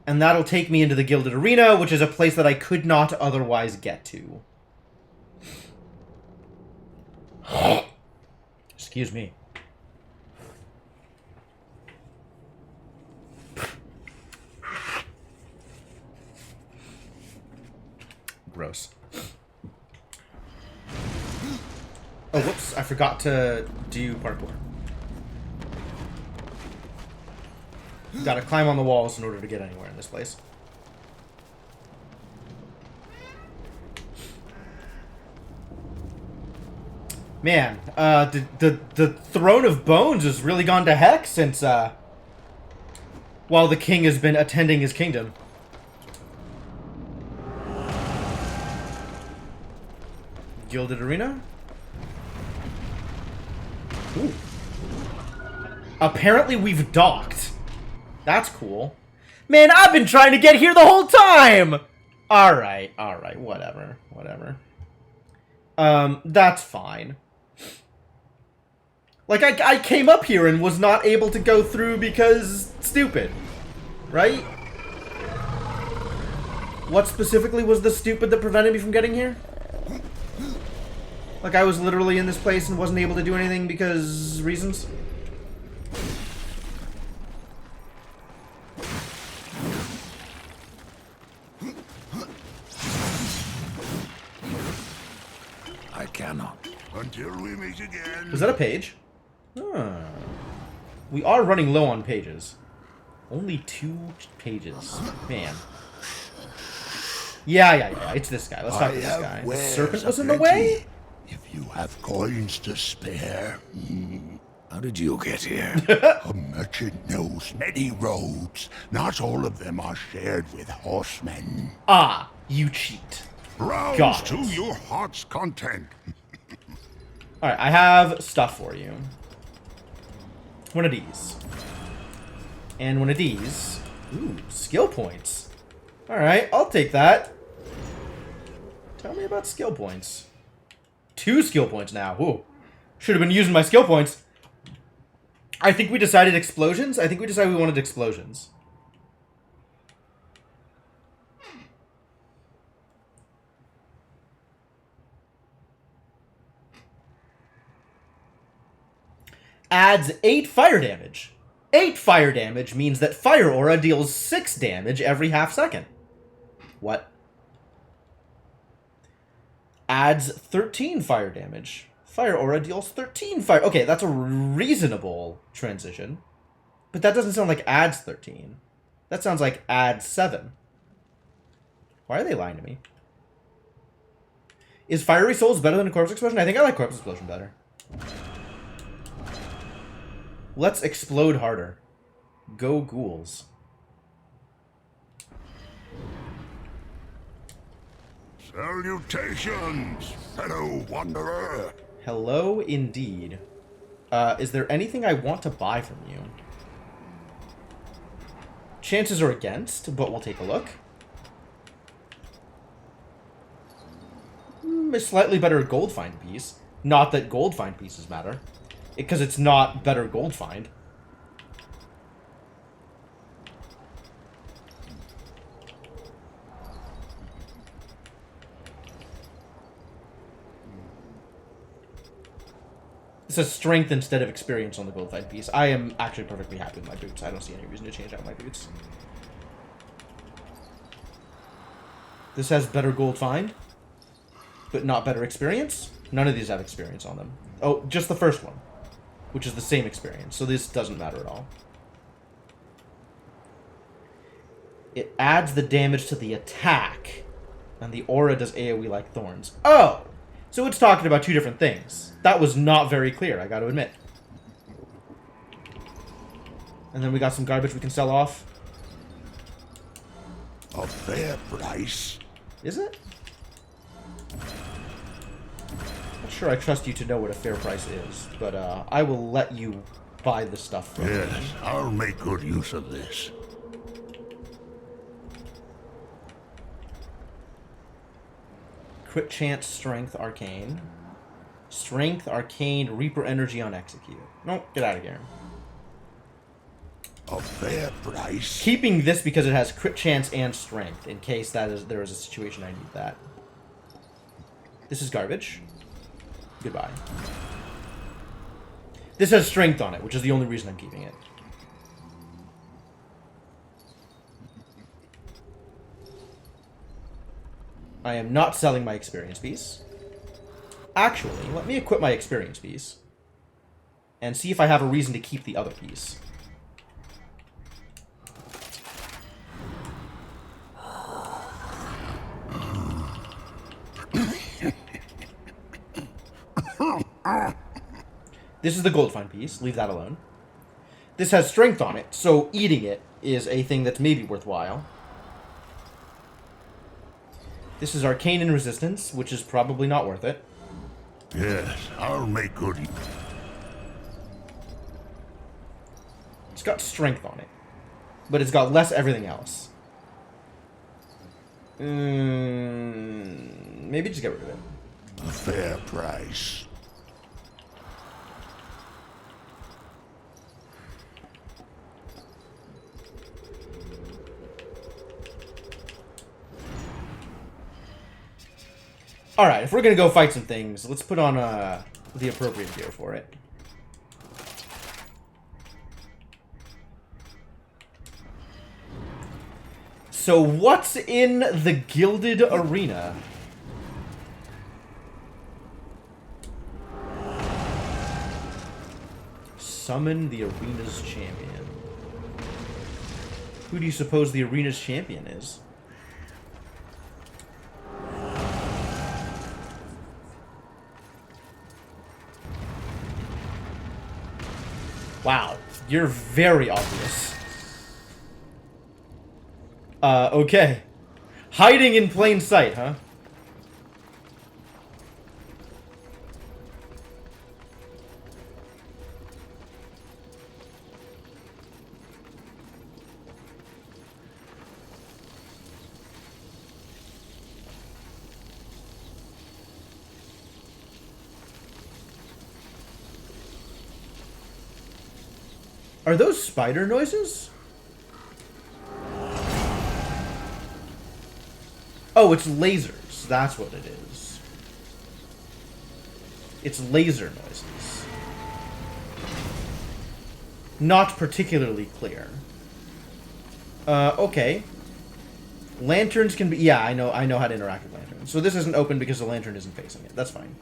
And that'll take me into the Gilded Arena, which is a place that I could not otherwise get to. Excuse me. Gross. Oh, whoops. I forgot to do parkour. Gotta climb on the walls in order to get anywhere in this place. Man, the Throne of Bones has really gone to heck since, while the king has been attending his kingdom. Gilded Arena? Ooh. Apparently we've docked. That's cool. Man, I've been trying to get here the whole time! Alright, whatever. That's fine. Like, I came up here and was not able to go through because stupid. Right? What specifically was the stupid that prevented me from getting here? Like, I was literally in this place and wasn't able to do anything because reasons? I cannot. Until we meet again. Was that a page? Huh. We are running low on pages. Only 2 pages. Man. Yeah. It's this guy. Let's talk to this guy. The serpent was in the way? If you have coins to spare. How did you get here? A merchant knows many roads. Not all of them are shared with horsemen. Ah, you cheat. Browse Got to it. your heart's content. Alright, I have stuff for you. One of these. And one of these. Ooh, skill points. Alright, I'll take that. Tell me about skill points. 2 skill points now. Ooh. Should have been using my skill points. I think we decided explosions. I think we decided we wanted explosions. Adds 8 fire damage. 8 fire damage means that Fire Aura deals 6 damage every half second. What? Adds 13 fire damage. Fire Aura deals 13 fire... Okay, that's a reasonable transition. But that doesn't sound like adds 13. That sounds like adds 7. Why are they lying to me? Is Fiery Souls better than a Corpse Explosion? I think I like Corpse Explosion better. Let's explode harder. Go ghouls. Salutations, fellow wanderer. Hello, indeed. Is there anything I want to buy from you? Chances are against, but we'll take a look. A slightly better gold find piece. Not that gold find pieces matter. Because it's not better gold find. It says strength instead of experience on the gold find piece. I am actually perfectly happy with my boots. I don't see any reason to change out my boots. This has better gold find, but not better experience. None of these have experience on them. Oh, just the first one, which is the same experience. So this doesn't matter at all. It adds the damage to the attack, and the aura does AoE like thorns. Oh! So it's talking about 2 different things. That was not very clear, I gotta admit. And then we got some garbage we can sell off. A fair price. Is it? Sure, I trust you to know what a fair price is, but I will let you buy the stuff from me. Yes, I'll make good use of this. Crit chance, strength, arcane. Strength, arcane, reaper energy on execute. No, get out of here. A fair price. Keeping this because it has crit chance and strength, in case there is a situation I need that. This is garbage. Goodbye. This has strength on it, which is the only reason I'm keeping it. I am not selling my experience piece. Actually, let me equip my experience piece. And see if I have a reason to keep the other piece. This is the gold fine piece. Leave that alone. This has strength on it, so eating it is a thing that's maybe worthwhile. This is arcane and resistance, which is probably not worth it. Yes, I'll make good. It's got strength on it, but it's got less everything else. Maybe just get rid of it. A fair price. Alright, if we're gonna go fight some things, let's put on the appropriate gear for it. So what's in the Gilded Arena? Summon the arena's champion. Who do you suppose the arena's champion is? Wow, you're very obvious. Okay. Hiding in plain sight, huh? Are those spider noises? Oh, it's lasers. That's what it is. It's laser noises. Not particularly clear. Okay. Lanterns can be... Yeah, I know how to interact with lanterns. So this isn't open because the lantern isn't facing it. That's fine.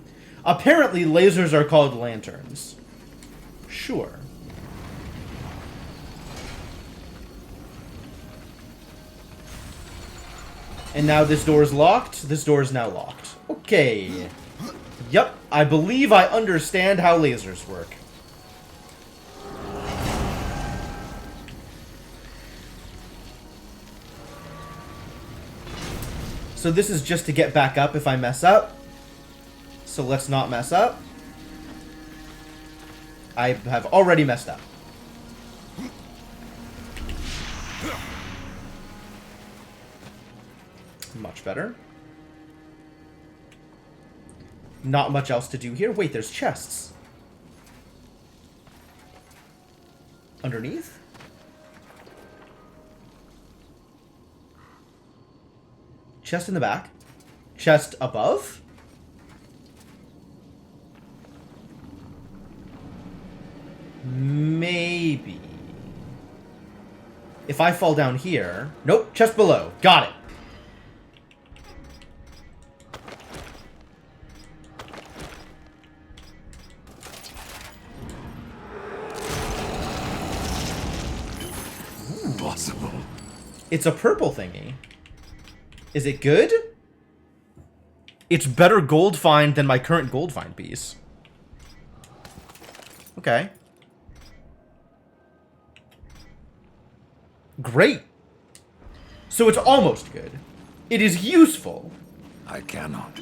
Apparently, lasers are called lanterns. Sure. And now this door is locked. This door is now locked. Okay. Yep, I believe I understand how lasers work. So this is just to get back up if I mess up. So let's not mess up. I have already messed up. Much better. Not much else to do here. Wait, there's chests. Underneath? Chest in the back. Chest above? Maybe. If I fall down here... Nope, chest below. Got it. Impossible. It's a purple thingy. Is it good? It's better gold find than my current gold find piece. Okay. Great. So it's almost good. It is useful. I cannot.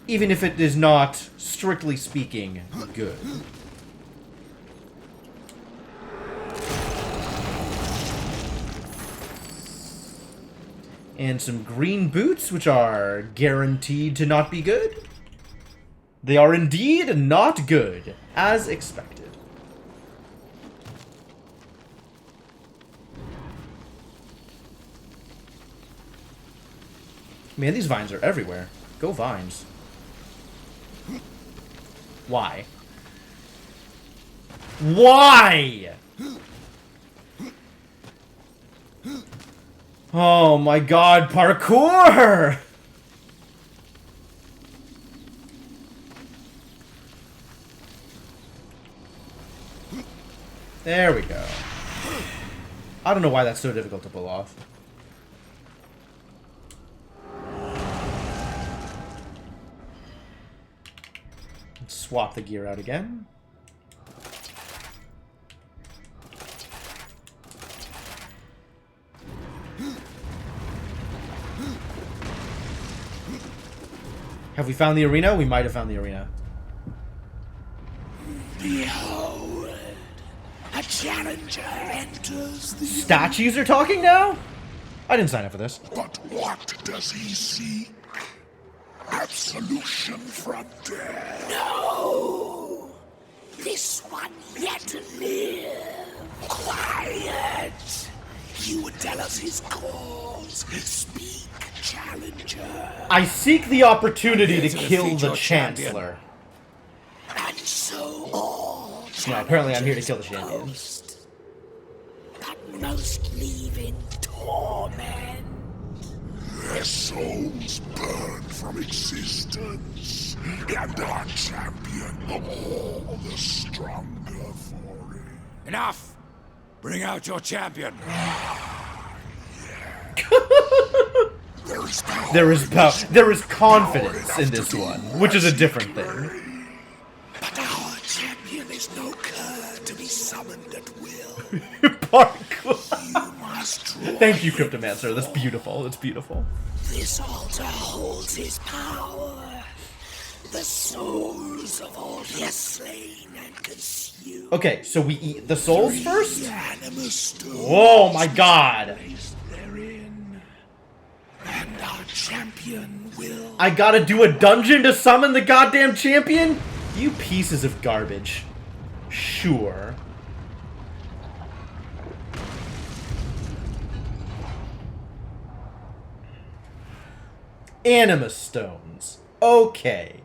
Even if it is not, strictly speaking, good. And some green boots, which are guaranteed to not be good. They are indeed not good, as expected. Man, these vines are everywhere. Go vines. Why? Why? Oh my god, parkour! There we go. I don't know why that's so difficult to pull off. Let's swap the gear out again. Have we found the arena? We might have found the arena. Behold, a challenger enters the... Statues are talking now? I didn't sign up for this. But what does he seek? Absolution from death. No! This one yet to live. Quiet! You would tell us his cause. Speak, challenger. I seek the opportunity to To kill defeat the your champion. Chancellor. And so all No, apparently I'm here to kill the challengers champion. boast, but most leave in torment. Their souls burn from existence, and our champion all the stronger for it. Enough! Bring out your champion. There is power. There is confidence in this one, which is a different thing. But our champion is no cur to be summoned at will. Parkour. You must draw Thank you, Cryptomancer. That's beautiful. It's beautiful. This altar holds his power. The souls of all he has slain and consumed. Okay, so we eat the souls first? The animus stones Oh my god. placed therein. And our champion will... I gotta do a dungeon to summon the goddamn champion? You pieces of garbage. Sure. Anima stones. Okay.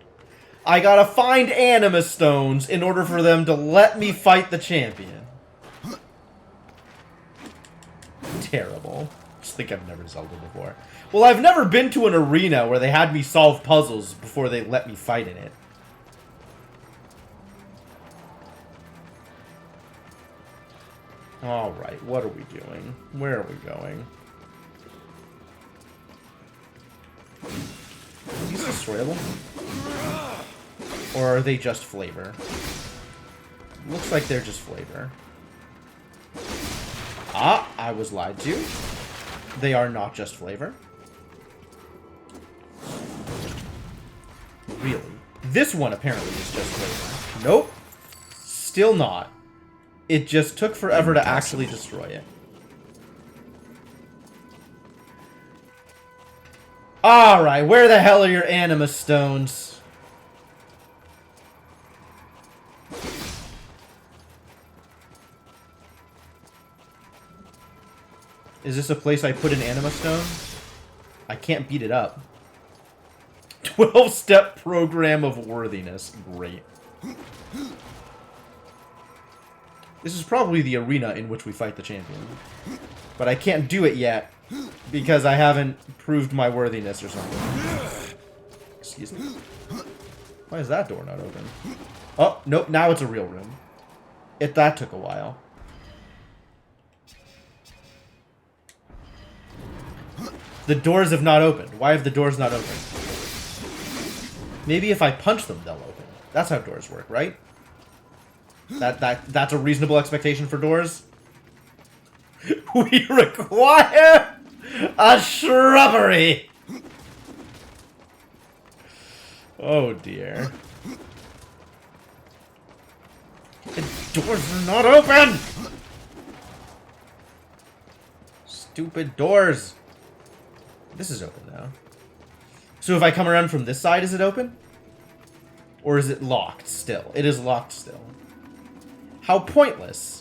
I gotta find anima stones in order for them to let me fight the champion. Terrible. Just think I've never Zelda before. Well, I've never been to an arena where they had me solve puzzles before they let me fight in it. Alright, what are we doing? Where are we going? Are these destroyable? Or are they just flavor? Looks like they're just flavor. Ah, I was lied to. They are not just flavor. Really? This one apparently is just flavor. Nope. Still not. It just took forever to actually destroy it. Alright, where the hell are your anima stones? Is this a place I put an anima stone? I can't beat it up. 12-step program of worthiness. Great. This is probably the arena in which we fight the champion. But I can't do it yet because I haven't proved my worthiness or something. Excuse me. Why is that door not open? Oh, nope, now it's a real room. That took a while. The doors have not opened. Why have the doors not opened? Maybe if I punch them, they'll open. That's how doors work, right? That's a reasonable expectation for doors. We require a shrubbery. Oh dear. The doors are not open! Stupid doors. This is open now. So if I come around from this side, is it open? Or is it locked still? It is locked still. How pointless.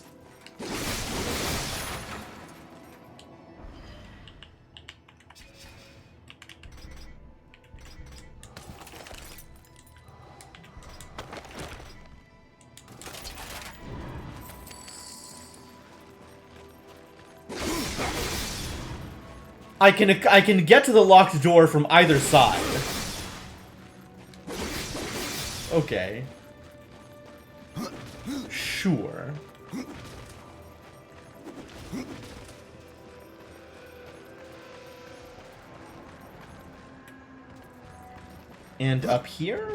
I can get to the locked door from either side. Okay. Sure. And up here?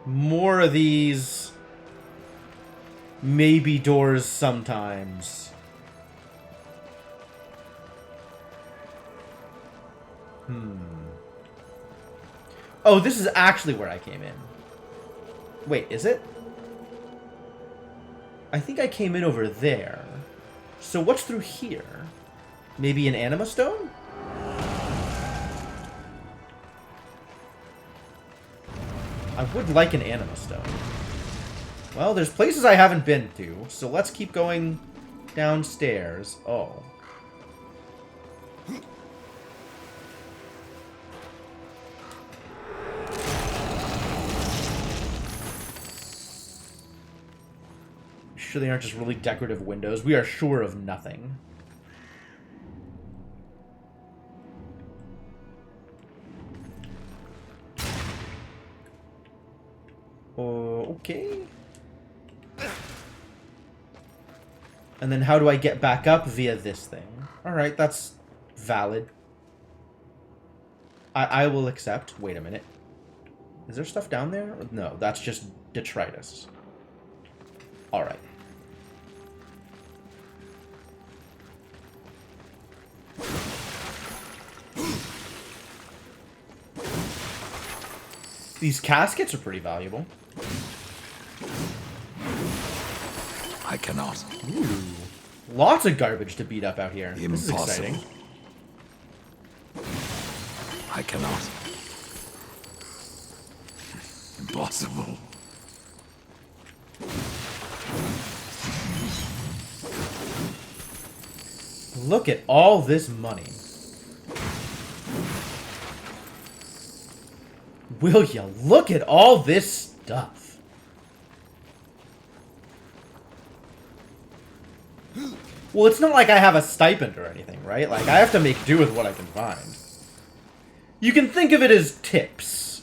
More of these maybe doors sometimes. Oh, this is actually where I came in. Wait, is it? I think I came in over there. So what's through here? Maybe an anima stone? I would like an anima stone. Well, there's places I haven't been to, so let's keep going downstairs. Oh. Sure they aren't just really decorative windows. We are sure of nothing. Okay. And then how do I get back up via this thing? Alright, that's valid. I will accept. Wait a minute. Is there stuff down there? No, that's just detritus. Alright. These caskets are pretty valuable. I cannot. Ooh. Lots of garbage to beat up out here. Impossible. This is exciting. I cannot. Impossible. Look at all this money. Will ya look at all this stuff? Well, it's not like I have a stipend or anything, right? Like, I have to make do with what I can find. You can think of it as tips.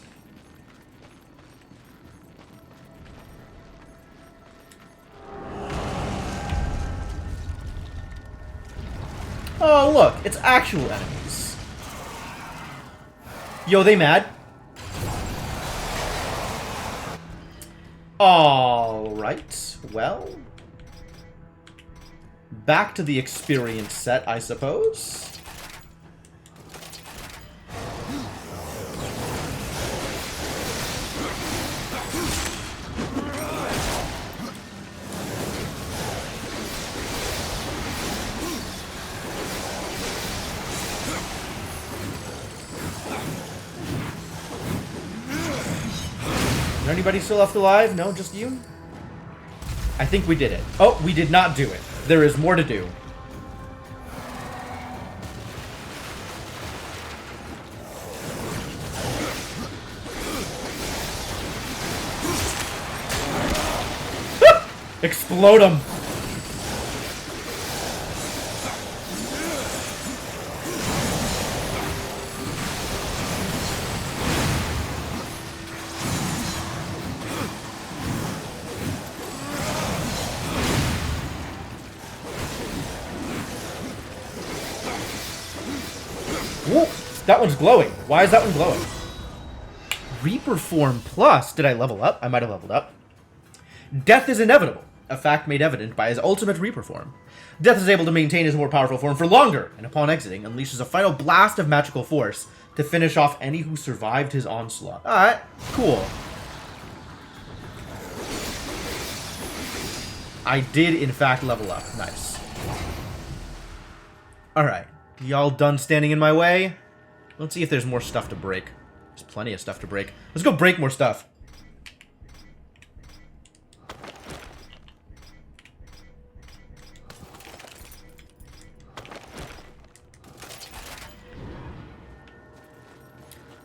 Oh, look, it's actual enemies. Yo, they mad? Alright, well. Back to the experience set, I suppose. Is there anybody still left alive? No, just you? I think we did it. Oh, we did not do it. There is more to do. Explode them. Whoa, that one's glowing. Why is that one glowing? Reaper form plus. Did I level up? I might have leveled up. Death is inevitable. a fact made evident by his ultimate Reaper form. Death is able to maintain his more powerful form for longer, and upon exiting, unleashes a final blast of magical force to finish off any who survived his onslaught. Alright, cool. I did, in fact, level up. Nice. Alright, y'all done standing in my way? Let's see if there's more stuff to break. There's plenty of stuff to break. Let's go break more stuff.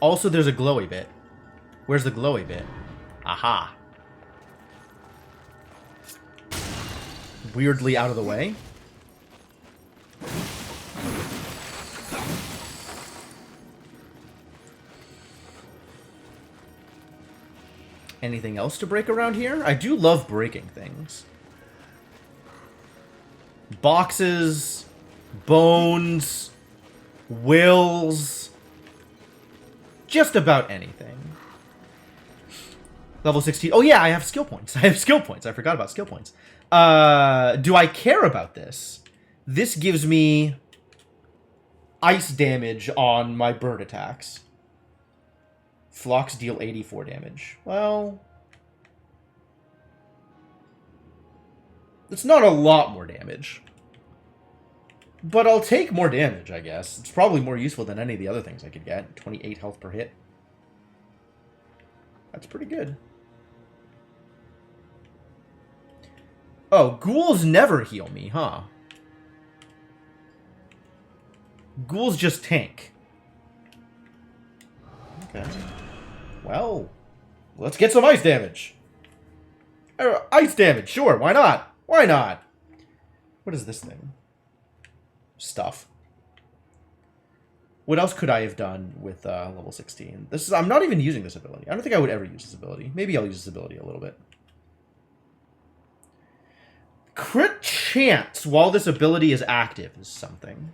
Also, there's a glowy bit. Where's the glowy bit? Aha. Weirdly out of the way. Anything else to break around here? I do love breaking things. Boxes, bones, wills, just about anything. Level 16. Oh yeah, I have skill points. I have skill points. I forgot about skill points. Do I care about this? This gives me ice damage on my bird attacks. Flocks deal 84 damage. Well, it's not a lot more damage. But I'll take more damage, I guess. It's probably more useful than any of the other things I could get. 28 health per hit. That's pretty good. Oh, ghouls never heal me, huh? Ghouls just tank. Okay. Well, let's get some ice damage. Ice damage, sure, why not? Why not? What is this thing? Stuff. What else could I have done with level 16? This is, I'm not even using this ability. I don't think I would ever use this ability. Maybe I'll use this ability a little bit. Crit chance while this ability is active is something.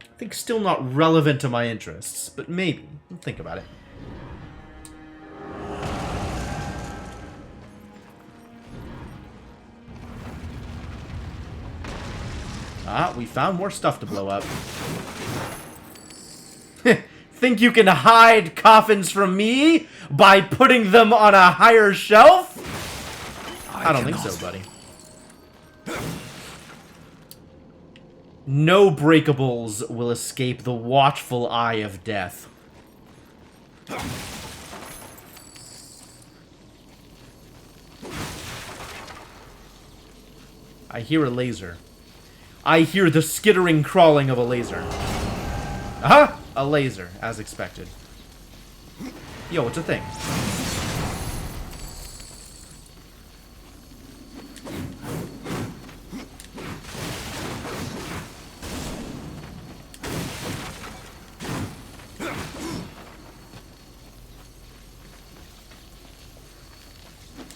I think still not relevant to my interests, but maybe. I'll think about it. Ah, we found more stuff to blow up. Think you can hide coffins from me by putting them on a higher shelf? I don't think so, buddy. No breakables will escape the watchful eye of death. I hear a laser. I hear the skittering crawling of a laser. Aha! A laser, as expected. Yo, it's a thing.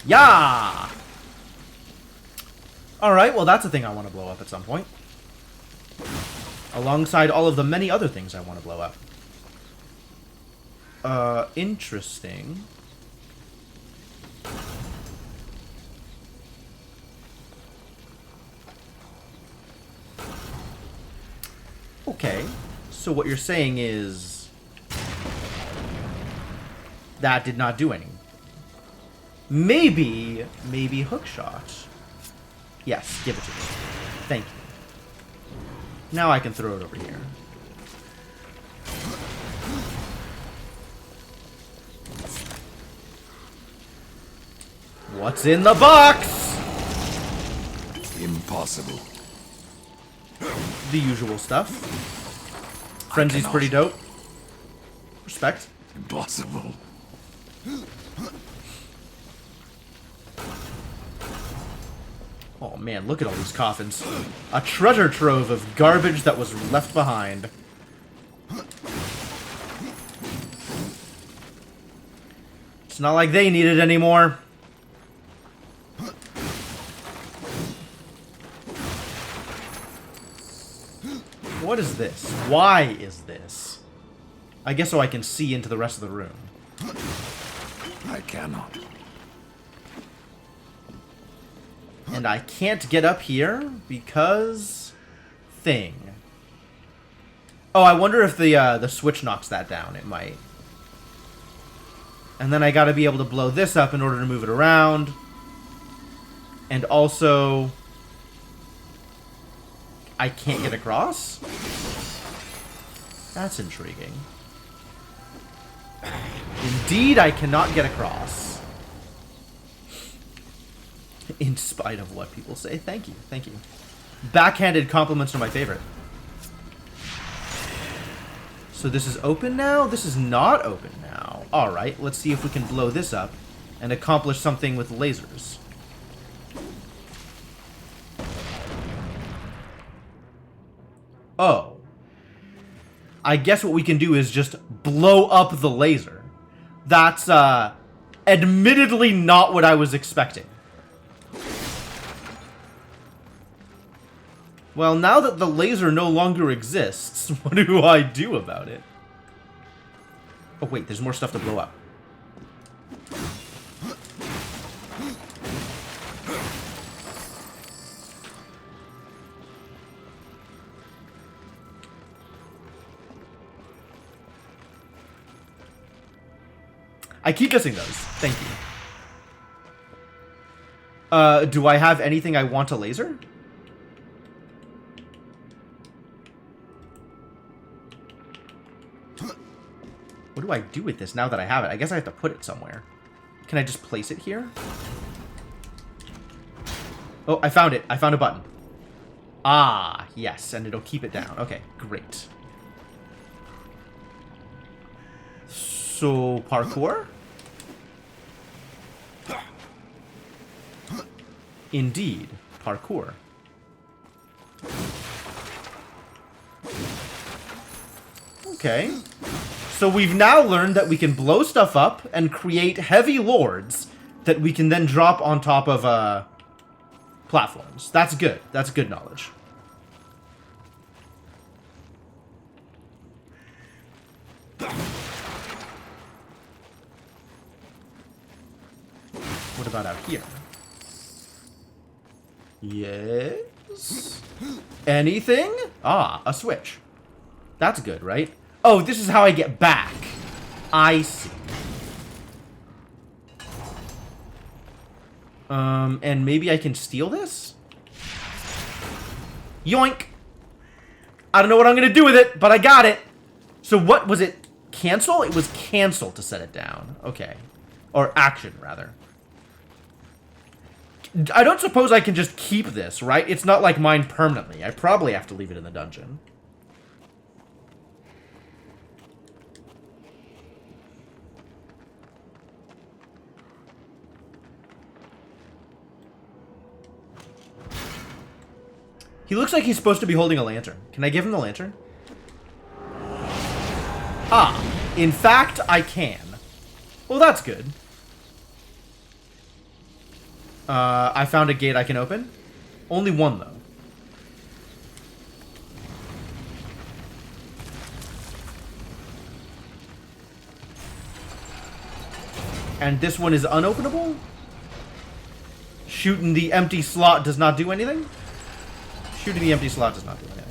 Yeah! Alright, well that's a thing I want to blow up at some point. Alongside all of the many other things I want to blow up. Interesting. Okay, so what you're saying is... that did not do anything. Maybe hookshot. Yes, give it to me. Thank you. Now I can throw it over here. What's in the box? Impossible. The usual stuff. Frenzy's pretty dope. Respect. Impossible. Oh man, look at all these coffins. A treasure trove of garbage that was left behind. It's not like they need it anymore. What is this? Why is this? I guess so I can see into the rest of the room. I cannot. And I can't get up here because... thing. Oh, I wonder if the switch knocks that down. It might. And then I gotta be able to blow this up in order to move it around. And also... I can't get across? That's intriguing. Indeed, I cannot get across. In spite of what people say. Thank you, thank you. Backhanded compliments are my favorite. So this is open now? This is not open now. Alright, let's see if we can blow this up and accomplish something with lasers. Oh. I guess what we can do is just blow up the laser. That's, admittedly not what I was expecting. Well, now that the laser no longer exists, what do I do about it? Oh, wait, there's more stuff to blow up. I keep missing those. Thank you. Do I have anything I want to laser? What do I do with this now that I have it? I guess I have to put it somewhere. Can I just place it here? Oh, I found it. I found a button. Ah, yes, and it'll keep it down. Okay, great. So, parkour? Indeed, parkour. Okay. So we've now learned that we can blow stuff up and create heavy lords that we can then drop on top of, platforms. That's good. That's good knowledge. What about out here? Yes? Anything? Ah, a switch. That's good, right? Oh, this is how I get back. I see. And maybe I can steal this? Yoink! I don't know what I'm gonna do with it, but I got it! So what was it? Cancel? It was cancel to set it down. Okay. Or action, rather. I don't suppose I can just keep this, right? It's not like mine permanently. I probably have to leave it in the dungeon. He looks like he's supposed to be holding a lantern. Can I give him the lantern? Ah, in fact, I can. Well, that's good. I found a gate I can open. Only one, though. And this one is unopenable? Shooting the empty slot does not do anything? Shooting the empty slot does not do anything.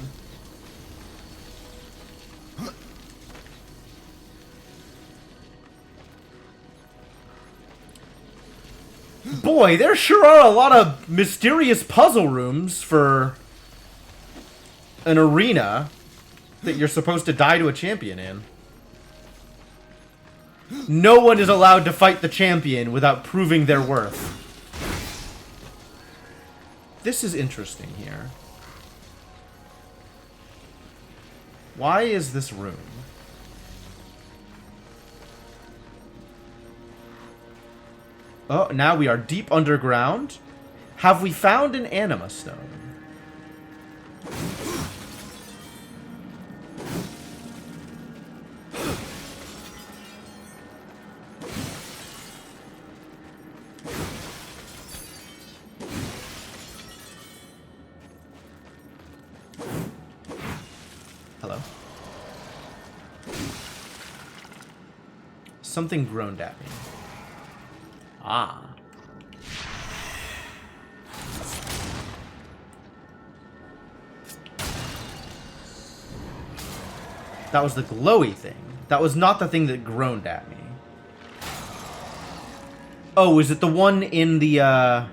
Boy, there sure are a lot of mysterious puzzle rooms for an arena that you're supposed to die to a champion in. No one is allowed to fight the champion without proving their worth. This is interesting here. Why is this room? Oh, now we are deep underground. Have we found an anima stone? Hello? Something groaned at me. Ah. That was the glowy thing. That was not the thing that groaned at me. Oh, is it the one in the,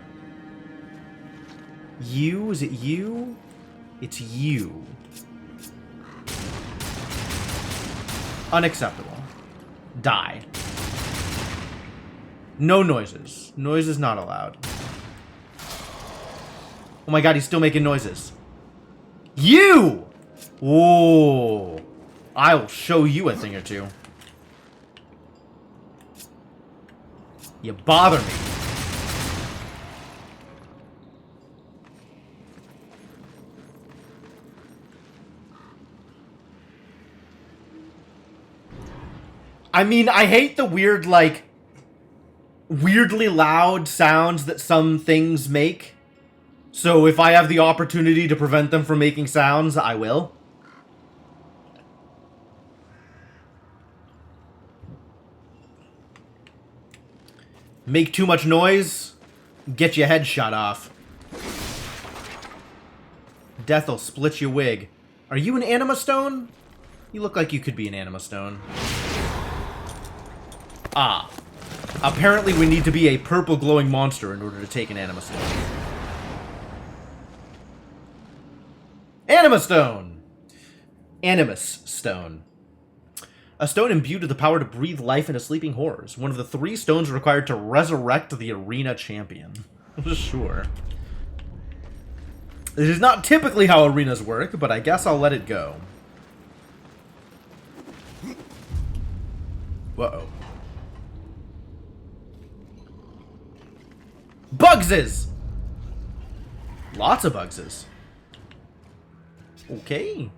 you? Is it you? It's you. Unacceptable. Die. No noises. Noises not allowed. Oh my god, he's still making noises. You! Whoa. I'll show you a thing or two. You bother me. I mean, I hate the weird, like, weirdly loud sounds that some things make. So if I have the opportunity to prevent them from making sounds, I will. Make too much noise, get your head shot off. Death'll split your wig. Are you an anima stone? You look like you could be an anima stone. Ah. Apparently we need to be a purple glowing monster in order to take an anima stone. Anima stone! Animus stone. A stone imbued with the power to breathe life into sleeping horrors. One of the 3 stones required to resurrect the arena champion. Sure. This is not typically how arenas work, but I guess I'll let it go. Whoa. Bugses! Lots of Bugses. Okay.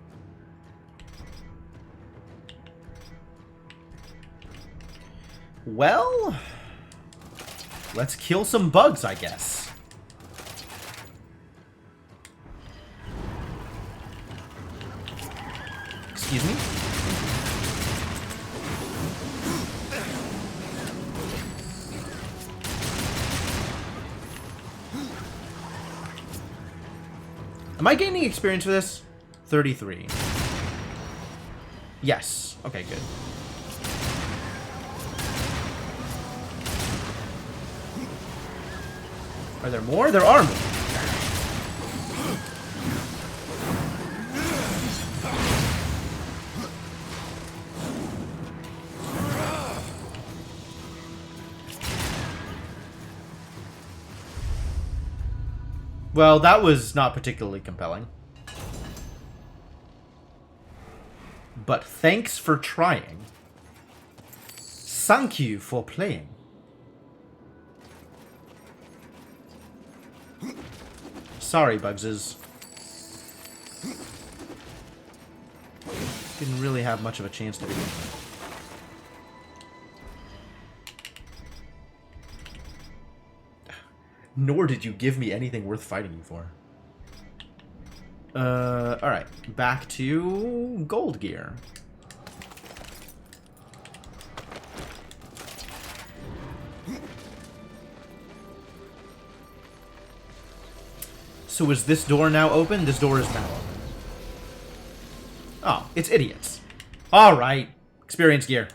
Well, let's kill some bugs, I guess. Excuse me? Am I gaining experience for this? 33. Yes. Okay, good. Are there more? There are more. Well, that was not particularly compelling. But thanks for trying. Thank you for playing. Sorry, Bugses. Didn't really have much of a chance to begin with. Nor did you give me anything worth fighting you for. Alright. Back to gold gear. So is this door now open? This door is now open. Oh, it's idiots. Alright. Experience gear.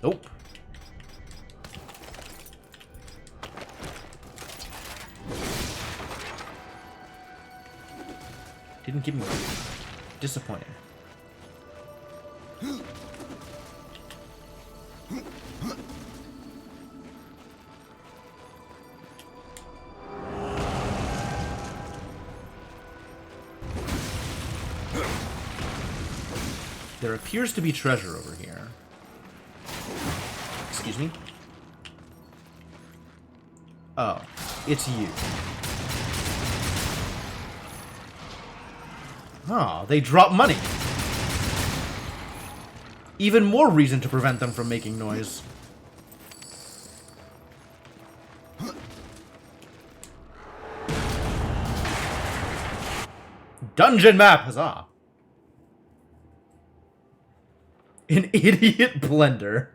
Nope. Didn't give me... Disappointing. There appears to be treasure over here. Excuse me? Oh, it's you. Oh, they drop money. Even more reason to prevent them from making noise. Dungeon map, huzzah! An idiot blender.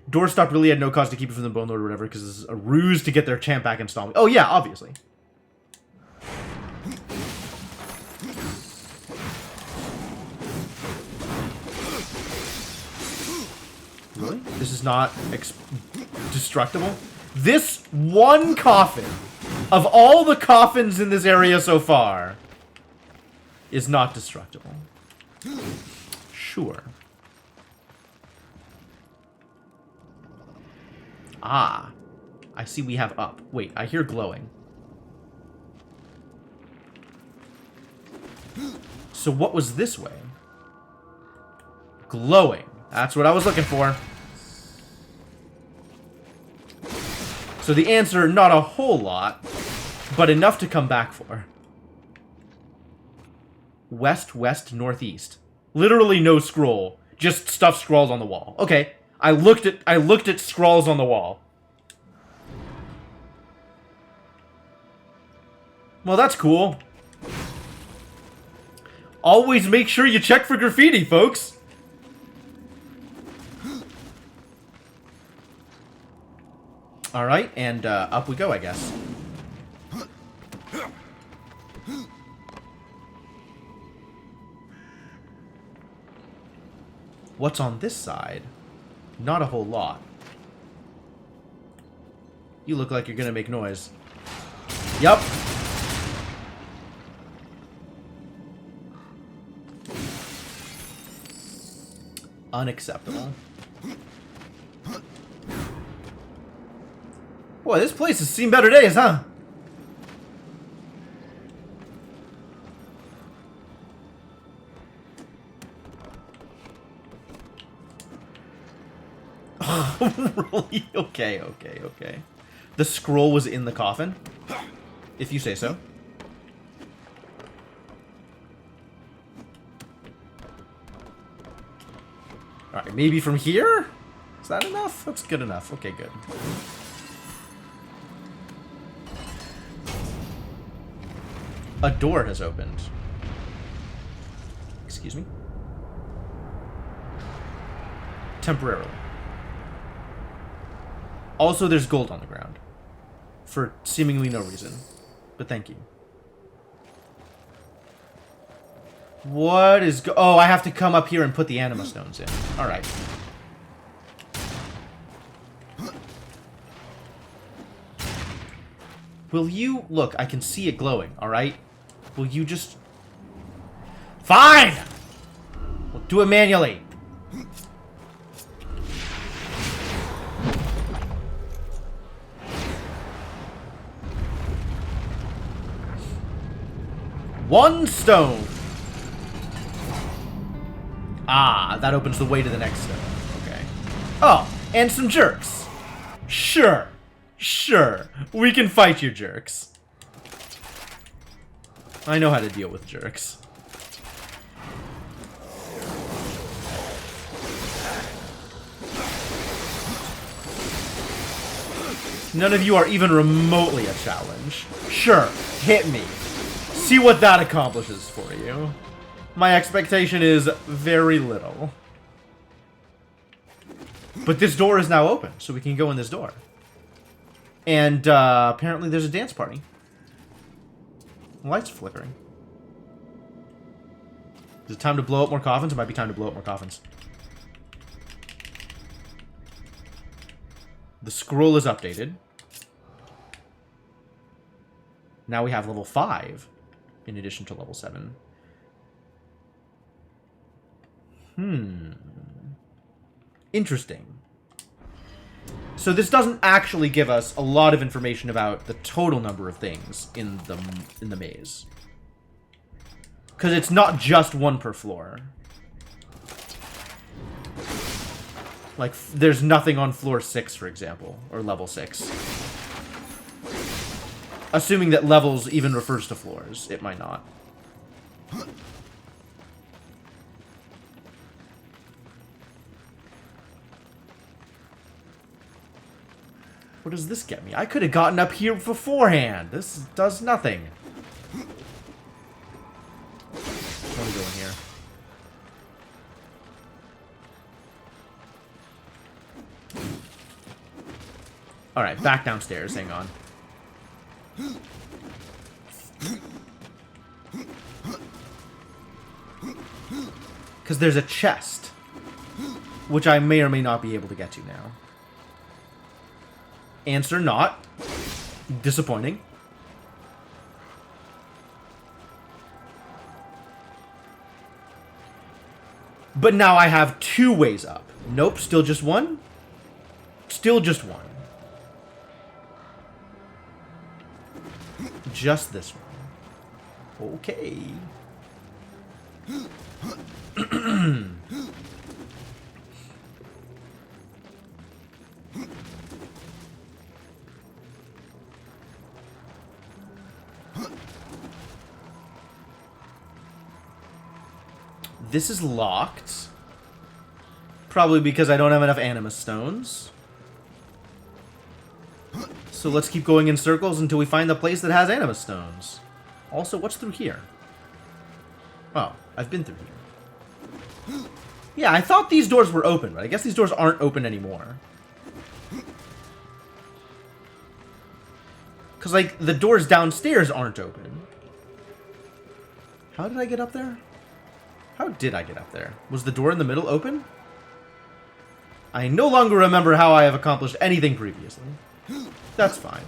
Doorstop really had no cause to keep it from the Bone Lord or whatever, because this is a ruse to get their champ back installed. Oh yeah, obviously. Really? This is not destructible? This one coffin, of all the coffins in this area so far, is not destructible. Sure. Ah. I see we have up. Wait, I hear glowing. So what was this way? Glowing. That's what I was looking for. So the answer, not a whole lot, but enough to come back for. West, west, northeast. Literally no scroll. Just stuff scrawled on the wall. Okay. I looked at scrawls on the wall. Well, that's cool. Always make sure you check for graffiti, folks. Alright, and up we go, I guess. What's on this side? Not a whole lot. You look like you're gonna make noise. Yup. Unacceptable. Boy, this place has seen better days, huh? Really? Okay. The scroll was in the coffin? If you say so. Alright, maybe from here? Is that enough? That's good enough. Okay, good. A door has opened. Excuse me? Temporarily. Also, there's gold on the ground. For seemingly no reason. But thank you. What is oh, I have to come up here and put the anima stones in. Alright. Will you... Look, I can see it glowing, alright? Will you just... Fine! We'll do it manually. One stone. Ah, that opens the way to the next stone. Okay. Oh, and some jerks. Sure. We can fight you jerks. I know how to deal with jerks. None of you are even remotely a challenge. Sure, hit me. See what that accomplishes for you. My expectation is very little. But this door is now open, so we can go in this door. And apparently there's a dance party. The lights are flickering. Is it time to blow up more coffins? It might be time to blow up more coffins. The scroll is updated. Now we have level 5 in addition to level 7. Interesting. So this doesn't actually give us a lot of information about the total number of things in the maze. Because it's not just one per floor. Like, there's nothing on floor 6, for example, or level 6. Assuming that levels even refers to floors, it might not. What does this get me? I could have gotten up here beforehand. This does nothing. I want to go in here. Alright, back downstairs. Hang on. Because there's a chest, which I may or may not be able to get to now. Answer not. Disappointing. But now I have 2 ways up. Nope, still just one. Still just one. Just this one. Okay. This is locked. Probably because I don't have enough Animus Stones. So let's keep going in circles until we find the place that has Animus Stones. Also, what's through here? Oh, I've been through here. Yeah, I thought these doors were open, but I guess these doors aren't open anymore. Because, like, the doors downstairs aren't open. How did I get up there? How did I get up there? Was the door in the middle open? I no longer remember how I have accomplished anything previously. That's fine.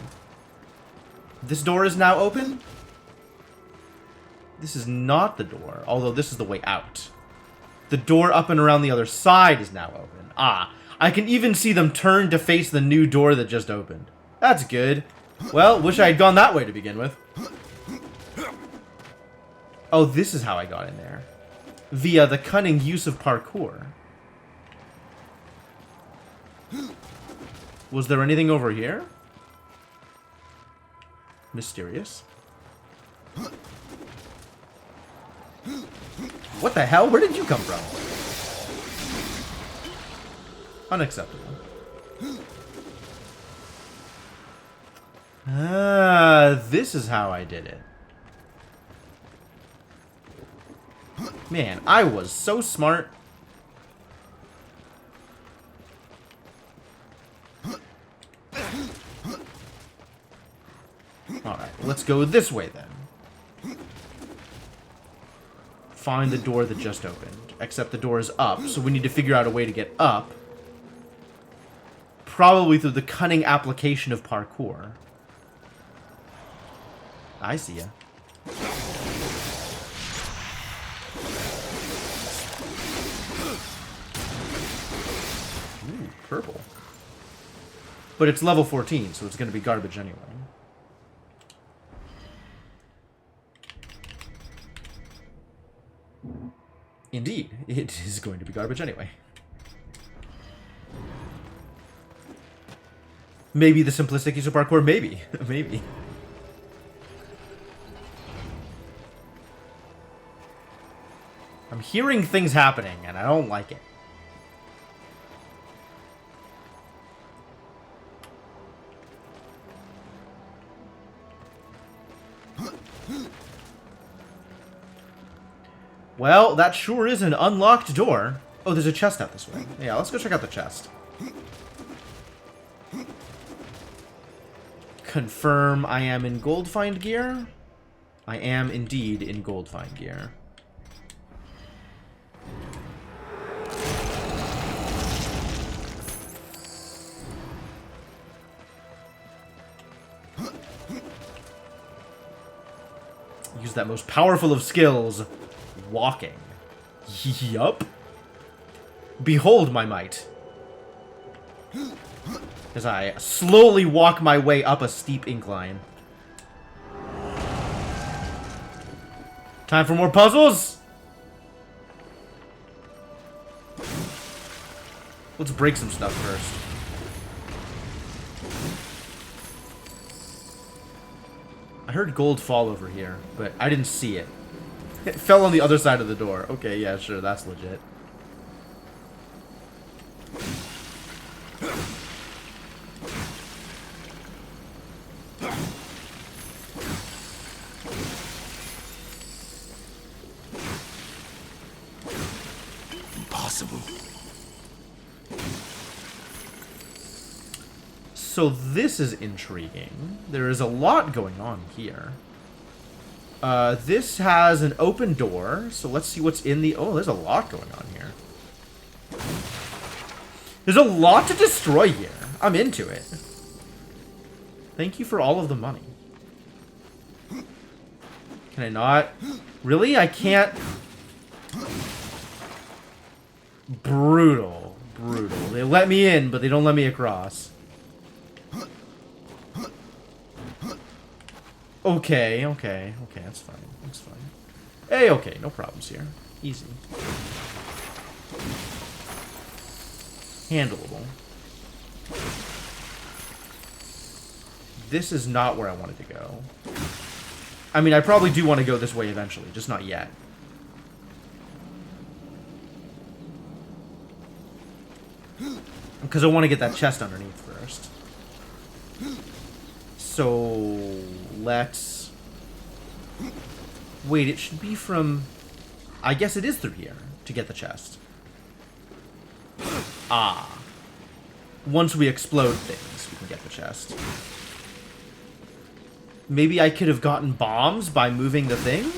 This door is now open? This is not the door, although this is the way out. The door up and around the other side is now open. Ah, I can even see them turn to face the new door that just opened. That's good. Well, wish I had gone that way to begin with. Oh, this is how I got in there. Via the cunning use of parkour. Was there anything over here? Mysterious. What the hell? Where did you come from? Unacceptable. Ah, this is how I did it. Man, I was so smart. Alright, let's go this way then. Find the door that just opened. Except the door is up, so we need to figure out a way to get up. Probably through the cunning application of parkour. I see ya. Ooh, purple. But it's level 14, so it's going to be garbage anyway. Indeed, it is going to be garbage anyway. Maybe the simplistic use of parkour? Maybe. Maybe. I'm hearing things happening, and I don't like it. Well, that sure is an unlocked door. Oh, there's a chest out this way. Yeah, let's go check out the chest. Confirm I am in gold find gear. I am indeed in gold find gear. Use that most powerful of skills, walking. Yup. Behold my might. As I slowly walk my way up a steep incline. Time for more puzzles? Let's break some stuff first. I heard gold fall over here, but I didn't see it. It fell on the other side of the door. Okay, yeah, sure, that's legit. trouble. So this is intriguing. There is a lot going on here. This has an open door, so let's see what's in the... Oh, there's a lot going on here. There's a lot to destroy here. I'm into it. Thank you for all of the money. Can I not? Really? I can't... Brutal. Brutal. They let me in, but they don't let me across. Okay, okay, okay, that's fine. That's fine. Hey, okay, no problems here. Easy. Handleable. This is not where I wanted to go. I mean, I probably do want to go this way eventually, just not yet. Because I want to get that chest underneath first. So, let's... Wait, it should be from... I guess it is through here to get the chest. Ah. Once we explode things, we can get the chest. Maybe I could have gotten bombs by moving the thing?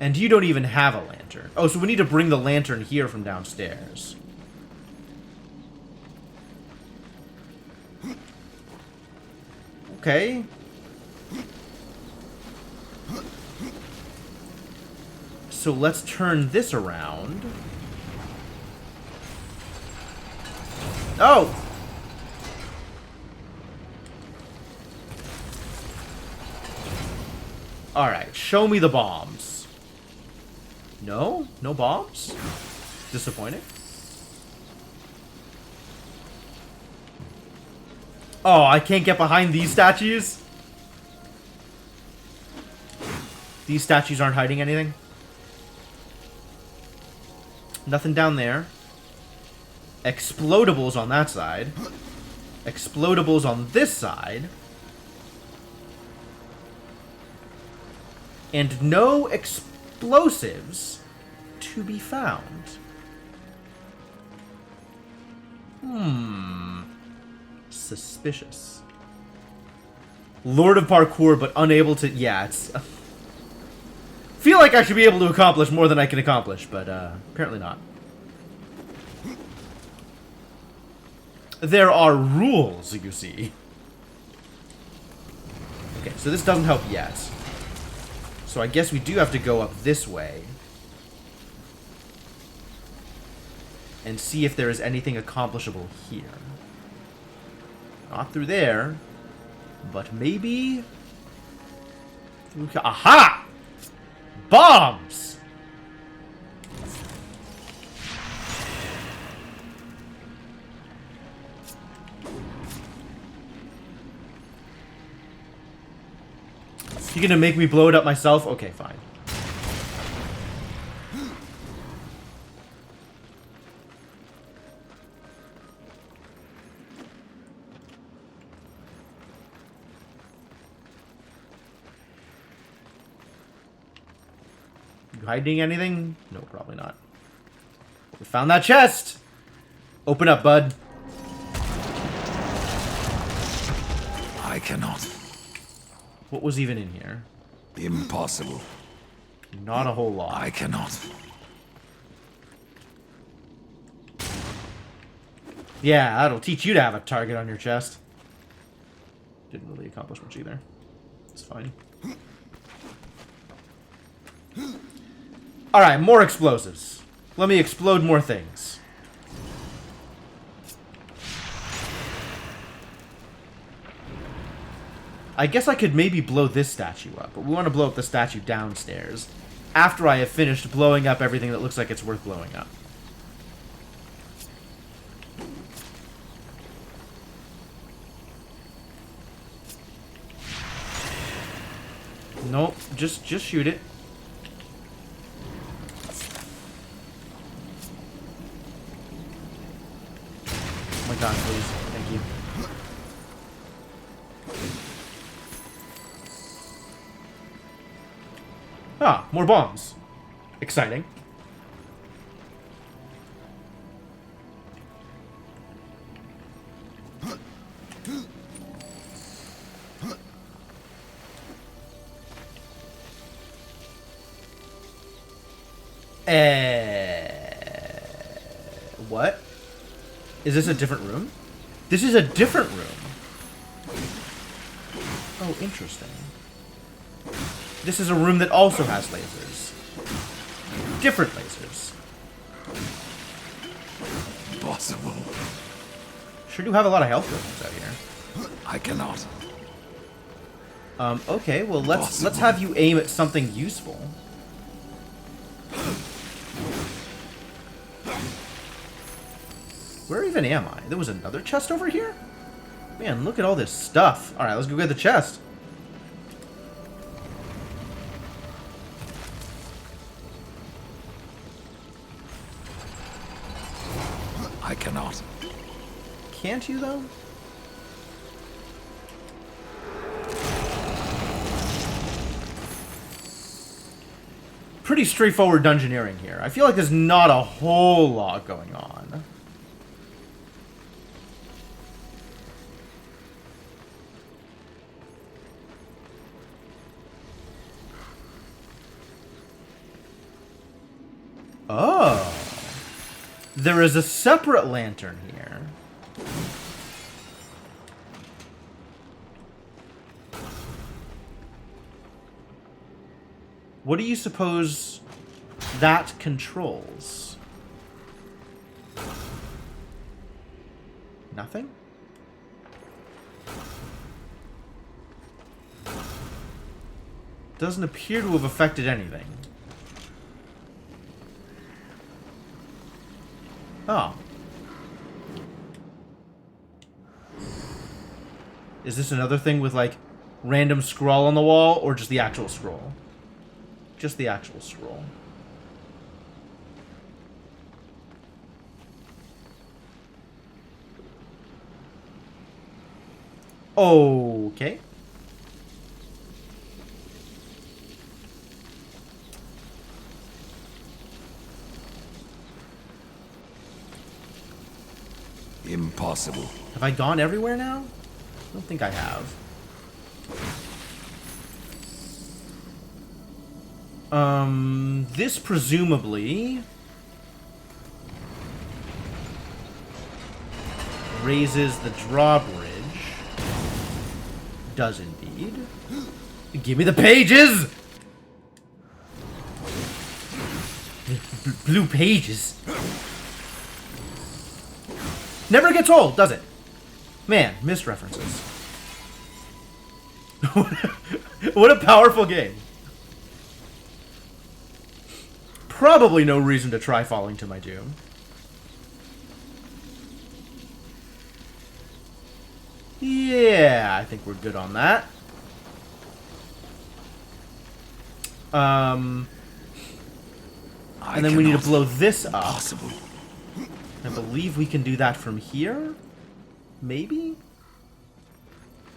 And you don't even have a lantern. Oh, so we need to bring the lantern here from downstairs. Okay. So let's turn this around. Oh! Alright, show me the bombs. No? No bombs? Disappointing. Oh, I can't get behind these statues? These statues aren't hiding anything? Nothing down there. Explodables on that side. Explodables on this side. And no explosives to be found. Suspicious. Lord of Parkour, but unable to... Yeah, it's... feel like I should be able to accomplish more than I can accomplish, but apparently not. There are rules, you see. Okay, so this doesn't help yet. So I guess we do have to go up this way. And see if there is anything accomplishable here. Not through there. But maybe... Aha! Bombs! You gonna make me blow it up myself? Okay, fine. You hiding anything? No, probably not. We found that chest! Open up, bud. I cannot. What was even in here? Impossible. Not a whole lot. I cannot. Yeah, that'll teach you to have a target on your chest. Didn't really accomplish much either. It's fine. Alright, more explosives. Let me explode more things. I guess I could maybe blow this statue up, but we want to blow up the statue downstairs after I have finished blowing up everything that looks like it's worth blowing up. Nope, just shoot it. Oh my god, please. Thank you. more bombs. Exciting. What? Is this a different room? This is a different room. Oh, interesting. This is a room that also has lasers. Different lasers. Impossible. Sure do have a lot of health potions out here. I cannot. Okay, well let's have you aim at something useful. Where even am I? There was another chest over here? Man, look at all this stuff. Alright, let's go get the chest. I cannot. Can't you, though? Pretty straightforward dungeoneering here. I feel like there's not a whole lot going on. Oh. There is a separate lantern here. What do you suppose that controls? Nothing? Doesn't appear to have affected anything. Oh. Is this another thing with, like, random scroll on the wall, or just the actual scroll? Just the actual scroll. Okay. Impossible. Have I gone everywhere now? I don't think I have. This presumably raises the drawbridge. Does indeed. Give me the pages! Blue pages. Never gets old, does it? Man, missed references. What a powerful game. Probably no reason to try falling to my doom. Yeah, I think we're good on that. And then we need to blow this up. Impossible. I believe we can do that from here? Maybe?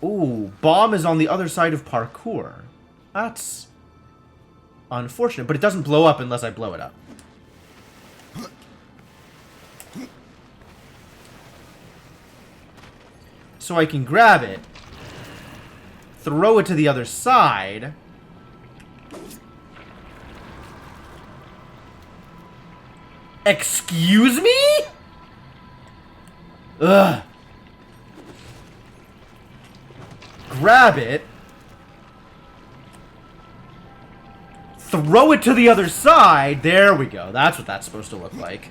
Ooh, bomb is on the other side of parkour. That's unfortunate, but it doesn't blow up unless I blow it up. So I can grab it, throw it to the other side. Excuse me? Ugh. Grab it. Throw it to the other side. There we go. That's what that's supposed to look like.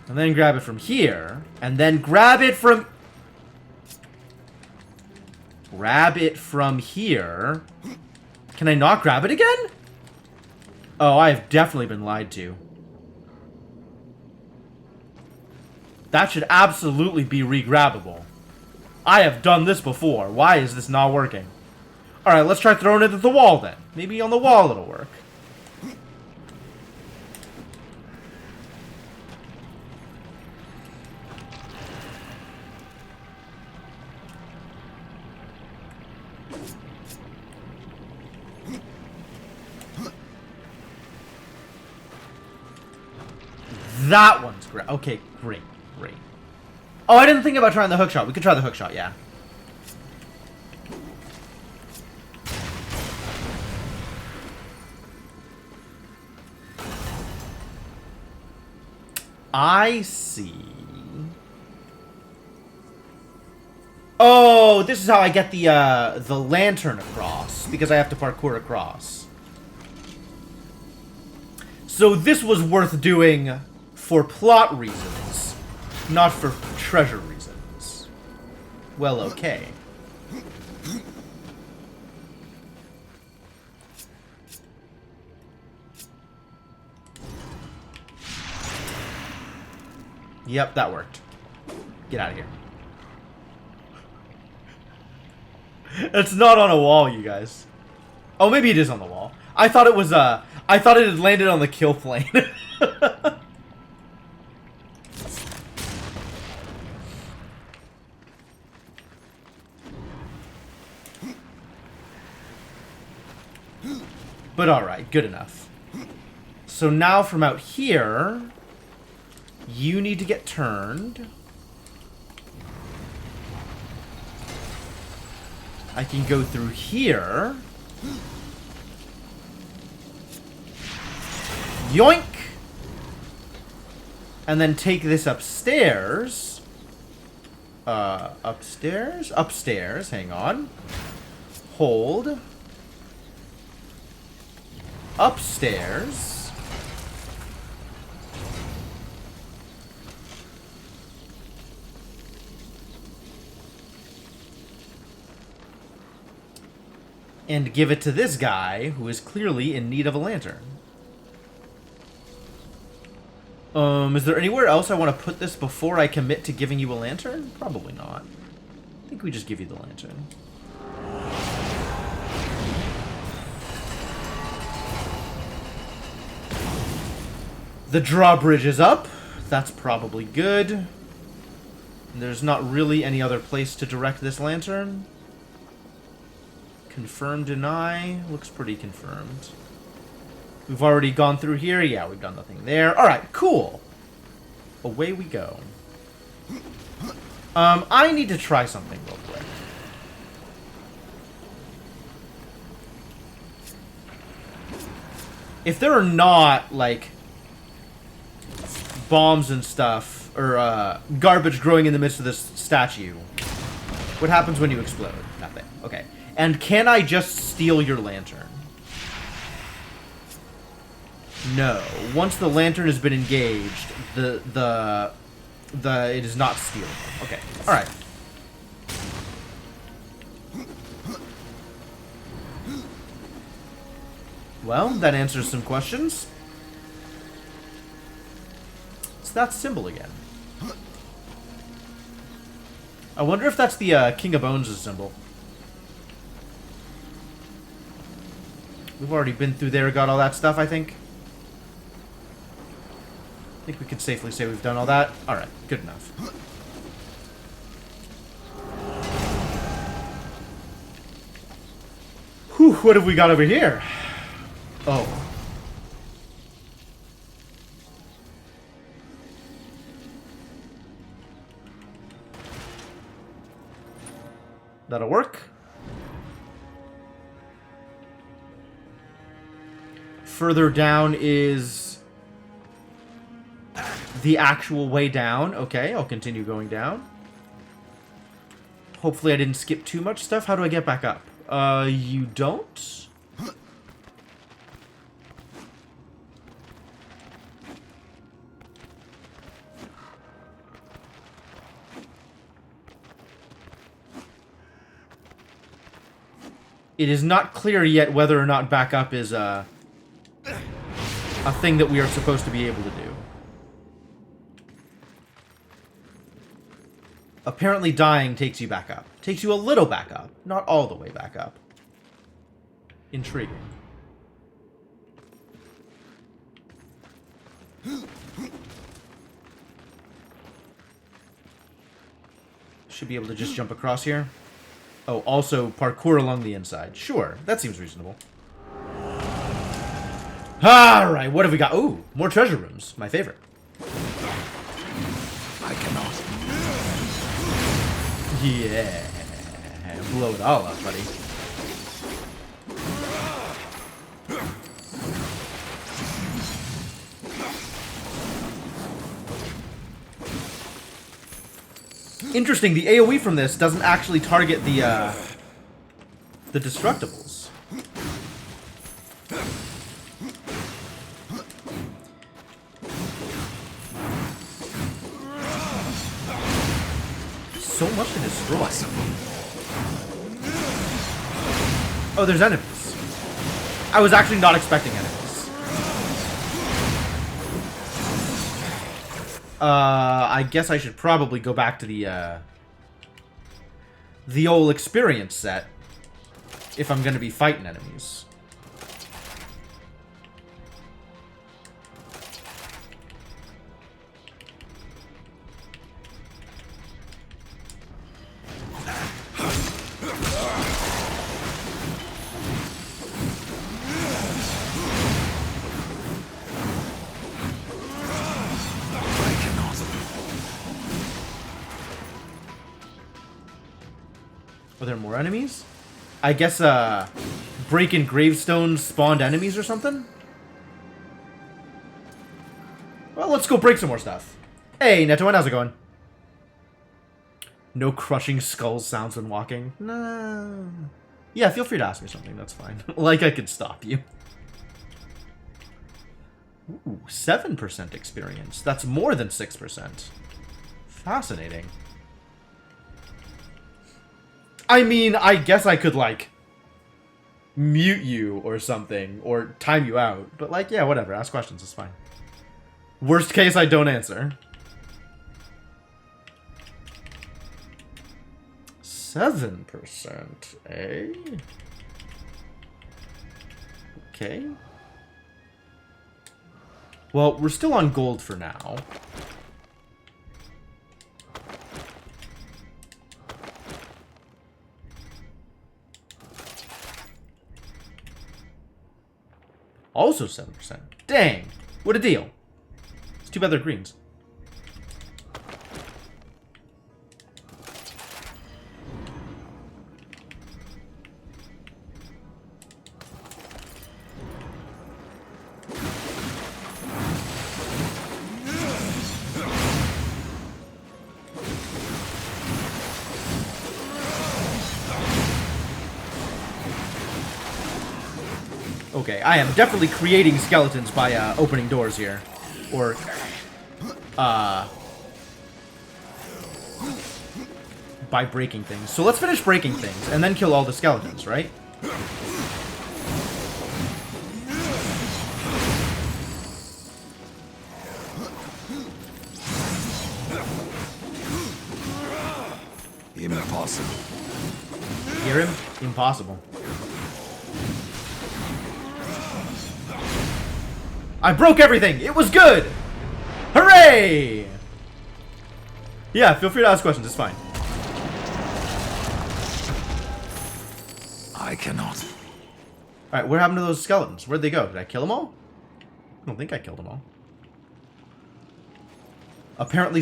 And then grab it from here. And then grab it from... Grab it from here. Can I not grab it again? Oh, I have definitely been lied to. That should absolutely be re-grabbable. I have done this before. Why is this not working? Alright, let's try throwing it at the wall then. Maybe on the wall it'll work. that one's great. Okay, great, great. Oh, I didn't think about trying the hook shot. We could try the hook shot, yeah. I see. Oh, this is how I get the lantern across, because I have to parkour across. So this was worth doing for plot reasons, not for treasure reasons. Well, okay. Yep, that worked. Get out of here. It's not on a wall, you guys. Oh, maybe it is on the wall. I thought it was, I thought it had landed on the kill plane. But alright, good enough. So now from out here, you need to get turned. I can go through here. Yoink! And then take this upstairs. Upstairs? Upstairs, hang on. Hold. Upstairs. And give it to this guy, who is clearly in need of a lantern. Is there anywhere else I want to put this before I commit to giving you a lantern? Probably not. I think we just give you the lantern. The drawbridge is up. That's probably good. There's not really any other place to direct this lantern. Confirm, deny. Looks pretty confirmed. We've already gone through here. Yeah, we've done nothing there. Alright, cool. Away we go. I need to try something real quick. If there are not, like, bombs and stuff, or garbage growing in the midst of this statue, what happens when you explode? Nothing. Okay. And can I just steal your lantern? No. Once the lantern has been engaged, it is not stealable. Okay. Alright. Well, that answers some questions. It's that symbol again. I wonder if that's the King of Bones' symbol. We've already been through there, got all that stuff, I think. I think we can safely say we've done all that. Alright, good enough. Whew, what have we got over here? Oh. That'll work. Further down is the actual way down. Okay, I'll continue going down. Hopefully I didn't skip too much stuff. How do I get back up? You don't? It is not clear yet whether or not back up is a thing that we are supposed to be able to do. Apparently dying takes you back up. Takes you a little back up, not all the way back up. Intriguing. Should be able to just jump across here. Oh, also parkour along the inside. Sure, that seems reasonable. Alright, what have we got? Ooh, more treasure rooms. My favorite. I cannot. Yeah. Blow it all up, buddy. Interesting, the AoE from this doesn't actually target the destructibles. So much to destroy. Oh, there's enemies. I was actually not expecting enemies. I guess I should probably go back to the old experience set if I'm gonna be fighting enemies. Are there more enemies? I guess, breaking gravestones spawned enemies or something? Well, let's go break some more stuff. Hey, Neto, how's it going? No crushing skull sounds when walking? No. Yeah, feel free to ask me something, that's fine. Like I could stop you. Ooh, 7% experience. That's more than 6%. Fascinating. I mean, I guess I could, like, mute you or something, or time you out. But, like, yeah, whatever. Ask questions. It's fine. Worst case, I don't answer. 7%, eh? Okay. Well, we're still on gold for now. Also 7%. Dang! What a deal. It's too bad they're greens. Okay, I am definitely creating skeletons by opening doors here. Or, by breaking things. So let's finish breaking things, and then kill all the skeletons, right? Impossible. Hear him? Impossible. I broke everything! It was good! Hooray! Yeah, feel free to ask questions, it's fine. I cannot. Alright, what happened to those skeletons? Where'd they go? Did I kill them all? I don't think I killed them all. Apparently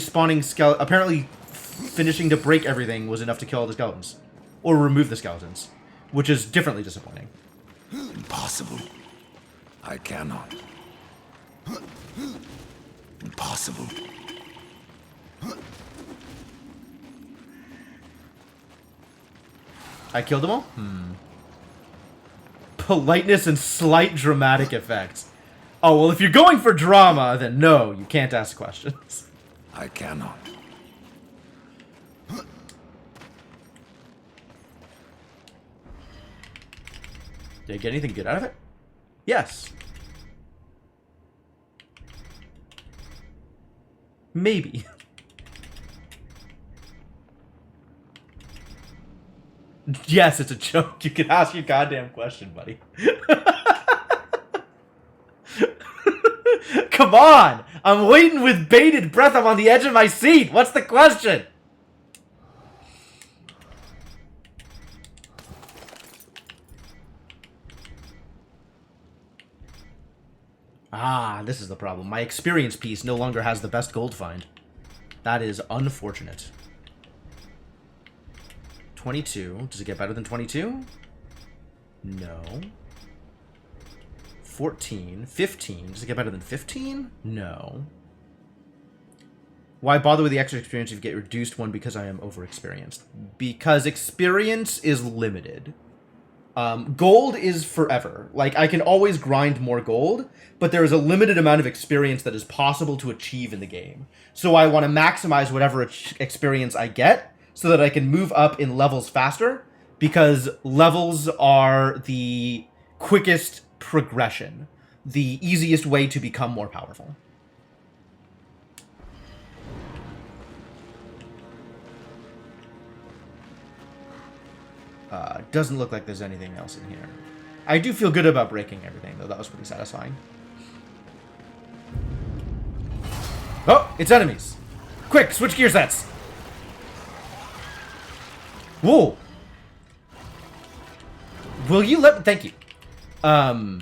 apparently finishing to break everything was enough to kill all the skeletons. Or remove the skeletons. Which is differently disappointing. Impossible. I cannot. Impossible. I killed them all? Politeness and slight dramatic effects. Oh, well, if you're going for drama, then no, you can't ask questions. I cannot. Did I get anything good out of it? Yes. Maybe. Yes, it's a joke. You can ask your goddamn question, buddy. Come on! I'm waiting with bated breath. I'm on the edge of my seat. What's the question? Ah, this is the problem. My experience piece no longer has the best gold find. That is unfortunate. 22. Does it get better than 22? No. 14. 15. Does it get better than 15? No. Why bother with the extra experience if you get reduced one because I am overexperienced? Because experience is limited. Gold is forever. Like, I can always grind more gold, but there is a limited amount of experience that is possible to achieve in the game. So I want to maximize whatever experience I get so that I can move up in levels faster, because levels are the quickest progression, the easiest way to become more powerful. Doesn't look like there's anything else in here. I do feel good about breaking everything, though. That was pretty satisfying. Oh, it's enemies. Quick, switch gear sets. Whoa. Will you let... Thank you. I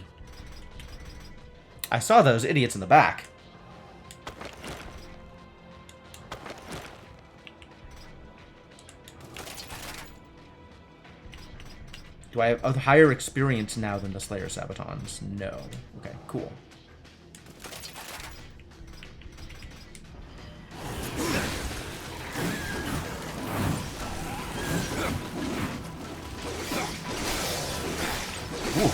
saw those idiots in the back. Do I have a higher experience now than the Slayer Sabatons? No. Okay, cool. Ooh.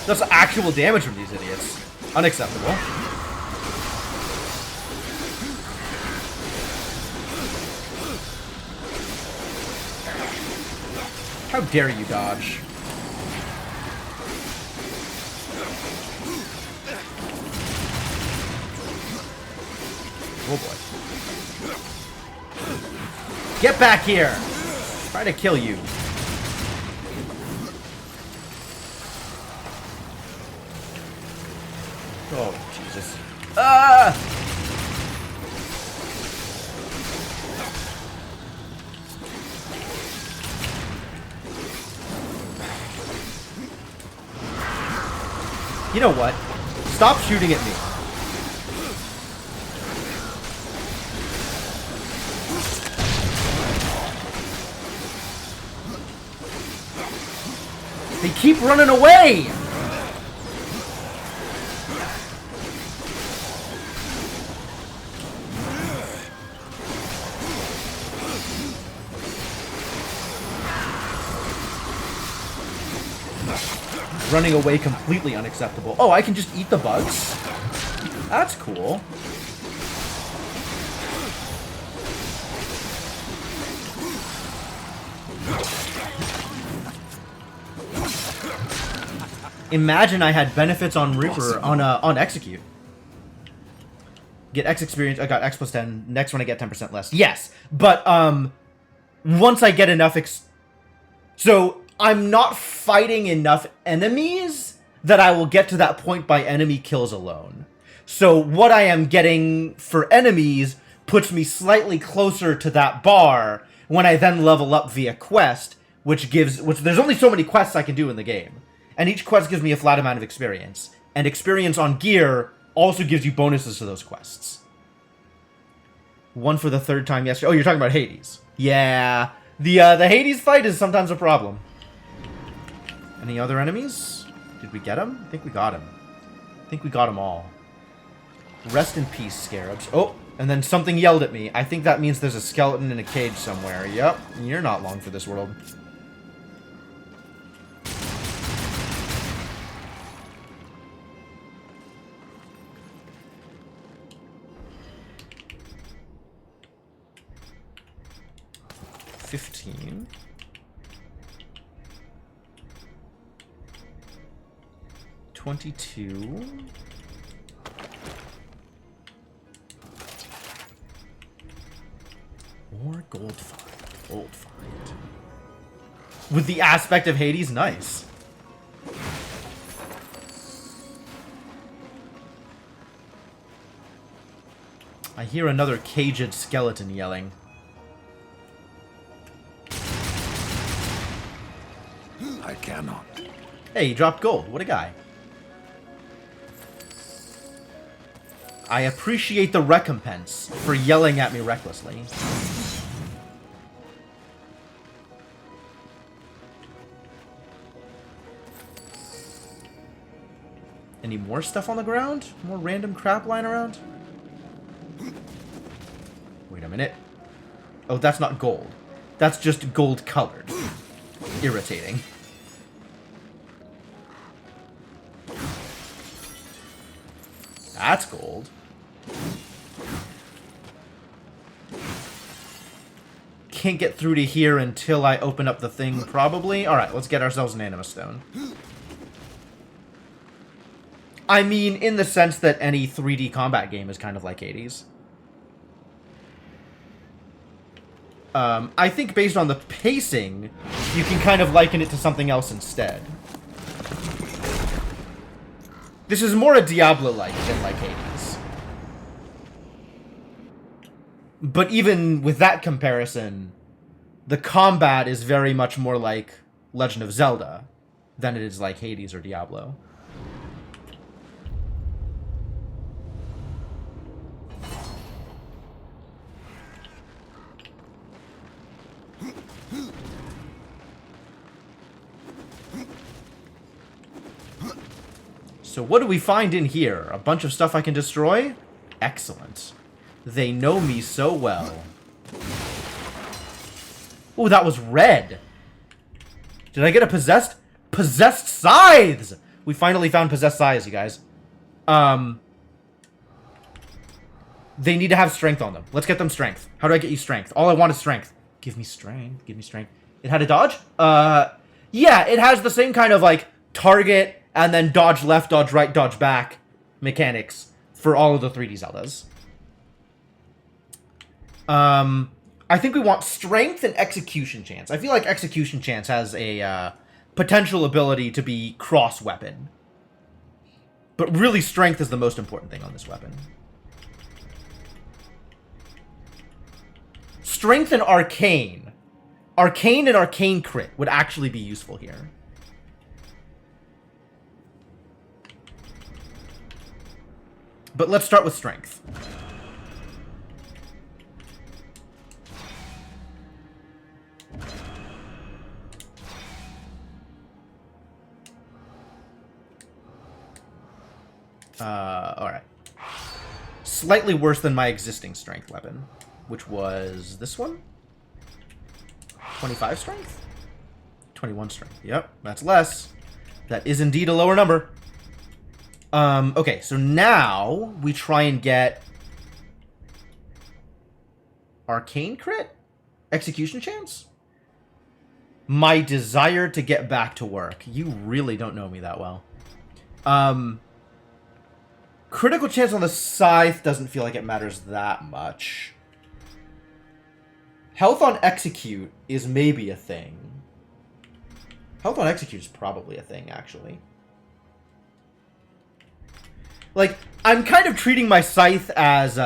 That's actual damage from these idiots. Unacceptable. How dare you dodge? Oh boy. Get back here! Try to kill you. Oh, Jesus. Ah! You know what? Stop shooting at me. They keep running away! Running away completely unacceptable. Oh, I can just eat the bugs? That's cool. Imagine I had benefits on Reaper on Execute. Get X experience. I got X plus 10. Next one I get 10% less. Yes, but once I get enough so I'm not fighting enough enemies that I will get to that point by enemy kills alone. So what I am getting for enemies puts me slightly closer to that bar when I then level up via quest, which there's only so many quests I can do in the game. And each quest gives me a flat amount of experience. And experience on gear also gives you bonuses to those quests. One for the third time yesterday. Oh, you're talking about Hades. Yeah. The Hades fight is sometimes a problem. Any other enemies? Did we get him? I think we got him. I think we got them all. Rest in peace, scarabs. Oh, and then something yelled at me. I think that means there's a skeleton in a cage somewhere. Yep, you're not long for this world. $15. 22. More gold find. Gold find. With the aspect of Hades, nice. I hear another caged skeleton yelling. I cannot. Hey, he dropped gold. What a guy. I appreciate the recompense for yelling at me recklessly. Any more stuff on the ground? More random crap lying around? Wait a minute. Oh, that's not gold. That's just gold colored. Irritating. That's gold. Can't get through to here until I open up the thing, probably. Alright, let's get ourselves an Anima Stone. I mean, in the sense that any 3D combat game is kind of like Hades. I think based on the pacing, you can kind of liken it to something else instead. This is more a Diablo-like than like Hades. But even with that comparison, the combat is very much more like Legend of Zelda than it is like Hades or Diablo. So what do we find in here? A bunch of stuff I can destroy? Excellent. They know me so well. Oh, that was red. Did I get a possessed? Possessed scythes! We finally found possessed scythes, you guys. They need to have strength on them. Let's get them strength. How do I get you strength? All I want is strength. Give me strength. Give me strength. It had a dodge? Yeah, it has the same kind of, like, target and then dodge left, dodge right, dodge back mechanics for all of the 3D Zeldas. I think we want strength and execution chance. I feel like execution chance has a potential ability to be cross-weapon. But really, strength is the most important thing on this weapon. Strength and arcane. Arcane and arcane crit would actually be useful here. But let's start with strength. Alright. Slightly worse than my existing strength weapon, which was this one? 25 strength? 21 strength. Yep, that's less. That is indeed a lower number. Okay, so now we try and get arcane crit? Execution chance? My desire to get back to work. You really don't know me that well. Critical chance on the scythe doesn't feel like it matters that much. Health on execute is maybe a thing. Health on execute is probably a thing, actually. Like, I'm kind of treating my scythe as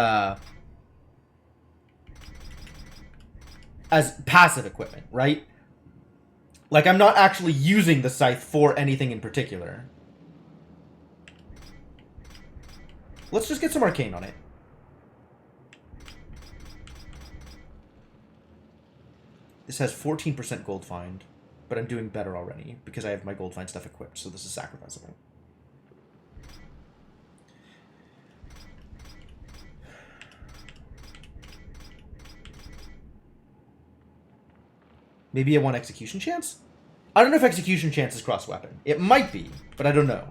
passive equipment, right? Like, I'm not actually using the scythe for anything in particular. Let's just get some arcane on it. This has 14% gold find, but I'm doing better already because I have my gold find stuff equipped, so this is sacrificable. Maybe I want execution chance? I don't know if execution chance is cross-weapon. It might be, but I don't know.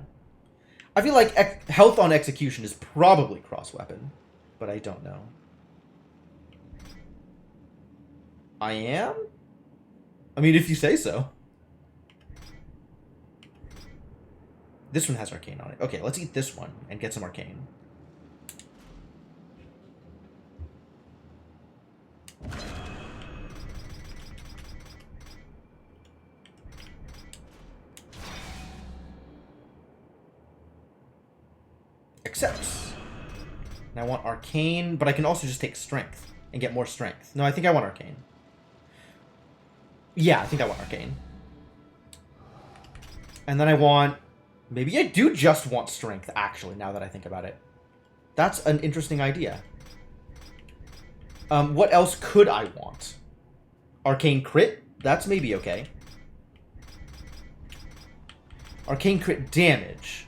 I feel like health on execution is probably cross-weapon, but I don't know. I am? I mean, if you say so. This one has arcane on it. Okay, let's eat this one and get some arcane. Accepts. And I want arcane, but I can also just take strength and get more strength. No, I think I want arcane. Yeah, I think I want arcane. And then I want... Maybe I do just want strength, actually, now that I think about it. That's an interesting idea. What else could I want? Arcane crit? That's maybe okay. Arcane crit damage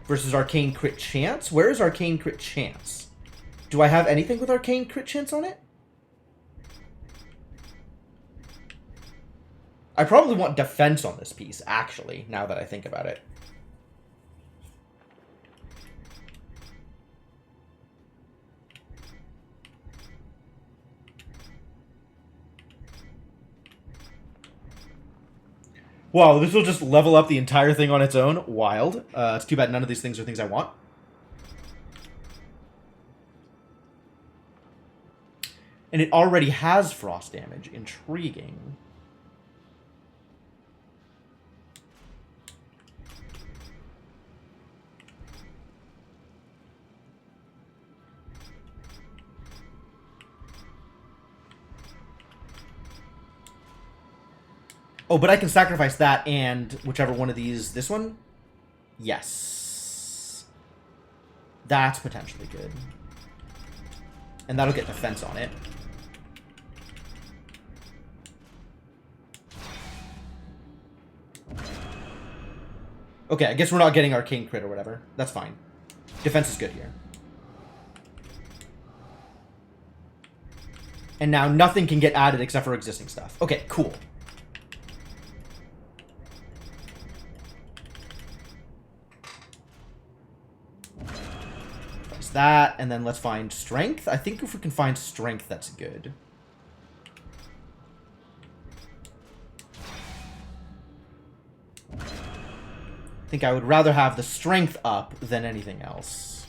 versus arcane crit chance? Where is arcane crit chance? Do I have anything with arcane crit chance on it? I probably want defense on this piece, actually, now that I think about it. Wow, this will just level up the entire thing on its own. Wild. It's too bad none of these things are things I want. And it already has frost damage. Intriguing. Oh, but I can sacrifice that and whichever one of these... This one? Yes. That's potentially good. And that'll get defense on it. Okay, I guess we're not getting arcane crit or whatever. That's fine. Defense is good here. And now nothing can get added except for existing stuff. Okay, cool. That, and then let's find strength. I think if we can find strength, that's good. I think I would rather have the strength up than anything else.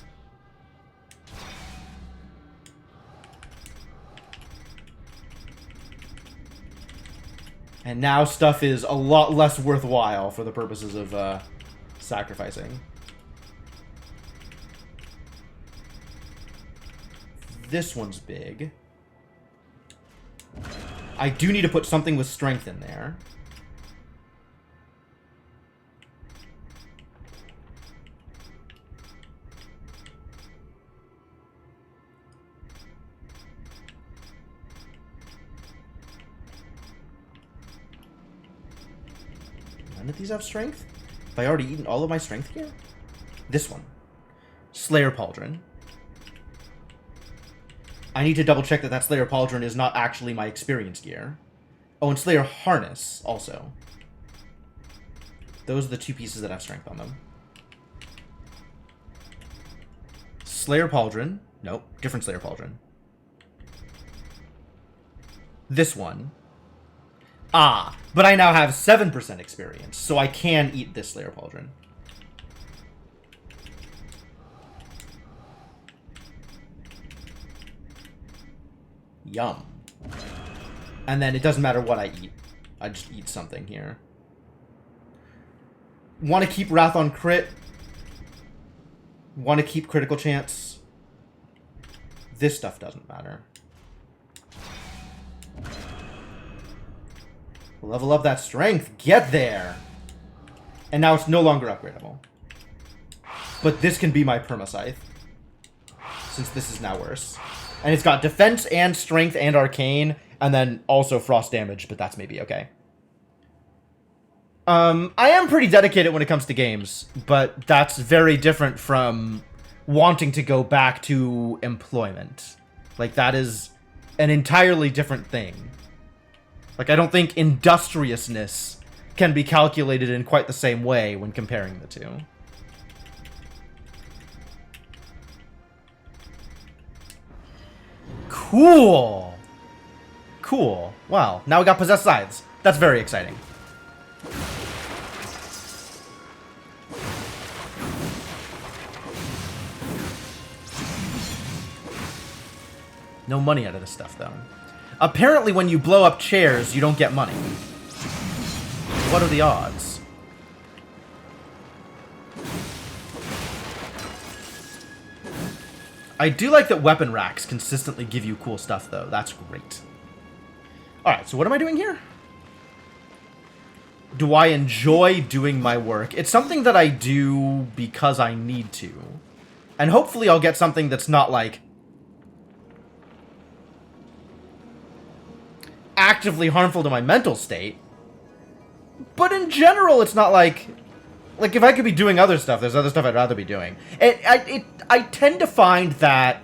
And now stuff is a lot less worthwhile for the purposes of sacrificing. This one's big. I do need to put something with strength in there. None of these have strength? Have I already eaten all of my strength here? This one. Slayer Pauldron. I need to double check that Slayer Pauldron is not actually my experience gear. Oh, and Slayer Harness, also. Those are the two pieces that have strength on them. Slayer Pauldron. Nope, different Slayer Pauldron. This one. Ah, but I now have 7% experience, so I can eat this Slayer Pauldron. Yum. And then it doesn't matter what I eat. I just eat something here. Want to keep Wrath on crit. Want to keep critical chance. This stuff doesn't matter. Level up that strength. Get there. And now it's no longer upgradable. But this can be my permascythe. Since this is now worse. And it's got defense and strength and arcane, and then also frost damage, but that's maybe okay. I am pretty dedicated when it comes to games, but that's very different from wanting to go back to employment. Like, that is an entirely different thing. Like, I don't think industriousness can be calculated in quite the same way when comparing the two. Cool. Cool. Wow. Now we got possessed scythes. That's very exciting. No money out of this stuff, though. Apparently, when you blow up chairs, you don't get money. What are the odds? I do like that weapon racks consistently give you cool stuff, though. That's great. Alright, so what am I doing here? do I enjoy doing my work? It's something that I do because I need to. And hopefully I'll get something that's not, like, actively harmful to my mental state. But in general, it's not like if I could be doing other stuff, there's other stuff I'd rather be doing. I tend to find that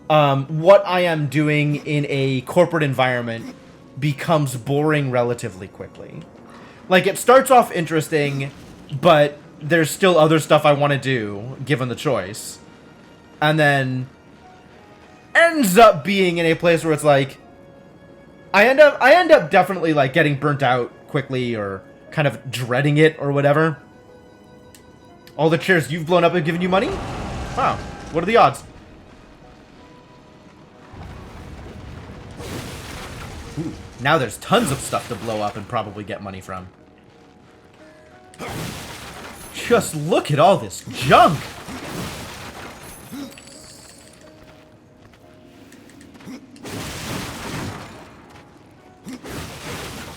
what I am doing in a corporate environment becomes boring relatively quickly. Like, it starts off interesting, but there's still other stuff I want to do, given the choice. And then ends up being in a place where it's like, I end up definitely, like, getting burnt out quickly, or kind of dreading it, or whatever. All the chairs you've blown up have given you money? Wow. What are the odds? Ooh, now there's tons of stuff to blow up and probably get money from. Just look at all this junk!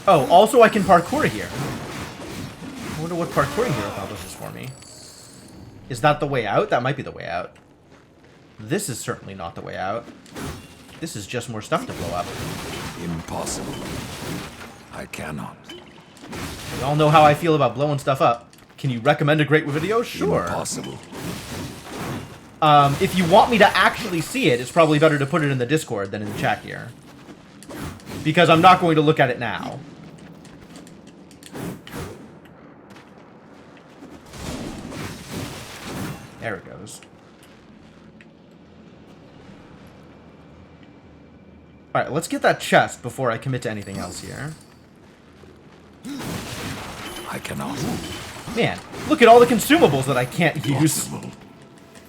Oh, also I can parkour here. I wonder what parkouring here accomplishes for me. Is that the way out? That might be the way out. This is certainly not the way out. This is just more stuff to blow up. Impossible. I cannot. We all know how I feel about blowing stuff up. Can you recommend a great video? Sure. Impossible. If you want me to actually see it, it's probably better to put it in the Discord than in the chat here. Because I'm not going to look at it now. There it goes. Alright, let's get that chest before I commit to anything else here. I cannot. Man, look at all the consumables that I can't use. Impossible.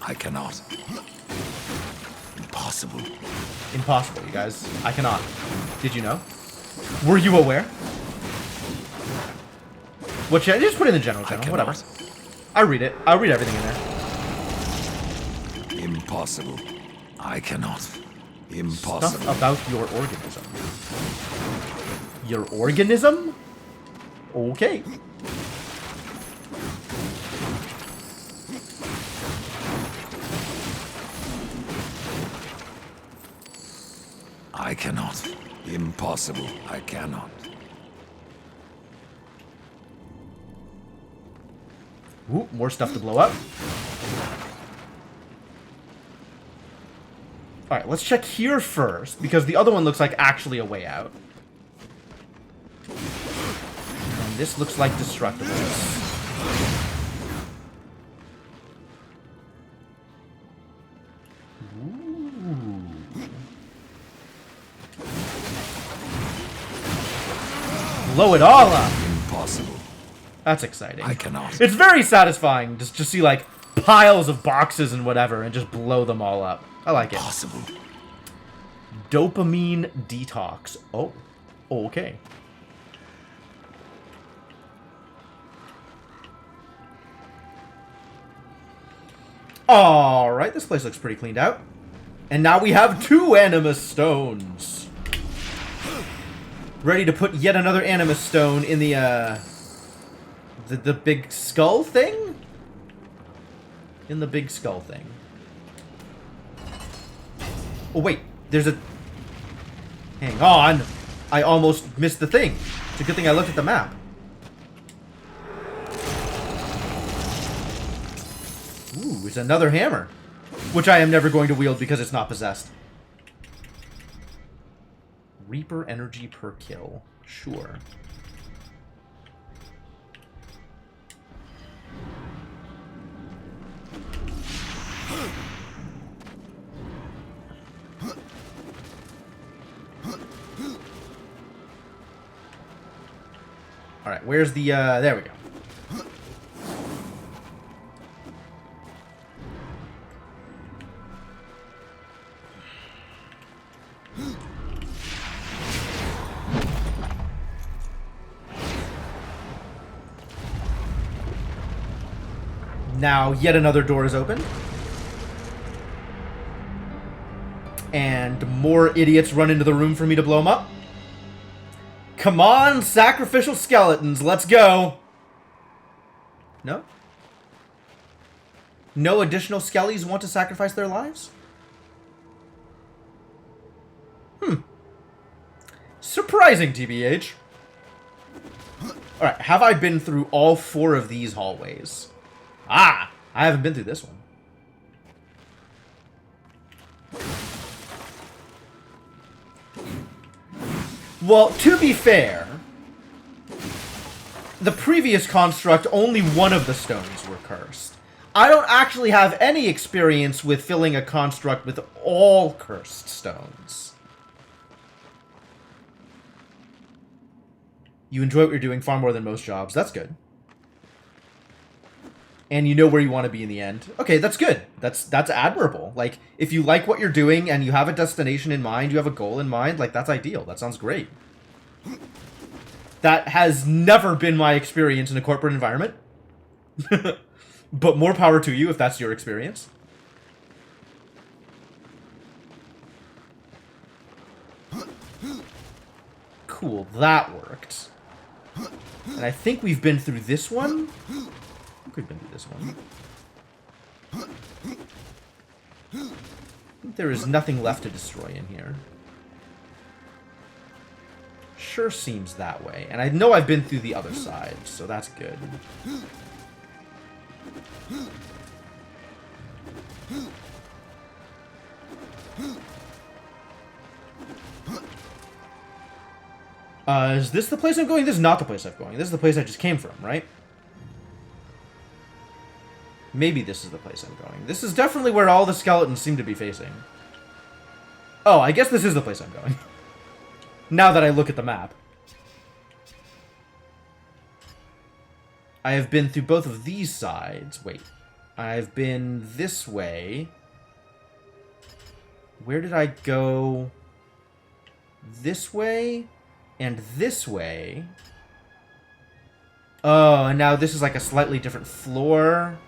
I cannot. Impossible. Impossible, you guys. I cannot. Did you know? Were you aware? What should I just put it in the general channel? Whatever. I read it. I'll read everything in there. Impossible. I cannot. Impossible. Stuff about your organism. Your organism? Okay. I cannot. Impossible. I cannot. Ooh, more stuff to blow up. Alright, let's check here first, because the other one looks like actually a way out. And this looks like destructibles. Blow it all up! Impossible. That's exciting. I cannot. It's very satisfying just to see, like, piles of boxes and whatever and just blow them all up. I like it. Impossible. Dopamine detox. Oh. Okay. Alright, this place looks pretty cleaned out. And now we have 2 Animus Stones. Ready to put yet another Animus Stone in the big skull thing? In the big skull thing. Oh, wait. There's a... Hang on. I almost missed the thing. It's a good thing I looked at the map. Ooh, it's another hammer. Which I am never going to wield because it's not possessed. Reaper energy per kill. Sure. Alright, where's the, there we go. Now, yet another door is open. And more idiots run into the room for me to blow them up. Come on, sacrificial skeletons, let's go. No? No additional skellies want to sacrifice their lives? Surprising, TBH. Alright, have I been through all 4 of these hallways? Ah! I haven't been through this one. Well, to be fair, the previous construct, only one of the stones were cursed. I don't actually have any experience with filling a construct with all cursed stones. You enjoy what you're doing far more than most jobs. That's good. And you know where you want to be in the end. Okay, that's good. That's admirable. Like, if you like what you're doing and you have a destination in mind, you have a goal in mind, like, that's ideal. That sounds great. That has never been my experience in a corporate environment. But more power to you if that's your experience. Cool, that worked. And I think we've been through this one. I think we've been through this one. There is nothing left to destroy in here. Sure seems that way. And I know I've been through the other side, so that's good. Is this the place I'm going? This is not the place I'm going. This is the place I just came from, right? Maybe this is the place I'm going. This is definitely where all the skeletons seem to be facing. Oh, I guess this is the place I'm going. Now that I look at the map. I have been through both of these sides. Wait. I've been this way. Where did I go? This way? And this way. Oh, and now this is like a slightly different floor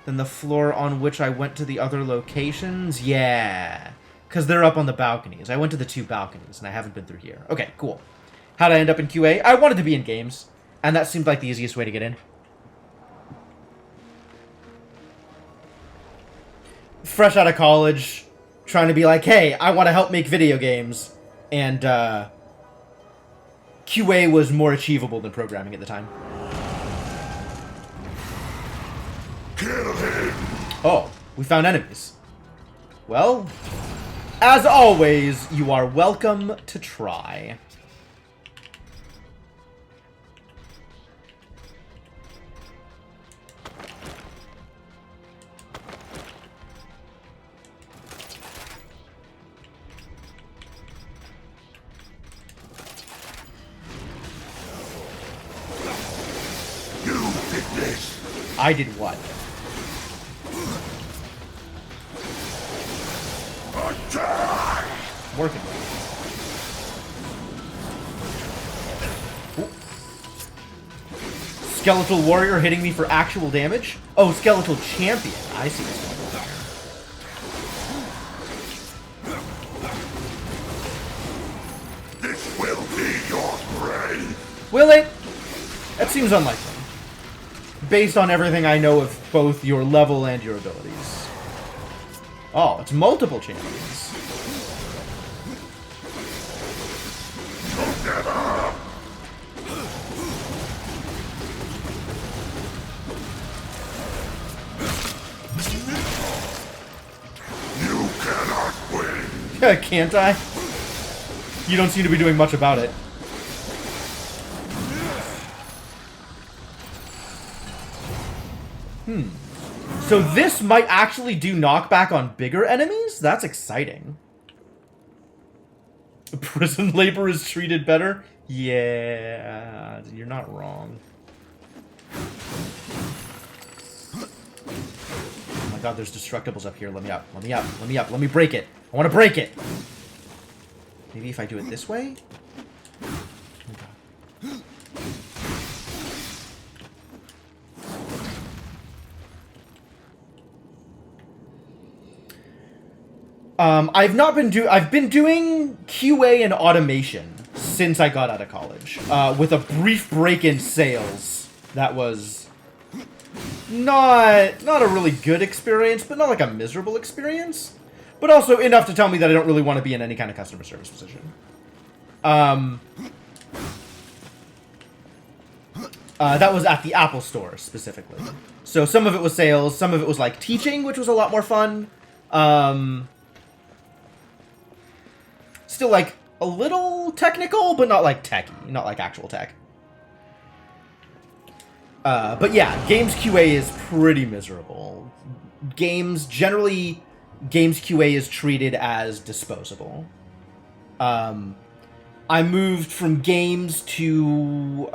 than the floor on which I went to the other locations. Yeah. Because they're up on the balconies. I went to the 2 balconies, and I haven't been through here. Okay, cool. How'd I end up in QA? I wanted to be in games, and that seemed like the easiest way to get in. Fresh out of college, trying to be like, hey, I want to help make video games. And, QA was more achievable than programming at the time. Kill him! Oh, we found enemies. Well, as always, you are welcome to try. I did what? Working. Ooh. Skeletal warrior hitting me for actual damage? Oh, skeletal champion. I see what's going on. This will be your grave. Will it? That seems unlikely. Based on everything I know of both your level and your abilities. Oh, it's multiple champions. You cannot win. Can't I? You don't seem to be doing much about it. So this might actually do knockback on bigger enemies? That's exciting. Prison labor is treated better? Yeah, you're not wrong. Oh my god, there's destructibles up here. Let me up, let me up, let me up, let me break it. I want to break it! Maybe if I do it this way? Oh god. I've been doing QA and automation since I got out of college. With a brief break in sales. That was not a really good experience, but not like a miserable experience. But also enough to tell me that I don't really want to be in any kind of customer service position. That was at the Apple Store, specifically. So some of it was sales, some of it was, like, teaching, which was a lot more fun. Still, like, a little technical, but not, like, techy. Not, like, actual tech. But yeah, Games QA is pretty miserable. Generally, Games QA is treated as disposable. I moved from games to,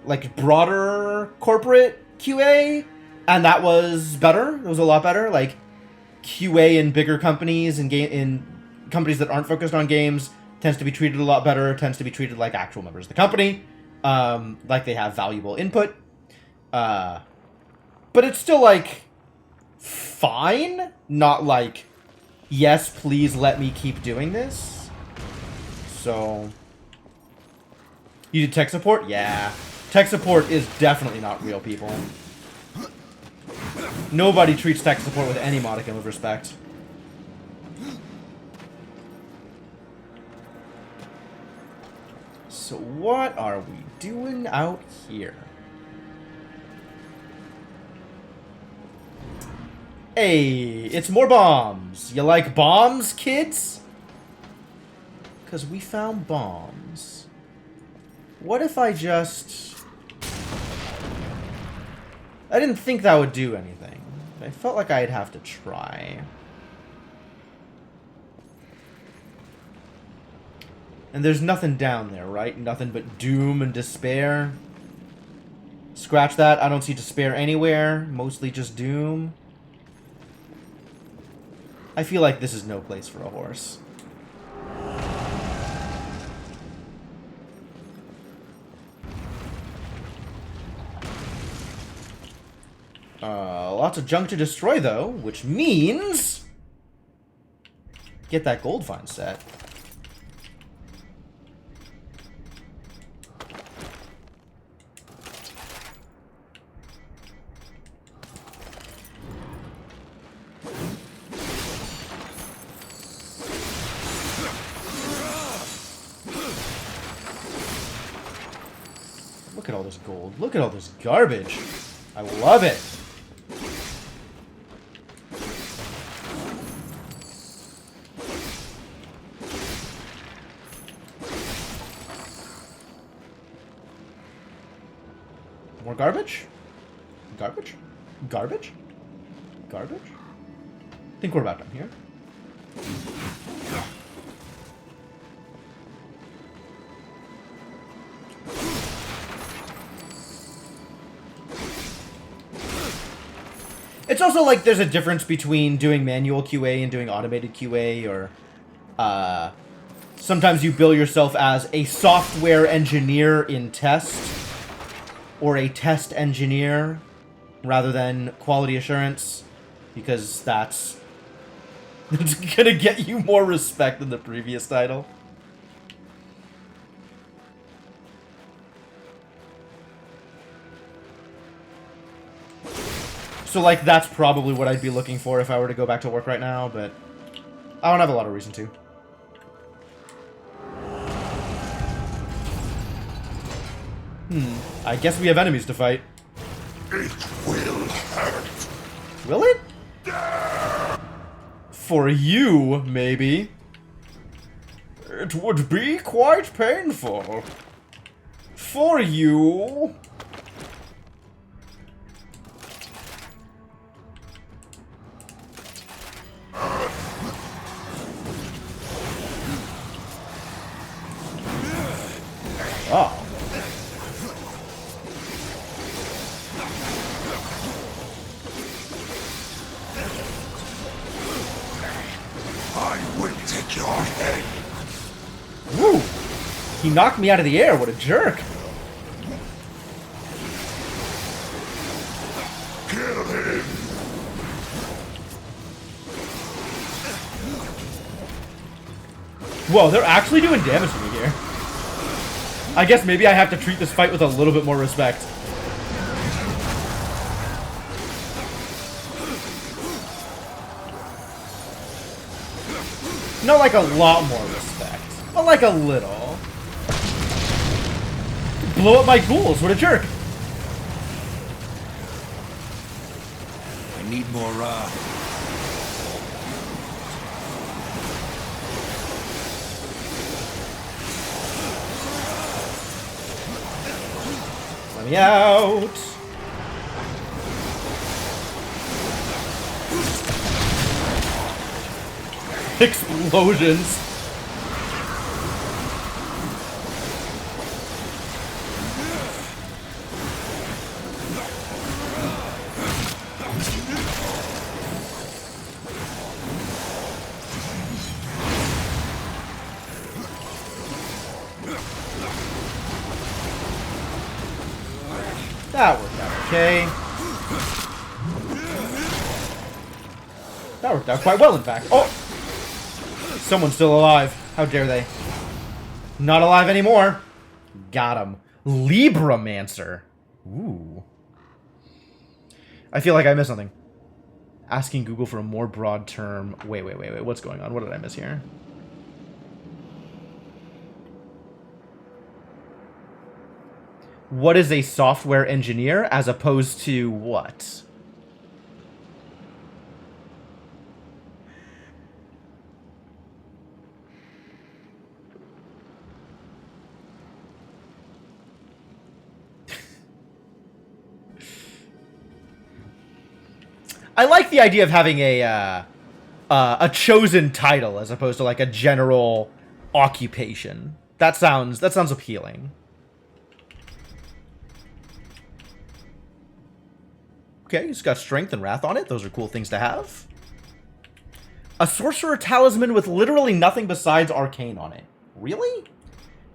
like, broader corporate QA, and that was better. It was a lot better. Like, QA in bigger companies and in companies that aren't focused on games tends to be treated a lot better, tends to be treated like actual members of the company, like they have valuable input. But it's still, like, fine. Not like, yes, please let me keep doing this. So, you did tech support? Yeah. Tech support is definitely not real people. Nobody treats tech support with any modicum of respect. So what are we doing out here? Hey, it's more bombs. You like bombs, kids? Because we found bombs. What if I just... I didn't think that would do anything. I felt like I'd have to try. And there's nothing down there, right? Nothing but doom and despair. Scratch that. I don't see despair anywhere. Mostly just doom. I feel like this is no place for a horse. Lots of junk to destroy, though, which means... get that gold find set. Look at all this gold. Look at all this garbage. I love it. More garbage? Garbage? Garbage? Garbage? I think we're about done here. It's also like there's a difference between doing manual QA and doing automated QA, or sometimes you bill yourself as a software engineer in test, or a test engineer, rather than quality assurance, because that's gonna get you more respect than the previous title. So, like, that's probably what I'd be looking for if I were to go back to work right now, but I don't have a lot of reason to. I guess we have enemies to fight. It will hurt. Will it? For you, maybe. It would be quite painful. For you. Oh. I will take your head. Woo! He knocked me out of the air. What a jerk. Kill him. Whoa, they're actually doing damage to me here. I guess maybe I have to treat this fight with a little bit more respect. Not like a lot more respect, but like a little. Blow up my ghouls, what a jerk! I need more, Let me out! Explosions! That worked out okay. That worked out quite well, in fact. Oh! Someone's still alive. How dare they? Not alive anymore. Got him. Libramancer. Ooh. I feel like I missed something. Asking Google for a more broad term. Wait. What's going on? What did I miss here? What is a software engineer as opposed to what? I like the idea of having a chosen title as opposed to like a general occupation. That sounds appealing. Okay, it's got strength and wrath on it. Those are cool things to have. A sorcerer talisman with literally nothing besides arcane on it. Really?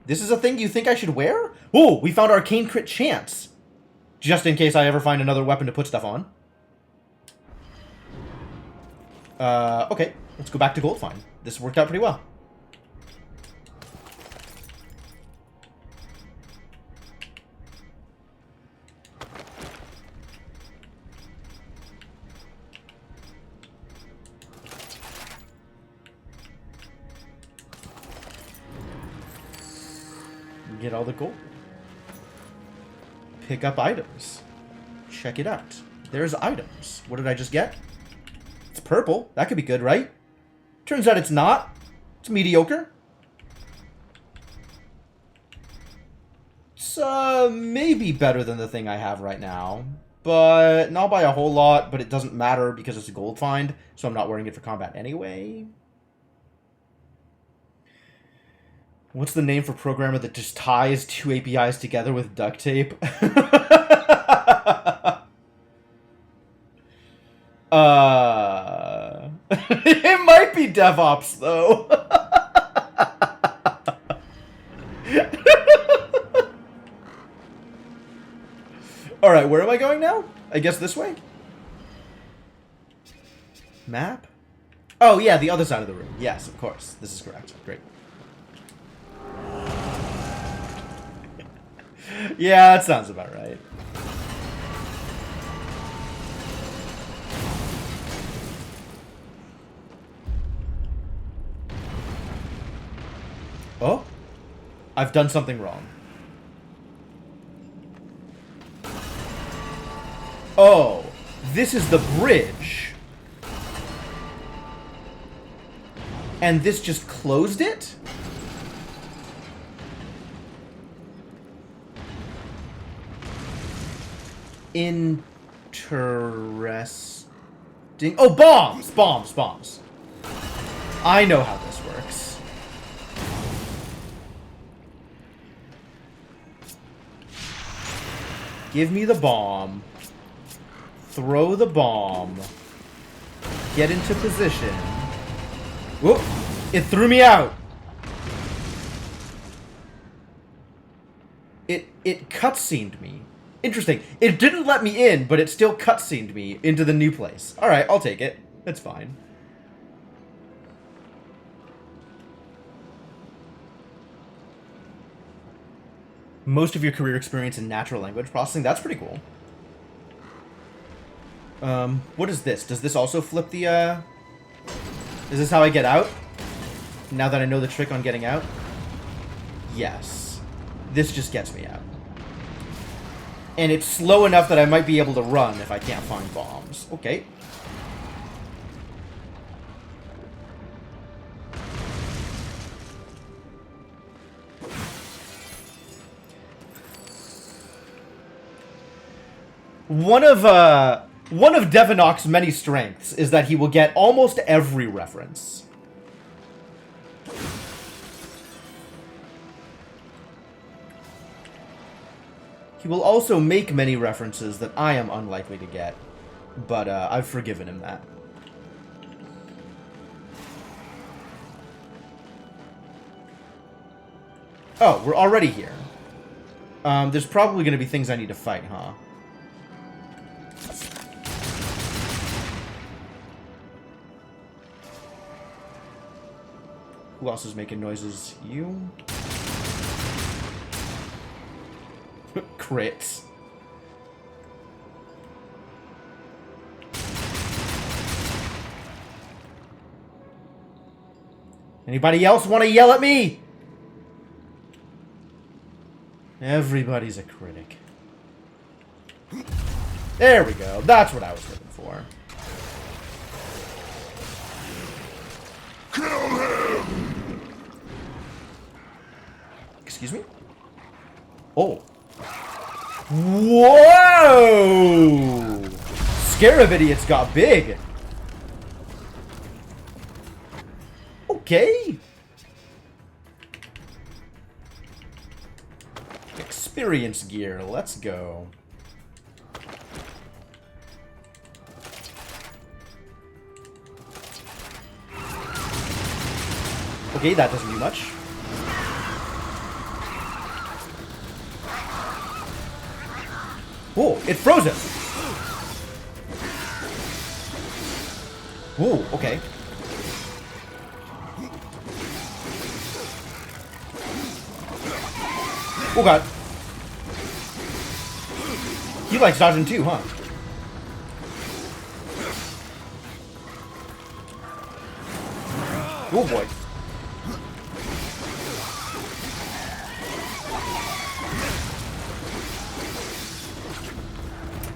This is a thing you think I should wear? Oh, we found arcane crit chance. Just in case I ever find another weapon to put stuff on. Okay, let's go back to Goldfind. This worked out pretty well. Get all the gold. Pick up items. Check it out. There's items. What did I just get? It's purple. That could be good, right? Turns out it's not. It's mediocre. It's maybe better than the thing I have right now. But not by a whole lot, but it doesn't matter because it's a gold find, so I'm not wearing it for combat anyway. What's the name for programmer that just ties two APIs together with duct tape? It might be DevOps, though. Alright, where am I going now? I guess this way? Map? Oh, yeah, the other side of the room. Yes, of course. This is correct. Great. Yeah, that sounds about right. Oh? I've done something wrong. Oh, this is the bridge. And this just closed it? Interesting. Oh, bombs! Bombs. I know how this works. Give me the bomb. Throw the bomb. Get into position. Whoop! It threw me out! It cutscened me. Interesting. It didn't let me in, but it still cutscened me into the new place. Alright, I'll take it. It's fine. Most of your career experience in natural language processing. That's pretty cool. What is this? Does this also flip the, Is this how I get out? Now that I know the trick on getting out? Yes. This just gets me out. And it's slow enough that I might be able to run if I can't find bombs. Okay. One of Devonok's many strengths is that he will get almost every reference. He will also make many references that I am unlikely to get, but I've forgiven him that. Oh, we're already here. There's probably going to be things I need to fight, huh? Who else is making noises? You? Crits. Anybody else want to yell at me? Everybody's a critic. There we go. That's what I was looking for. Kill him! Excuse me? Oh. Whoa! Scarab idiots got big. Okay. Experience gear. Let's go. Okay, that doesn't do much. Oh, it froze him. Ooh, okay. Oh god. He likes dodging too, huh? Oh boy.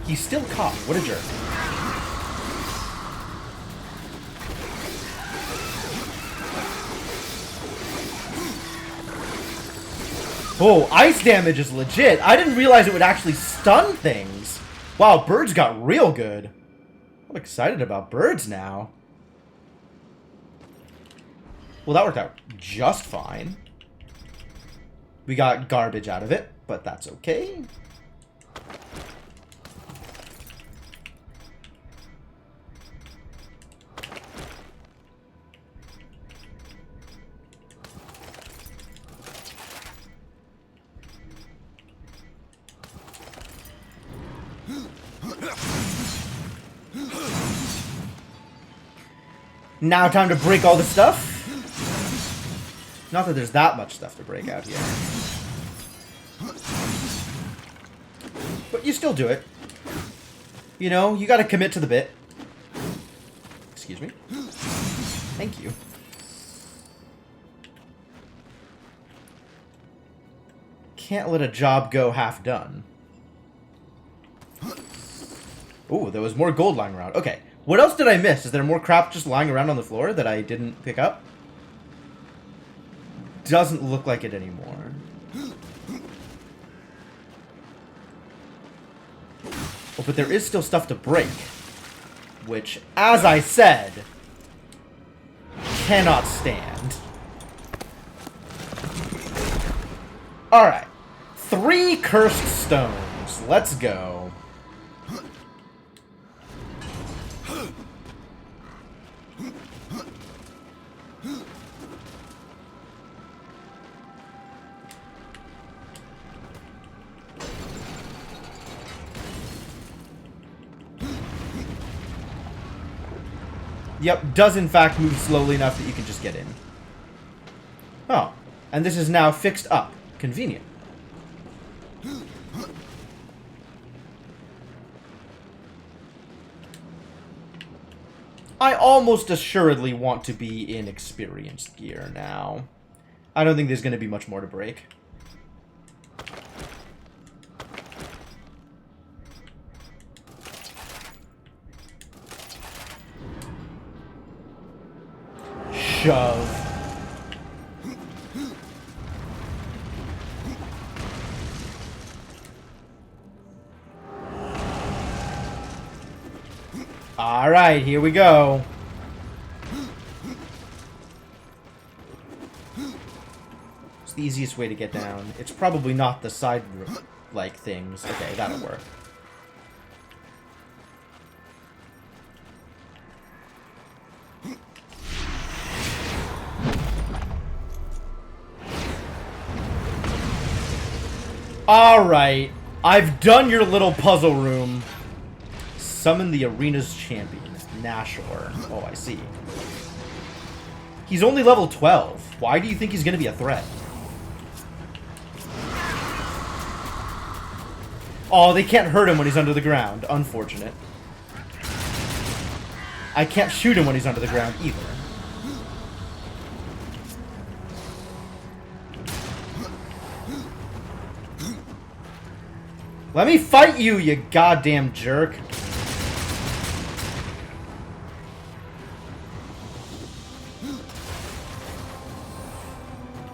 He's still caught. What a jerk. Oh, ice damage is legit. I didn't realize it would actually stun things. Wow, birds got real good. I'm excited about birds now. Well, that worked out just fine. We got garbage out of it, but that's okay. Now time to break all the stuff. Not that there's that much stuff to break out here. But you still do it. You know, you gotta commit to the bit. Excuse me. Thank you. Can't let a job go half done. Ooh, there was more gold lying around. Okay. What else did I miss? Is there more crap just lying around on the floor that I didn't pick up? Doesn't look like it anymore. Oh, but there is still stuff to break. Which, as I said, cannot stand. Alright. 3 cursed stones. Let's go. Yep, does in fact move slowly enough that you can just get in. Oh, and this is now fixed up. Convenient. I almost assuredly want to be in experienced gear now. I don't think there's going to be much more to break. Shove. Alright, here we go. It's the easiest way to get down. It's probably not the side, like, things. Okay, that'll work. Alright, I've done your little puzzle room. Summon the arena's champion, Nashor. Oh, I see. He's only level 12. Why do you think he's going to be a threat? Oh, they can't hurt him when he's under the ground. Unfortunate. I can't shoot him when he's under the ground either. Let me fight you, you goddamn jerk.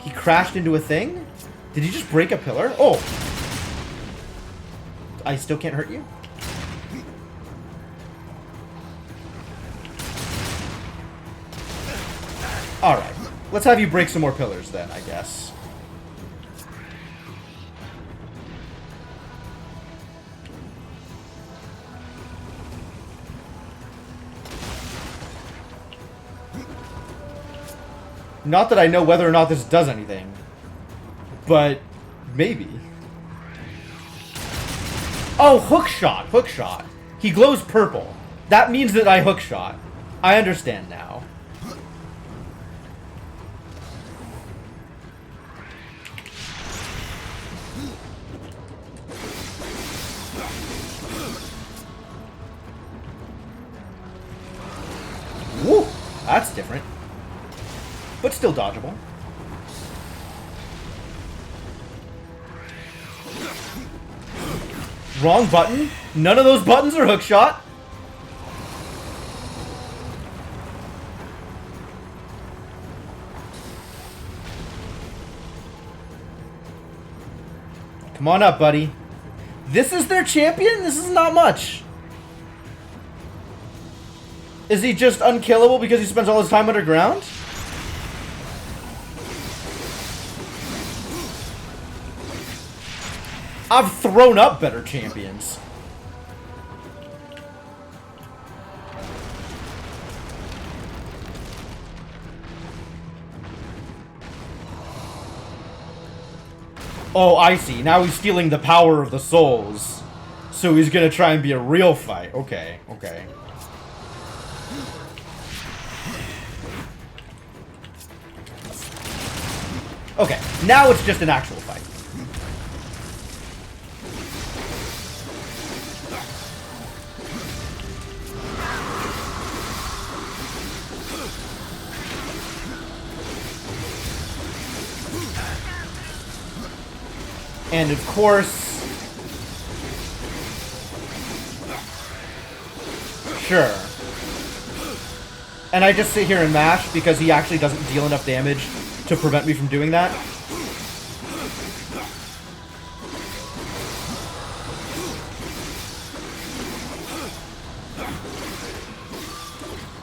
He crashed into a thing? Did he just break a pillar? Oh! I still can't hurt you? Alright. Let's have you break some more pillars then, I guess. Not that I know whether or not this does anything. But maybe. Oh, hookshot! Hookshot. He glows purple. That means that I hookshot. I understand now. Woo! That's different. But still dodgeable. Wrong button? None of those buttons are hookshot. Come on up, buddy. This is their champion? This is not much. Is he just unkillable because he spends all his time underground? I've thrown up better champions. Oh, I see. Now he's stealing the power of the souls. So he's gonna try and be a real fight. Okay, okay. Okay, now it's just an actual fight. And of course... Sure. And I just sit here and mash because he actually doesn't deal enough damage to prevent me from doing that.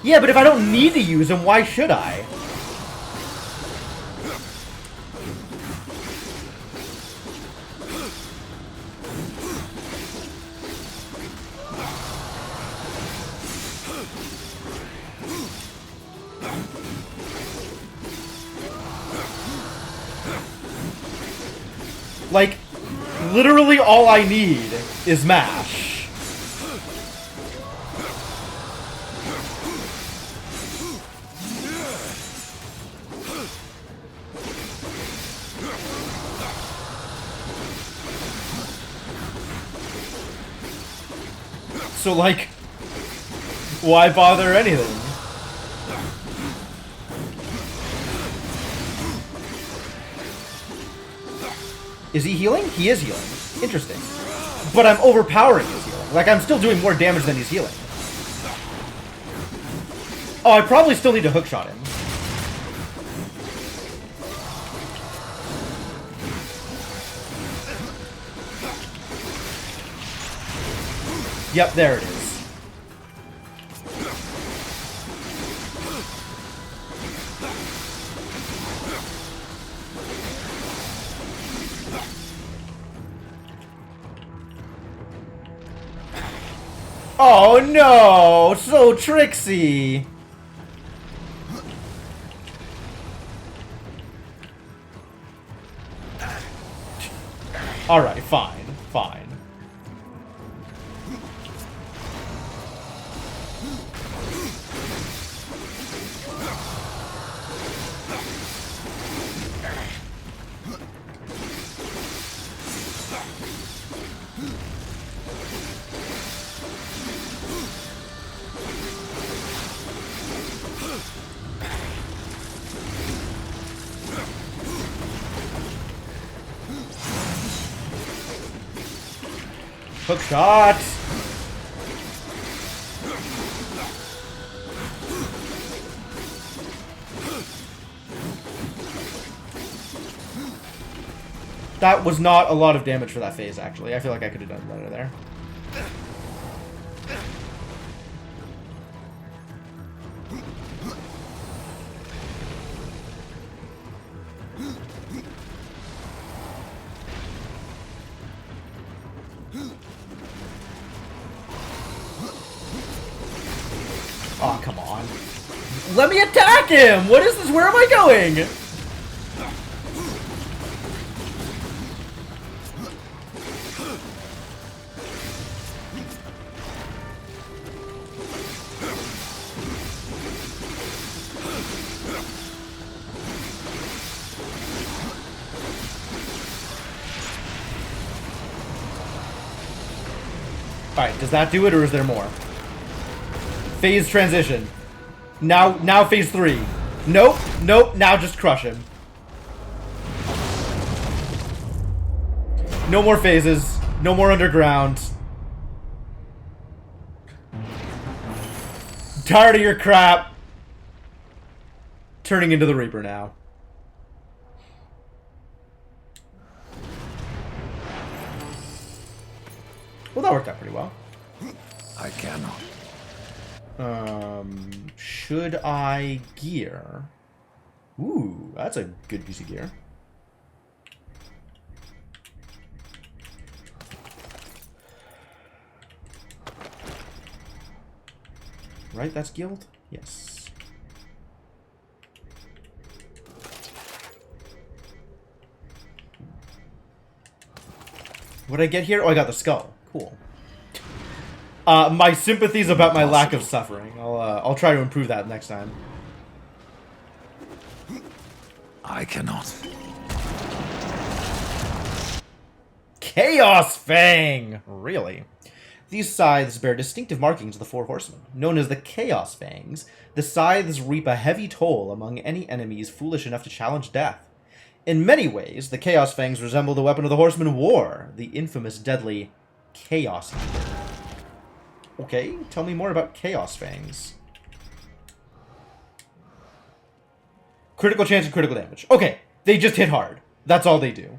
Yeah, but if I don't need to use him, why should I? Like, literally all I need is mash. So, like, why bother anything? Is he healing? He is healing. Interesting. But I'm overpowering his healing. Like, I'm still doing more damage than he's healing. Oh, I probably still need to hookshot him. Yep, there it is. Oh no! So tricksy! Alright, fine. Fine. Hook shot! That was not a lot of damage for that phase, actually. I feel like I could have done better there. Oh, come on. Let me attack him! What is this? Where am I going? Alright, does that do it, or is there more? Phase transition. Now phase 3. Nope, nope, now just crush him. No more phases. No more underground. Tired of your crap. Turning into the Reaper now. Well, that worked out pretty well. I cannot. Should I gear? Ooh, that's a good piece of gear. Right, that's guild? Yes. What did I get here? Oh, I got the skull. Cool. My sympathies about my lack of suffering. I'll try to improve that next time. I cannot. Chaos Fang! Really? These scythes bear distinctive markings of the Four Horsemen. Known as the Chaos Fangs, the scythes reap a heavy toll among any enemies foolish enough to challenge death. In many ways, the Chaos Fangs resemble the weapon of the Horseman War, the infamous deadly Chaos Eater. Okay, tell me more about Chaos Fangs. Critical chance and critical damage. Okay, they just hit hard. That's all they do.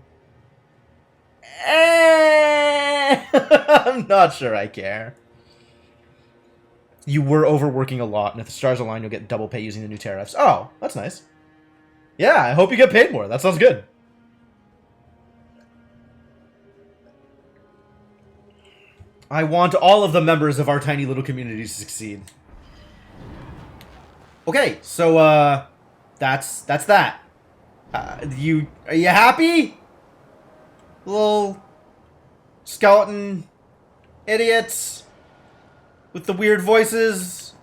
I'm not sure I care. You were overworking a lot, and if the stars align, you'll get double pay using the new tariffs. Oh, that's nice. Yeah, I hope you get paid more. That sounds good. I want all of the members of our tiny little community to succeed. Okay, so, that's that. Are you happy? Little skeleton idiots with the weird voices.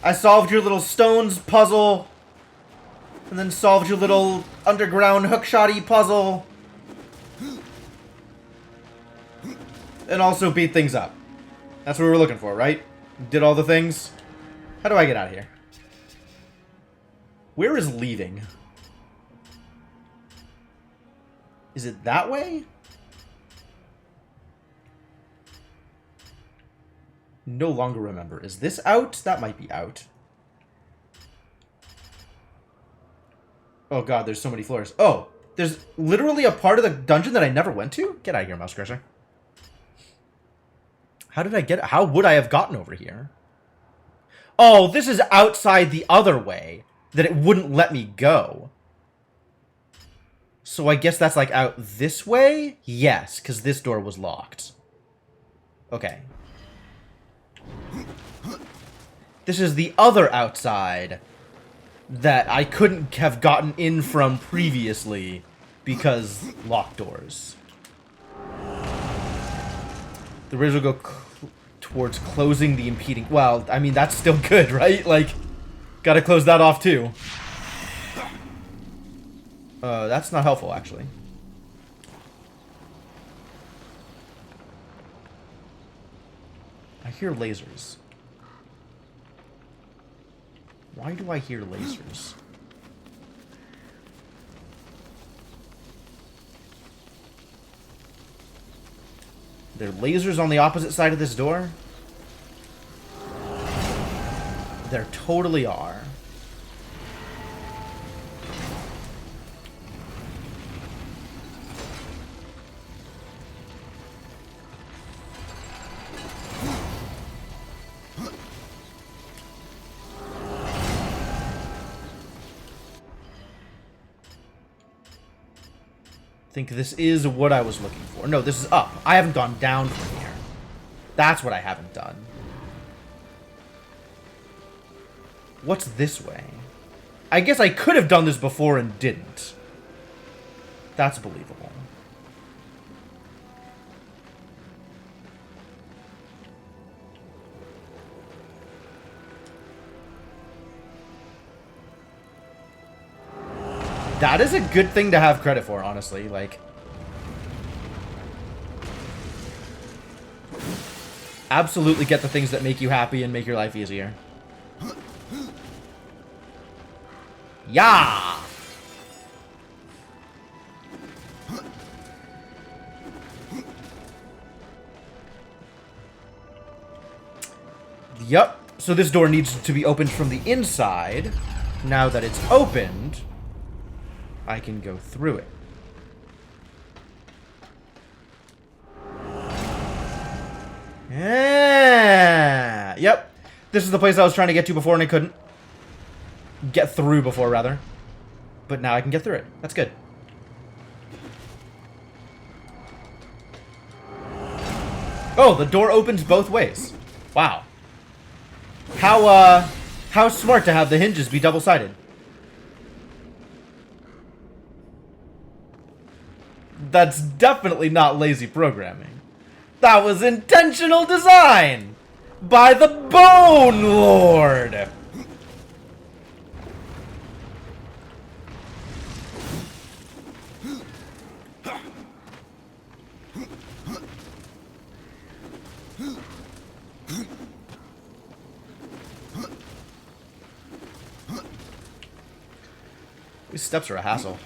I solved your little stones puzzle, and then solved your little underground hookshotty puzzle. And also beat things up. That's what we were looking for, right? Did all the things. How do I get out of here? Where is leaving? Is it that way? No longer remember. Is this out? That might be out. Oh god, there's so many floors. Oh, there's literally a part of the dungeon that I never went to? Get out of here, mouse cursor. How did I get... How would I have gotten over here? Oh, this is outside the other way. That it wouldn't let me go. So I guess that's like out this way? Yes, because this door was locked. Okay. This is the other outside that I couldn't have gotten in from previously because locked doors. The ridge will go towards closing the impeding... Well, I mean, that's still good, right? Like, gotta close that off too. That's not helpful, actually. I hear lasers. Why do I hear lasers? There are lasers on the opposite side of this door? There totally are. I think this is what I was looking for. No, this is up. I haven't gone down from here. That's what I haven't done. What's this way? I guess I could have done this before and didn't. That's believable. That is a good thing to have credit for, honestly. Like, absolutely get the things that make you happy and make your life easier. Yeah! Yup. So this door needs to be opened from the inside. Now that it's opened, I can go through it. Yeah. Yep. This is the place I was trying to get to before and I couldn't. Get through before, rather. But now I can get through it. That's good. Oh, the door opens both ways. Wow. How smart to have the hinges be double-sided. That's definitely not lazy programming. That was intentional design by the Bone Lord. These steps are a hassle.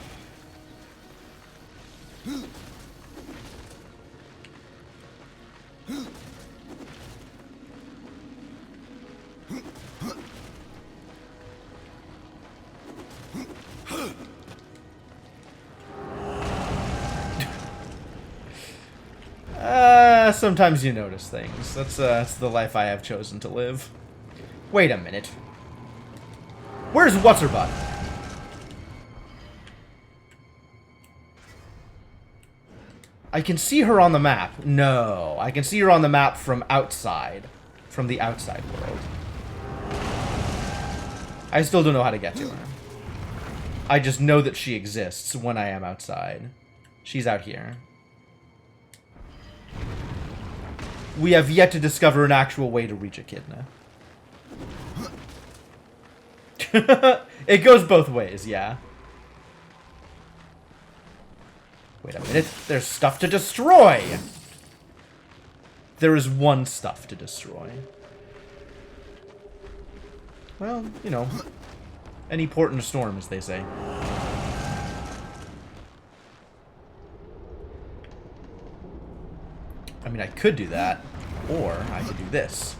Sometimes you notice things. That's the life I have chosen to live. Wait a minute. Where's What's-Her-Butt? I can see her on the map. No, I can see her on the map from outside. From the outside world. I still don't know how to get to her. I just know that she exists when I am outside. She's out here. We have yet to discover an actual way to reach Echidna. It goes both ways, yeah. Wait a minute. There's stuff to destroy! There is one stuff to destroy. Well, you know. Any port in a storm, as they say. I mean, I could do that, or I could do this.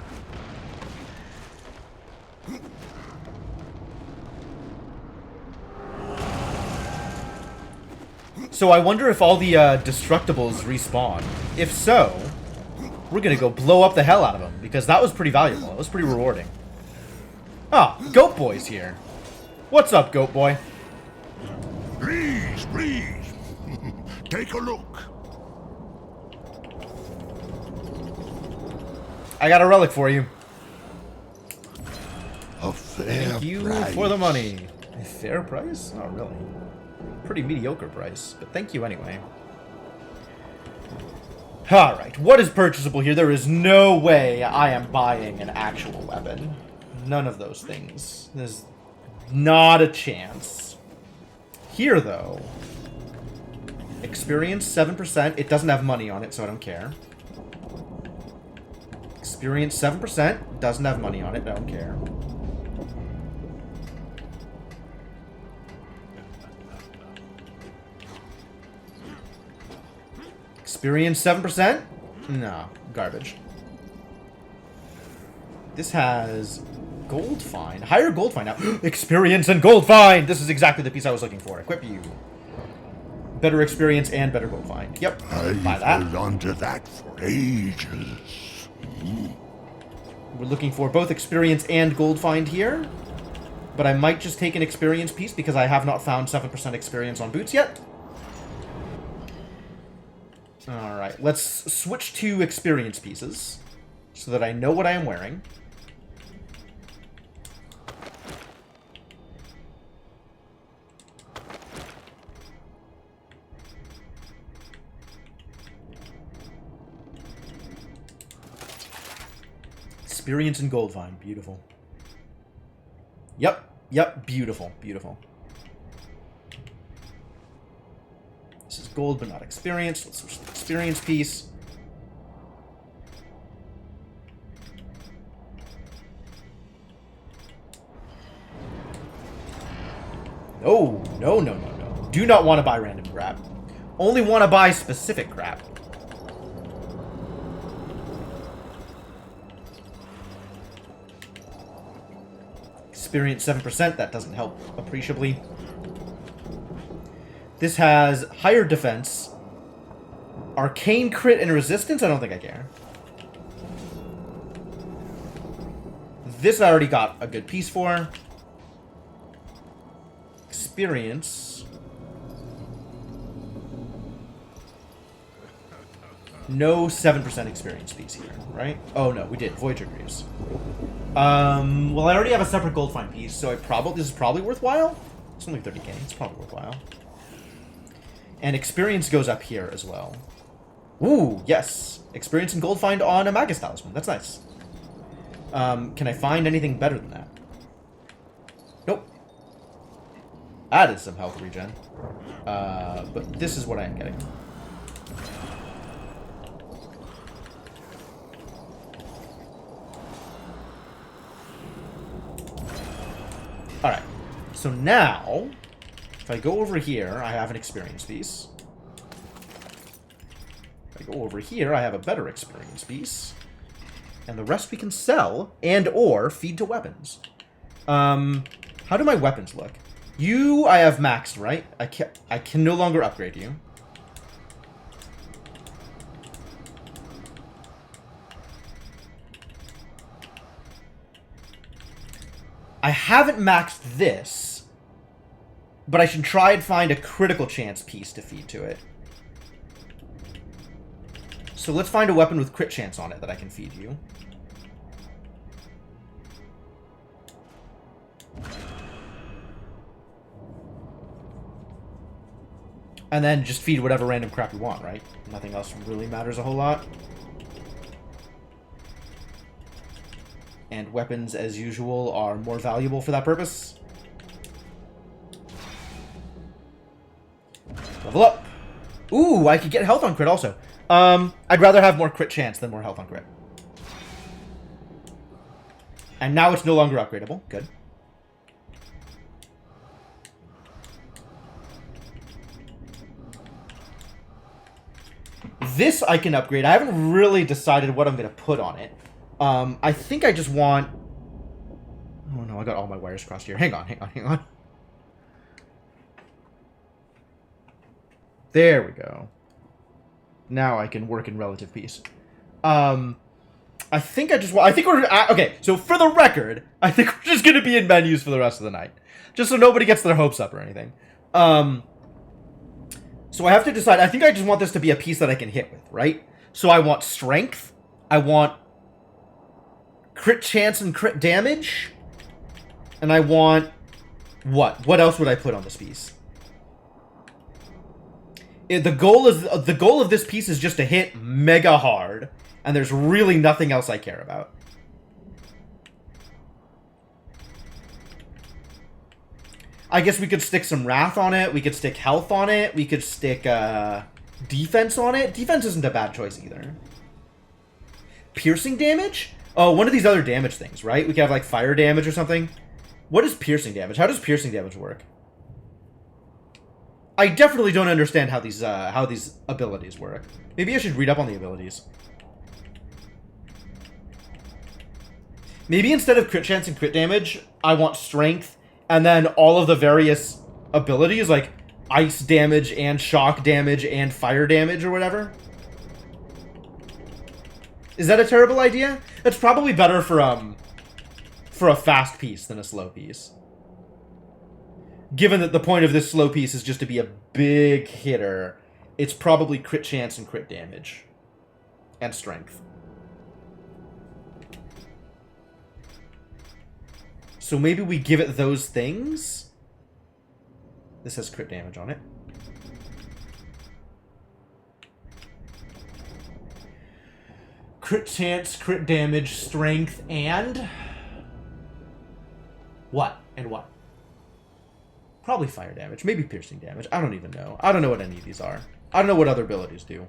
So I wonder if all the destructibles respawn. If so, we're gonna go blow up the hell out of them, because that was pretty valuable. It was pretty rewarding. Ah, Goat Boy's here. What's up, Goat Boy? Please, please. Take a look. I got a relic for you. A fair Thank you price. for the money. A fair price? Not really. Pretty mediocre price, but thank you anyway. Alright, what is purchasable here? There is no way I am buying an actual weapon. None of those things. There's not a chance. Here, though. Experience, 7%. It doesn't have money on it, so I don't care. Experience, 7%. Doesn't have money on it, I don't care. Experience 7%? No, garbage. This has gold find. Higher gold find now. Experience and gold find! This is exactly the piece I was looking for. Equip you. Better experience and better gold find. Yep. Buy I've that. held on to that for ages. We're looking for both experience and gold find here. But I might just take an experience piece because I have not found 7% experience on boots yet. Alright, let's switch to experience pieces so that I know what I am wearing. Experience and gold find, beautiful. Yep, beautiful, beautiful. This is gold, but not experience. Let's switch to the experience piece. No, no, no, no, no. Do not want to buy random crap. Only want to buy specific crap. Experience 7%. That doesn't help appreciably. This has higher defense, arcane crit, and resistance. I don't think I care. This I already got a good piece for. Experience. No 7% experience piece here, right? Oh no, we did. Voyager Greaves. Well, I already have a separate gold find piece, so this is probably worthwhile. It's only 30k. It's probably worthwhile. And experience goes up here as well. Ooh, yes. Experience and gold find on a Magus Talisman. That's nice. Can I find anything better than that? Nope. That is some health regen. But this is what I am getting. Alright. So now, if I go over here, I have an experience piece. If I go over here, I have a better experience piece. And the rest we can sell and or feed to weapons. How do my weapons look? You, I have maxed, right? I can no longer upgrade you. I haven't maxed this, but I should try and find a critical chance piece to feed to it. So let's find a weapon with crit chance on it that I can feed you. And then just feed whatever random crap you want, right? Nothing else really matters a whole lot. And weapons, as usual, are more valuable for that purpose. Level up! Ooh, I could get health on crit also. I'd rather have more crit chance than more health on crit. And now it's no longer upgradable. Good. This I can upgrade. I haven't really decided what I'm going to put on it. I think I just want... Oh no, I got all my wires crossed here. Hang on. There we go. Now I can work in relative peace. I think I just want... I think we're... okay, so for the record, I think we're just going to be in menus for the rest of the night. Just so nobody gets their hopes up or anything. So I have to decide. I think I just want this to be a piece that I can hit with, right? So I want strength. I want crit chance and crit damage. And I want... What? What else would I put on this piece? The goal of this piece is just to hit mega hard. And there's really nothing else I care about. I guess we could stick some wrath on it. We could stick health on it. We could stick defense on it. Defense isn't a bad choice either. Piercing damage? Oh, one of these other damage things, right? We could have like fire damage or something. What is piercing damage? How does piercing damage work? I definitely don't understand how these abilities work. Maybe I should read up on the abilities. Maybe instead of crit chance and crit damage, I want strength, and then all of the various abilities, like ice damage and shock damage and fire damage or whatever. Is that a terrible idea? That's probably better for a fast piece than a slow piece. Given that the point of this slow piece is just to be a big hitter, it's probably crit chance and crit damage. And strength. So maybe we give it those things. This has crit damage on it. Crit chance, crit damage, strength, and... What? And what? Probably fire damage. Maybe piercing damage. I don't even know. I don't know what any of these are. I don't know what other abilities do.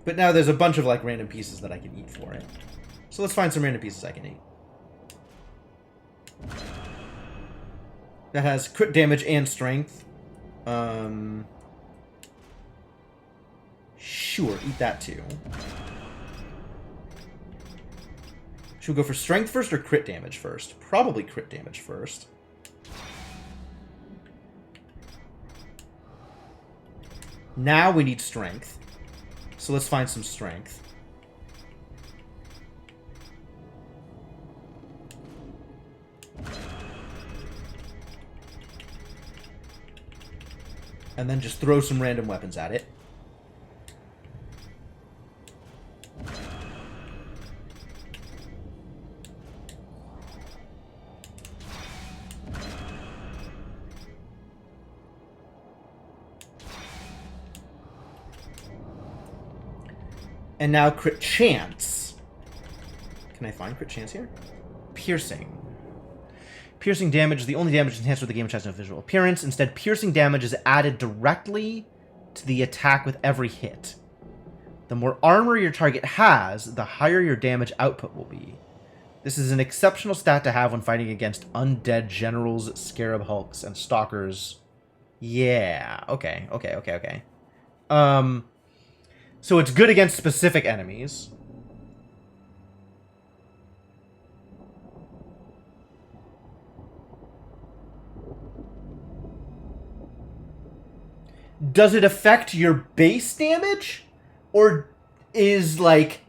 But now there's a bunch of like random pieces that I can eat for it. So let's find some random pieces I can eat. That has crit damage and strength. Sure, eat that too. Should we go for strength first or crit damage first? Probably crit damage first. Now we need strength. So let's find some strength. And then just throw some random weapons at it. And now crit chance. Can I find crit chance here? Piercing. Piercing damage is the only damage enhanced with the game which has no visual appearance. Instead, piercing damage is added directly to the attack with every hit. The more armor your target has, the higher your damage output will be. This is an exceptional stat to have when fighting against undead generals, scarab hulks, and stalkers. Yeah, okay. So it's good against specific enemies. Does it affect your base damage? Or is, like,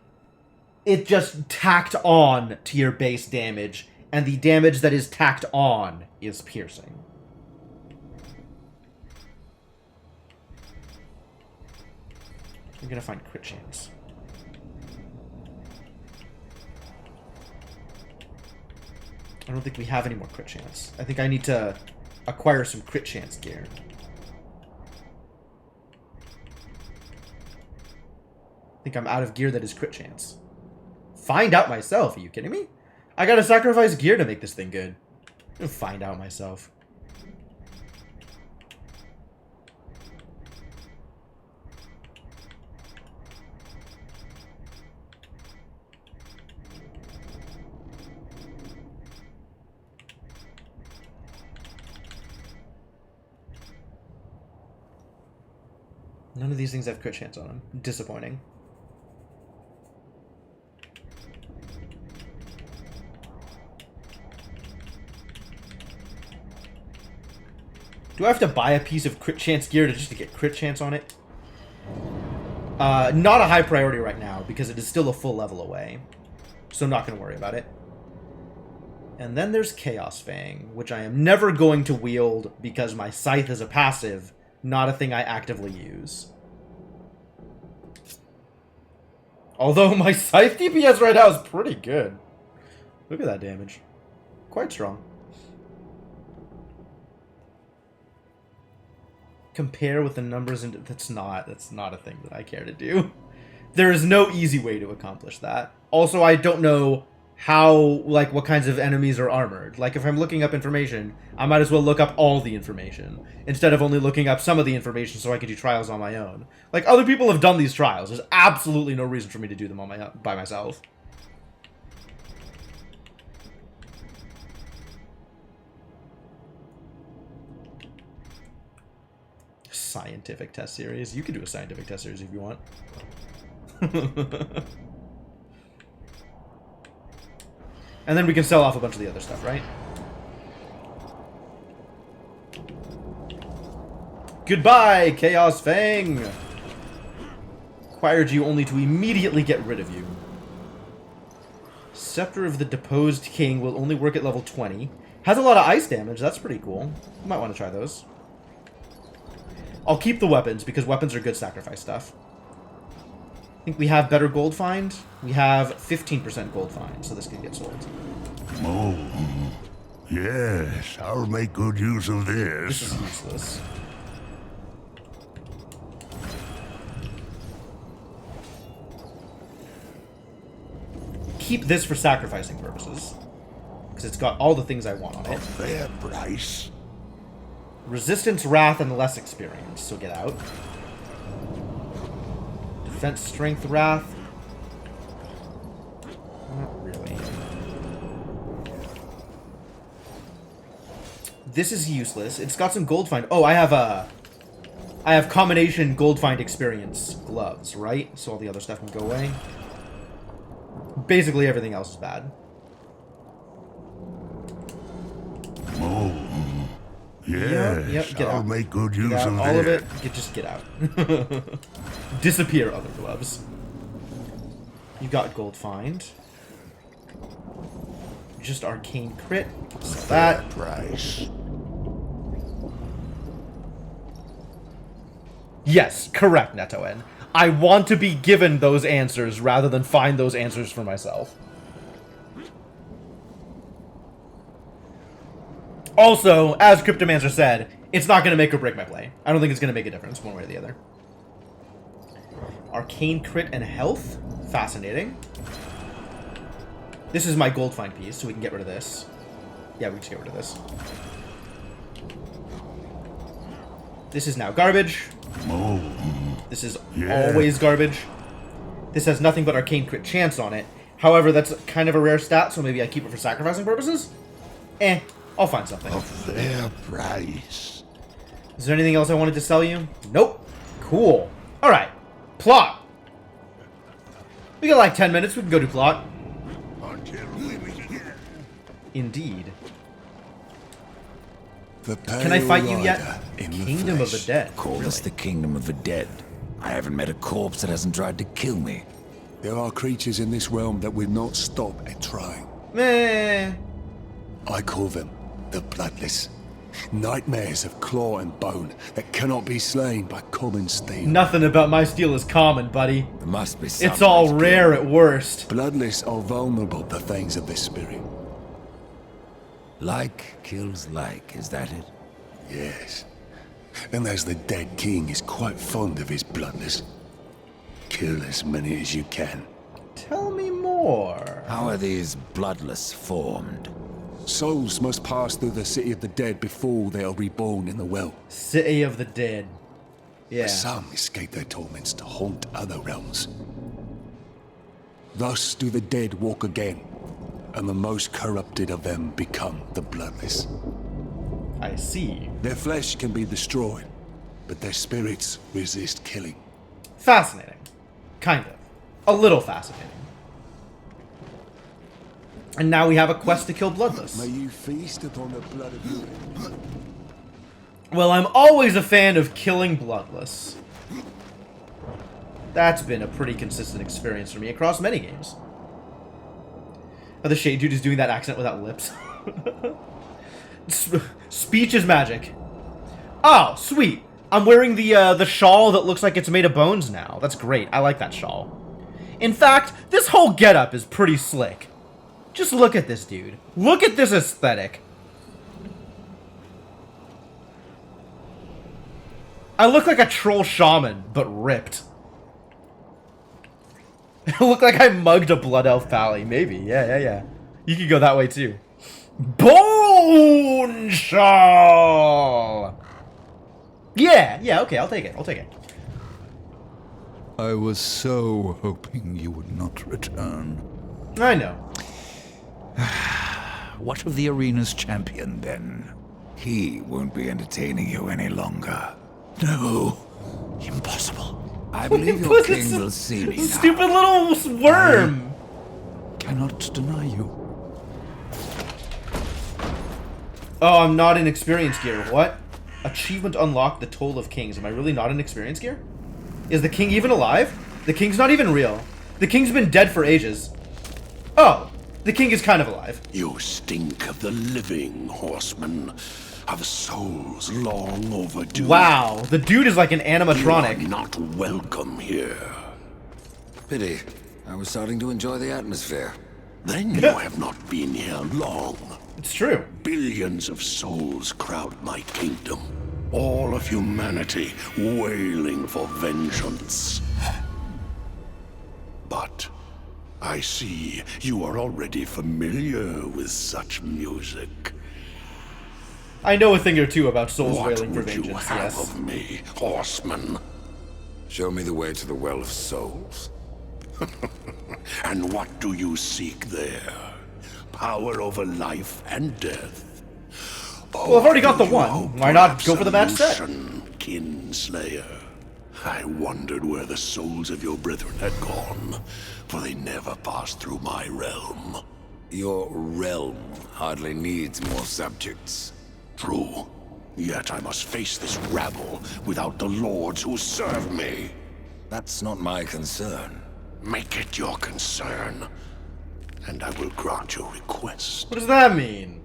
it just tacked on to your base damage, and the damage that is tacked on is piercing? We're gonna find crit chance. I don't think we have any more crit chance. I think I need to acquire some crit chance gear. I think I'm out of gear that is crit chance. Find out myself. Are you kidding me? I gotta sacrifice gear to make this thing good. I'll find out myself. None of these things have crit chance on them. Disappointing. Do I have to buy a piece of crit chance gear just to get crit chance on it? Not a high priority right now, because it is still a full level away. So I'm not going to worry about it. And then there's Chaos Fang, which I am never going to wield because my Scythe is a passive, not a thing I actively use. Although my Scythe DPS right now is pretty good. Look at that damage. Quite strong. Compare with the numbers, and that's not a thing that I care to do. There is no easy way to accomplish that. Also, I don't know how, like, what kinds of enemies are armored. Like, if I'm looking up information, I might as well look up all the information instead of only looking up some of the information so I can do trials on my own. Like, other people have done these trials. There's absolutely no reason for me to do them on by myself. Scientific test series. You could do a scientific test series if you want. And then we can sell off a bunch of the other stuff, right? Goodbye, Chaos Fang! Required you only to immediately get rid of you. Scepter of the Deposed King will only work at level 20. Has a lot of ice damage, that's pretty cool. You might want to try those. I'll keep the weapons, because weapons are good sacrifice stuff. I think we have better gold find. We have 15% gold find, so this can get sold. Oh, yes, I'll make good use of This this. is useless. Keep this for sacrificing purposes, because it's got all the things I want on A it. fair price. Resistance, Wrath, and less experience, so get out. Defense, Strength, Wrath. Not really. This is useless. It's got some gold find. Oh, I have combination gold find experience gloves, right? So all the other stuff can go away. Basically everything else is bad. Oh, yes, Yep, get I'll out. make good Get use out, of all of this. it. Just get out. Disappear, other gloves. You got gold find. Just arcane crit. Sell that. Price. Yes, correct, Netoen. I want to be given those answers rather than find those answers for myself. Also, as Cryptomancer said, it's not going to make or break my play. I don't think it's going to make a difference one way or the other. Arcane crit and health. Fascinating. This is my gold find piece, so we can get rid of this. Yeah, we can just get rid of this. This is now garbage. Oh, This is yeah. always garbage. This has nothing but arcane crit chance on it. However, that's kind of a rare stat, so maybe I keep it for sacrificing purposes? I'll find something. a fair price. Is there anything else I wanted to sell you? Nope. Cool. Alright. Plot. We got like 10 minutes. We can go do plot. Until we meet again. Indeed. The Can I fight you Pale yet? Rider in the Kingdom of the flesh. Dead. Call Really? this the Kingdom of the Dead. I haven't met a corpse that hasn't tried to kill me. There are creatures in this realm that will not stop at trying. Meh. I call them the Bloodless. Nightmares of claw and bone that cannot be slain by common steel. Nothing about my steel is common, buddy. There must be some It's all way to rare kill at worst. Bloodless are vulnerable to things of this spirit. Like kills like, is that it? Yes. And as the dead king is quite fond of his bloodless, kill as many as you can. Tell me more. How are these bloodless formed? Souls must pass through the city of the dead before they are reborn in the well. City of the Dead. Yeah. Some escape their torments to haunt other realms. Thus do the dead walk again, and the most corrupted of them become the bloodless. I see. Their flesh can be destroyed, but their spirits resist killing. Fascinating. Kind of. A little fascinating. And now we have a quest to kill Bloodless. May you feast upon the blood of your enemies. Well, I'm always a fan of killing Bloodless. That's been a pretty consistent experience for me across many games. Oh, the Shade Dude is doing that accent without lips. Speech is magic. Oh, sweet. I'm wearing the shawl that looks like it's made of bones now. That's great. I like that shawl. In fact, this whole getup is pretty slick. Just look at this dude. Look at this aesthetic. I look like a troll shaman, but ripped. I look like I mugged a blood elf pally. Maybe. Yeah. You could go that way too. Bone shawl. Yeah. Okay, I'll take it. I was so hoping you would not return. I know. What of the arena's champion, then? He won't be entertaining you any longer. No. Impossible. I believe your king will see me now. Stupid little worm. Cannot deny you. Oh, I'm not in experience gear. What? Achievement unlocked, the Toll of Kings. Am I really not in experience gear? Is the king even alive? The king's not even real. The king's been dead for ages. Oh, the king is kind of alive. You stink of the living, horseman. Of souls long overdue. Wow, the dude is like an animatronic. You are not welcome here. Pity. I was starting to enjoy the atmosphere. Then you have not been here long. It's true. Billions of souls crowd my kingdom. All of humanity wailing for vengeance. But I see you are already familiar with such music. I know a thing or two about souls wailing for What would you vengeance, have yes. of me, horseman? Show me the way to the Well of Souls. And what do you seek there? Power over life and death? Well, I've already got the one. Why not go for the match set? Kinslayer. I wondered where the souls of your brethren had gone, for they never passed through my realm. Your realm hardly needs more subjects. True. Yet I must face this rabble without the lords who serve me. That's not my concern. Make it your concern, and I will grant your request. What does that mean?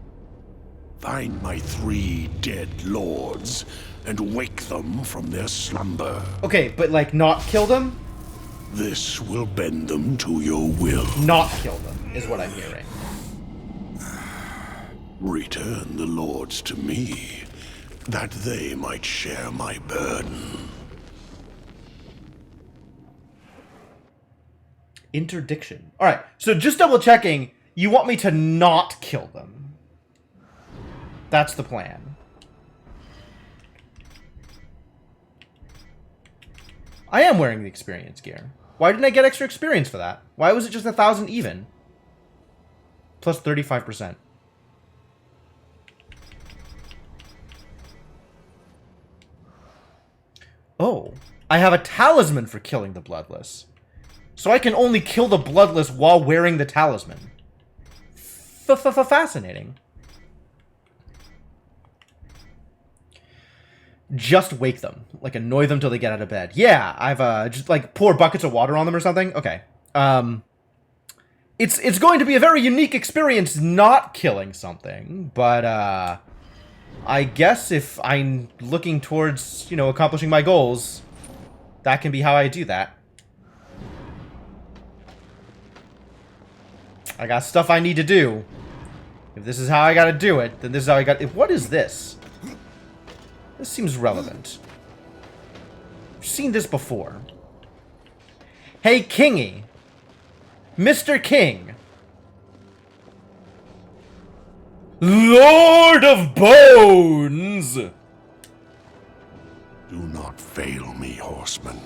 Find my 3 dead lords, and wake them from their slumber. Okay, but like not kill them? This will bend them to your will. Not kill them, is what I'm hearing. Return the lords to me, that they might share my burden. Interdiction. Alright, so just double checking, you want me to not kill them. That's the plan. I am wearing the experience gear. Why didn't I get extra experience for that? Why was it just 1,000 even? Plus 35%. Oh, I have a talisman for killing the Bloodless. So I can only kill the Bloodless while wearing the talisman. Fascinating. Just wake them. Like, annoy them till they get out of bed. Yeah, I've, just, like, pour buckets of water on them or something? Okay. It's going to be a very unique experience not killing something, but, I guess if I'm looking towards, you know, accomplishing my goals, that can be how I do that. I got stuff I need to do. If this is how I gotta do it, then this is how I got... What is this? This seems relevant. I've seen this before. Hey, Kingy. Mr. King. Lord of Bones! Do not fail me, horseman,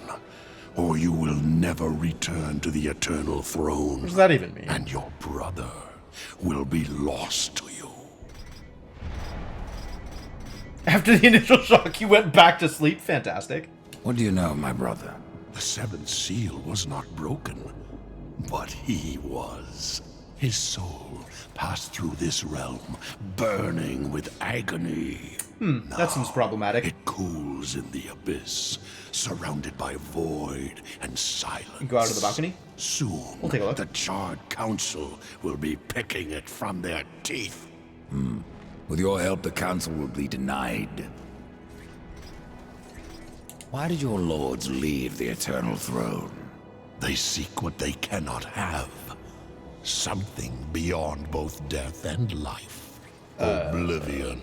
or you will never return to the eternal throne. What does that even mean? And your brother will be lost to you. After the initial shock, you went back to sleep. Fantastic. What do you know, my brother? The seventh seal was not broken, but he was. His soul passed through this realm, burning with agony. That seems problematic. It cools in the abyss, surrounded by void and silence. Go out to the balcony? Soon, We'll take a look. the Charred Council will be picking it from their teeth. With your help, the council will be denied. Why did your lords leave the Eternal Throne? They seek what they cannot have. Something beyond both death and life. Oblivion.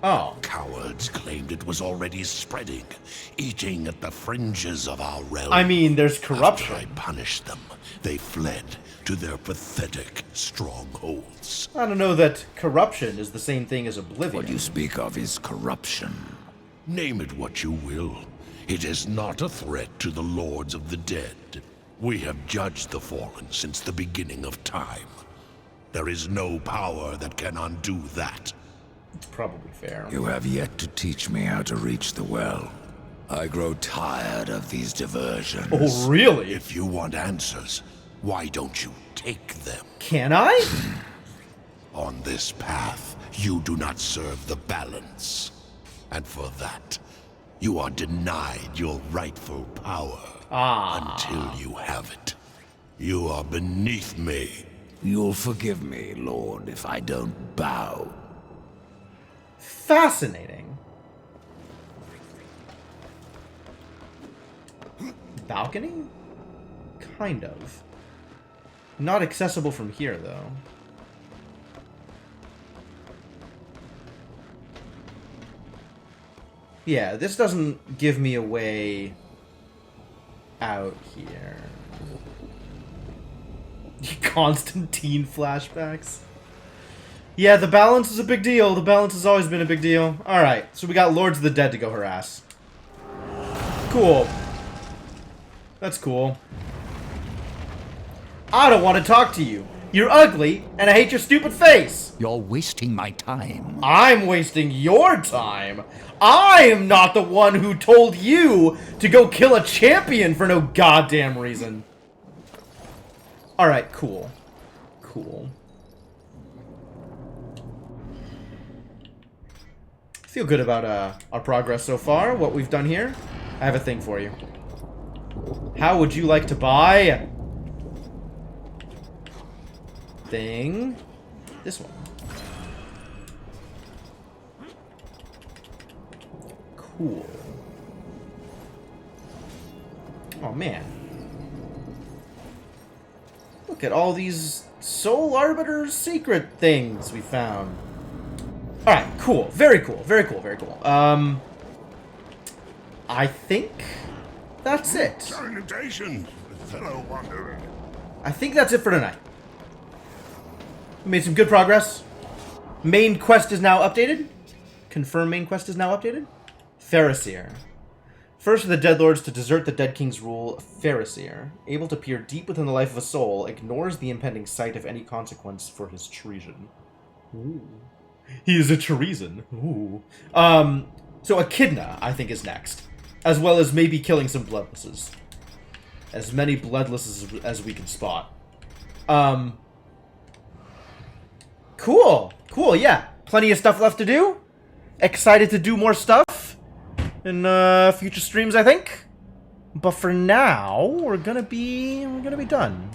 Oh. Cowards claimed it was already spreading, eating at the fringes of our realm. I mean, there's corruption. After I punished them, they fled to their pathetic strongholds. I don't know that corruption is the same thing as oblivion. What you speak of is corruption. Name it what you will. It is not a threat to the lords of the dead. We have judged the fallen since the beginning of time. There is no power that can undo that. It's probably fair. You have yet to teach me how to reach the well. I grow tired of these diversions. Oh, really? If you want answers, why don't you take them? Can I? On this path, you do not serve the balance. And for that, you are denied your rightful power. Until you have it. You are beneath me. You'll forgive me, Lord, if I don't bow. Fascinating. Balcony? Kind of. Not accessible from here, though. Yeah, this doesn't give me a way out here. Constantine flashbacks. Yeah, the balance is a big deal. The balance has always been a big deal. Alright, so we got Lords of the Dead to go harass. Cool. That's cool. I don't want to talk to you. You're ugly, and I hate your stupid face. You're wasting my time. I'm wasting your time. I am not the one who told you to go kill a champion for no goddamn reason. Alright, cool. Cool. Feel good about our progress so far, what we've done here. I have a thing for you. How would you like to buy? Thing. This one. Cool. Oh, man. Look at all these Soul Arbiter's secret things we found. Alright, cool. Very cool. Very cool. Very cool. I think that's it. Salutations, fellow wanderer. I think that's it for tonight. We made some good progress. Main quest is now updated. Confirm main quest is now updated. Pharisee. First of the Dead Lords to desert the Dead King's rule, Pharisee, able to peer deep within the life of a soul, ignores the impending sight of any consequence for his treason. Ooh. He is a treason. Ooh. So Echidna, I think, is next. As well as maybe killing some Bloodlesses. As many Bloodlesses as we can spot. Cool. Cool, yeah. Plenty of stuff left to do. Excited to do more stuff in future streams, I think. But for now, we're gonna be done.